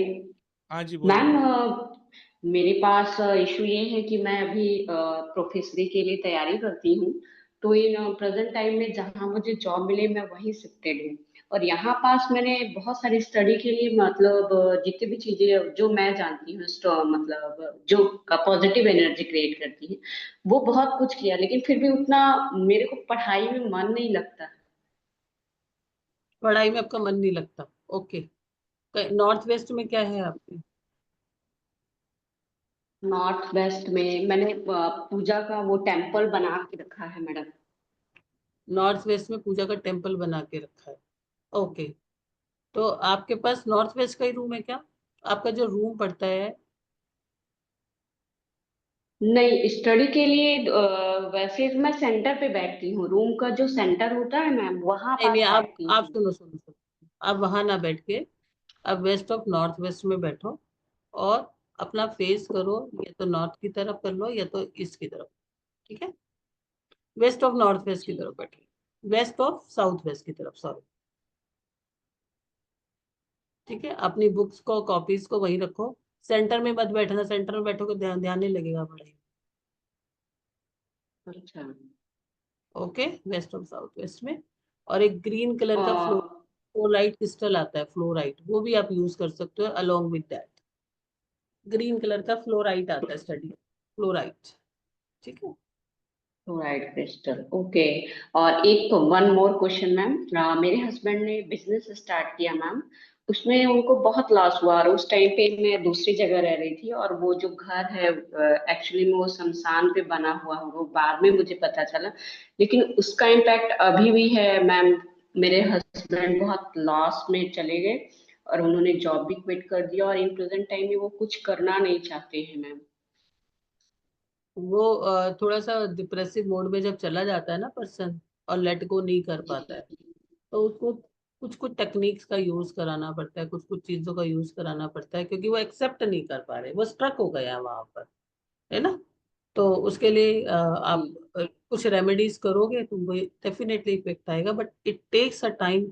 हाँ जी मैम, बोलिए। मेरे पास इशू ये है कि मैं अभी प्रोफेसरी के लिए तैयारी करती हूँ। तो इन प्रेजेंट टाइम में जहाँ मुझे जॉब मिले मैं वहीं शिफ्टेड हूँ। और यहाँ पास मैंने बहुत सारी स्टडी के लिए, मतलब जितनी भी चीजें जो मैं जानती हूँ, मतलब जो पॉजिटिव एनर्जी क्रिएट करती है, वो बहुत कुछ किया, लेकिन फिर भी उतना मेरे को पढ़ाई में मन नहीं लगता। पढ़ाई में आपका मन नहीं लगता? ओके। नॉर्थ वेस्ट में क्या है आपके? नॉर्थ वेस्ट में मैंने पूजा का वो टेम्पल बना के रखा है मैडम। नॉर्थ वेस्ट में पूजा का टेम्पल बना के रखा है। ओके। तो आपके पास नॉर्थ वेस्ट का ही रूम है क्या? आपका जो रूम पड़ता है, नहीं, स्टडी के लिए वैसे मैं सेंटर पे बैठती हूँ। रूम का जो सेंटर होता है मैम, वहां नहीं नहीं, पास बैठती आप हूँ। सुनो सुनो सुनो, आप वहां ना बैठ के, आप वेस्ट ऑफ नॉर्थ वेस्ट में बैठो। और अपना फेस करो, या तो नॉर्थ की तरफ कर लो या तो ईस्ट की तरफ। ठीक है। वेस्ट ऑफ नॉर्थ वेस्ट की ठीक। तरफ बैठो, वेस्ट ऑफ साउथ वेस्ट की तरफ, सॉरी। ठीक है, अपनी बुक्स को, कॉपीज को वहीं रखो। सेंटर में मत बैठना, सेंटर में बैठोगे ध्यान ध्यान नहीं लगेगा पढ़ाई। अच्छा। ओके, वेस्ट और साउथ वेस्ट में। और एक ग्रीन कलर का और फ्लोराइड क्रिस्टल आता है, फ्लोराइड, वो भी आप यूज कर सकते हो along with that. Green colour का फ्लोराइड आता है, स्टडी फ्लोराइड, ठीक है। Fluoride crystal, okay. और एक तो वन मोर क्वेश्चन मैम, मेरे हस्बैंड ने बिजनेस स्टार्ट किया मैम, उसमें उनको बहुत लॉस हुआ, और उस टाइम पे मैं दूसरी जगह रह रही थी, और वो जो घर है एक्चुअली में वो शमशान पे बना हुआ है, वो बाद में मुझे पता चला, लेकिन उसका इम्पैक्ट अभी भी है मैम। मेरे हस्बैंड बहुत लॉस में चले गए, और उन्होंने जॉब भी क्विट कर दिया, और इन प्रेजेंट टाइम में वो कुछ करना नहीं चाहते हैं मैम। वो थोड़ा सा डिप्रेसिव मोड में जब चला जाता है ना पर्सन, और लेट गो नहीं कर जी। पाता है, तो उसको कुछ कुछ टेक्निक्स का यूज कराना पड़ता है, कुछ कुछ चीजों का यूज कराना पड़ता है, क्योंकि वो एक्सेप्ट नहीं कर पा रहे, वो स्ट्रक हो गया वहां पर, है ना। तो उसके लिए आप जी। कुछ रेमेडीज करोगे तो वो डेफिनेटली इफेक्ट आएगा, but it takes a time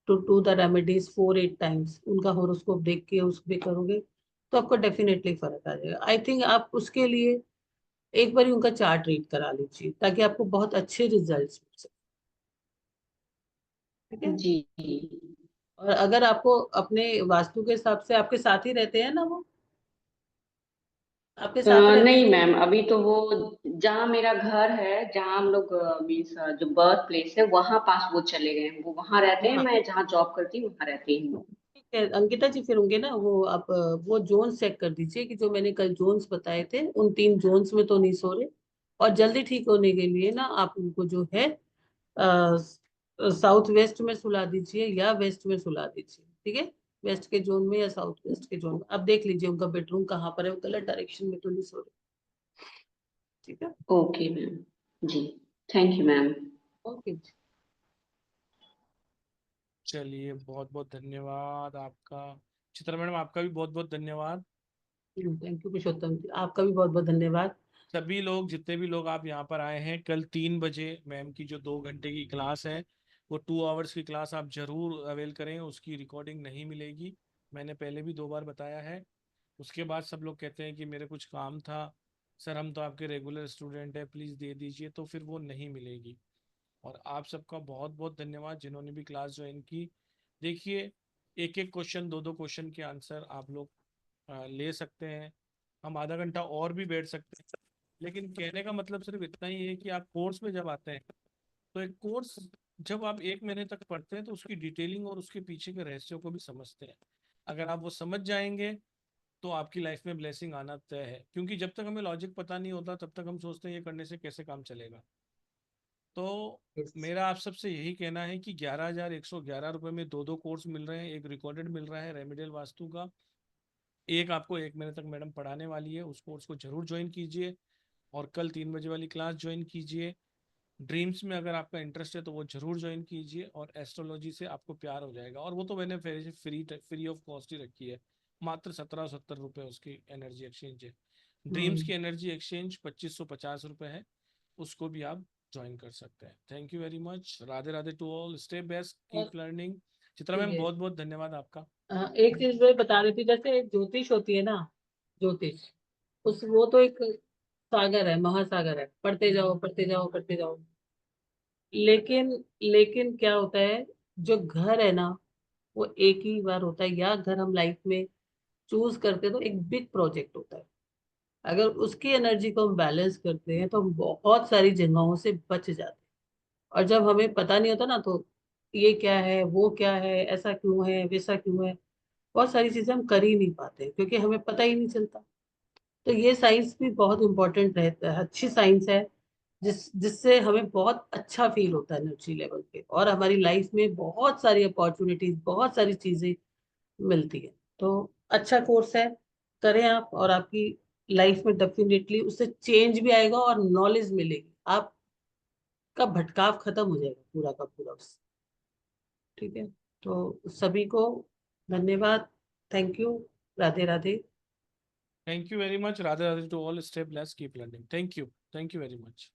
to do the remedies 4-8 times, उनका हॉरोस्कोप देख के उस पे करोगे तो आपको डेफिनेटली फर्क आ जाएगा। आई थिंक आप उसके लिए एक बार उनका चार्ट रीड करा लीजिए, ताकि आपको बहुत अच्छे रिजल्ट्स मिल सके, ठीक है। जी। और अगर आपको अपने वास्तु के हिसाब से, आपके साथ ही रहते हैं ना वो, आपके साथ रहते नहीं हैं? मैम, अभी तो वो जहाँ मेरा घर है, जहाँ हम लोग मीन्स जो बर्थ प्लेस है वहां पास वो चले गए हैं, वो वहां रहते हैं, हाँ, मैं जहाँ जॉब करती हूँ वहां रहती हूँ। ठीक है अंकिता जी, फिर होंगे ना वो, आप वो जोन्स चेक कर दीजिए कि जो मैंने कल जोन्स बताए थे उन 3 जोन्स में तो नहीं सो रहे। और जल्दी ठीक होने के लिए ना आप उनको जो है साउथ वेस्ट में सुला दीजिए या वेस्ट में सुला दीजिए, ठीक है। वेस्ट के जोन में या साउथ वेस्ट के जोन में आप देख लीजिए उनका बेडरूम कहाँ पर है, वो गलत डायरेक्शन में तो नहीं सो रहे, ठीक है। Okay ma'am. जी। Thank you ma'am. ओके, चलिए, बहुत बहुत धन्यवाद आपका। चित्रा मैडम, आपका भी बहुत बहुत धन्यवाद। थैंक यू पुरुषोत्तम जी, आपका भी बहुत बहुत धन्यवाद। सभी लोग, जितने भी लोग आप यहाँ पर आए हैं, कल 3 बजे मैम की जो 2 घंटे की क्लास है, वो 2 आवर्स की क्लास आप जरूर अवेल करें। उसकी रिकॉर्डिंग नहीं मिलेगी, मैंने पहले भी 2 बार बताया है। उसके बाद सब लोग कहते हैं कि मेरे कुछ काम था सर, हम तो आपके रेगुलर स्टूडेंट हैं, प्लीज़ दे दीजिए, तो फिर वो नहीं मिलेगी। और आप सबका बहुत बहुत धन्यवाद जिन्होंने भी क्लास ज्वाइन की। देखिए, एक एक क्वेश्चन, दो दो क्वेश्चन के आंसर आप लोग ले सकते हैं। हम आधा घंटा और भी बैठ सकते हैं, लेकिन कहने का मतलब सिर्फ इतना ही है कि आप कोर्स में जब आते हैं, तो एक कोर्स जब आप 1 महीने तक पढ़ते हैं तो उसकी डिटेलिंग और उसके पीछे के रहस्यों को भी समझते हैं। अगर आप वो समझ जाएंगे तो आपकी लाइफ में ब्लेसिंग आना तय है, क्योंकि जब तक हमें लॉजिक पता नहीं होता तब तक हम सोचते हैं ये करने से कैसे काम चलेगा। तो मेरा आप सबसे यही कहना है कि 11,111 रुपये में दो दो कोर्स मिल रहे हैं, एक रिकॉर्डेड मिल रहा है रेमेडियल वास्तु का, एक आपको 1 महीने तक मैडम पढ़ाने वाली है, उस कोर्स को जरूर ज्वाइन कीजिए। और कल 3 बजे वाली क्लास ज्वाइन कीजिए। ड्रीम्स में अगर आपका इंटरेस्ट है तो वो जरूर ज्वाइन कीजिए, और एस्ट्रोलॉजी से आपको प्यार हो जाएगा। और वो तो मैंने फ्री ऑफ कॉस्ट ही रखी है, मात्र 1770 रुपये उसकी एनर्जी एक्सचेंज है। ड्रीम्स की एनर्जी एक्सचेंज 2550 रुपये है, उसको भी आप ज्वाइन कर सकते हैं। Thank you very much. Radhe Radhe to all, stay best, और कीप लर्निंग। चित्रा ठीक मैम, है, बहुत बहुत धन्यवाद आपका। एक चीज मैं बता रही थी, जैसे ज्योतिष होती है ना, ज्योतिष, उस वो तो एक सागर है, महासागर है, पढ़ते जाओ पढ़ते जाओ पढ़ते जाओ। लेकिन लेकिन क्या होता है, जो घर है ना, वो एक ही बार होता है, या घर हम लाइफ में चूज करते हैं तो एक बिग प्रोजेक्ट होता है। अगर उसकी एनर्जी को हम बैलेंस करते हैं तो हम बहुत सारी जगहों से बच जाते हैं। और जब हमें पता नहीं होता ना, तो ये क्या है, वो क्या है, ऐसा क्यों है, वैसा क्यों है, बहुत सारी चीजें हम कर ही नहीं पाते क्योंकि हमें पता ही नहीं चलता। तो ये साइंस भी बहुत इंपॉर्टेंट रहता है, अच्छी साइंस है, जिससे हमें बहुत अच्छा फील होता है एनर्जी लेवल पे, और हमारी लाइफ में बहुत सारी अपॉर्चुनिटीज, बहुत सारी चीजें मिलती है। तो अच्छा कोर्स है, करें आप, और आपकी लाइफ में डेफिनेटली उससे चेंज भी आएगा और नॉलेज मिलेगी, आपका भटकाव खत्म हो जाएगा पूरा का पूरा उससे, ठीक है। तो सभी को धन्यवाद, thank you, Radhe Radhe. Thank you very much. Radhe Radhe to all, stay blessed, keep learning. Thank you very much.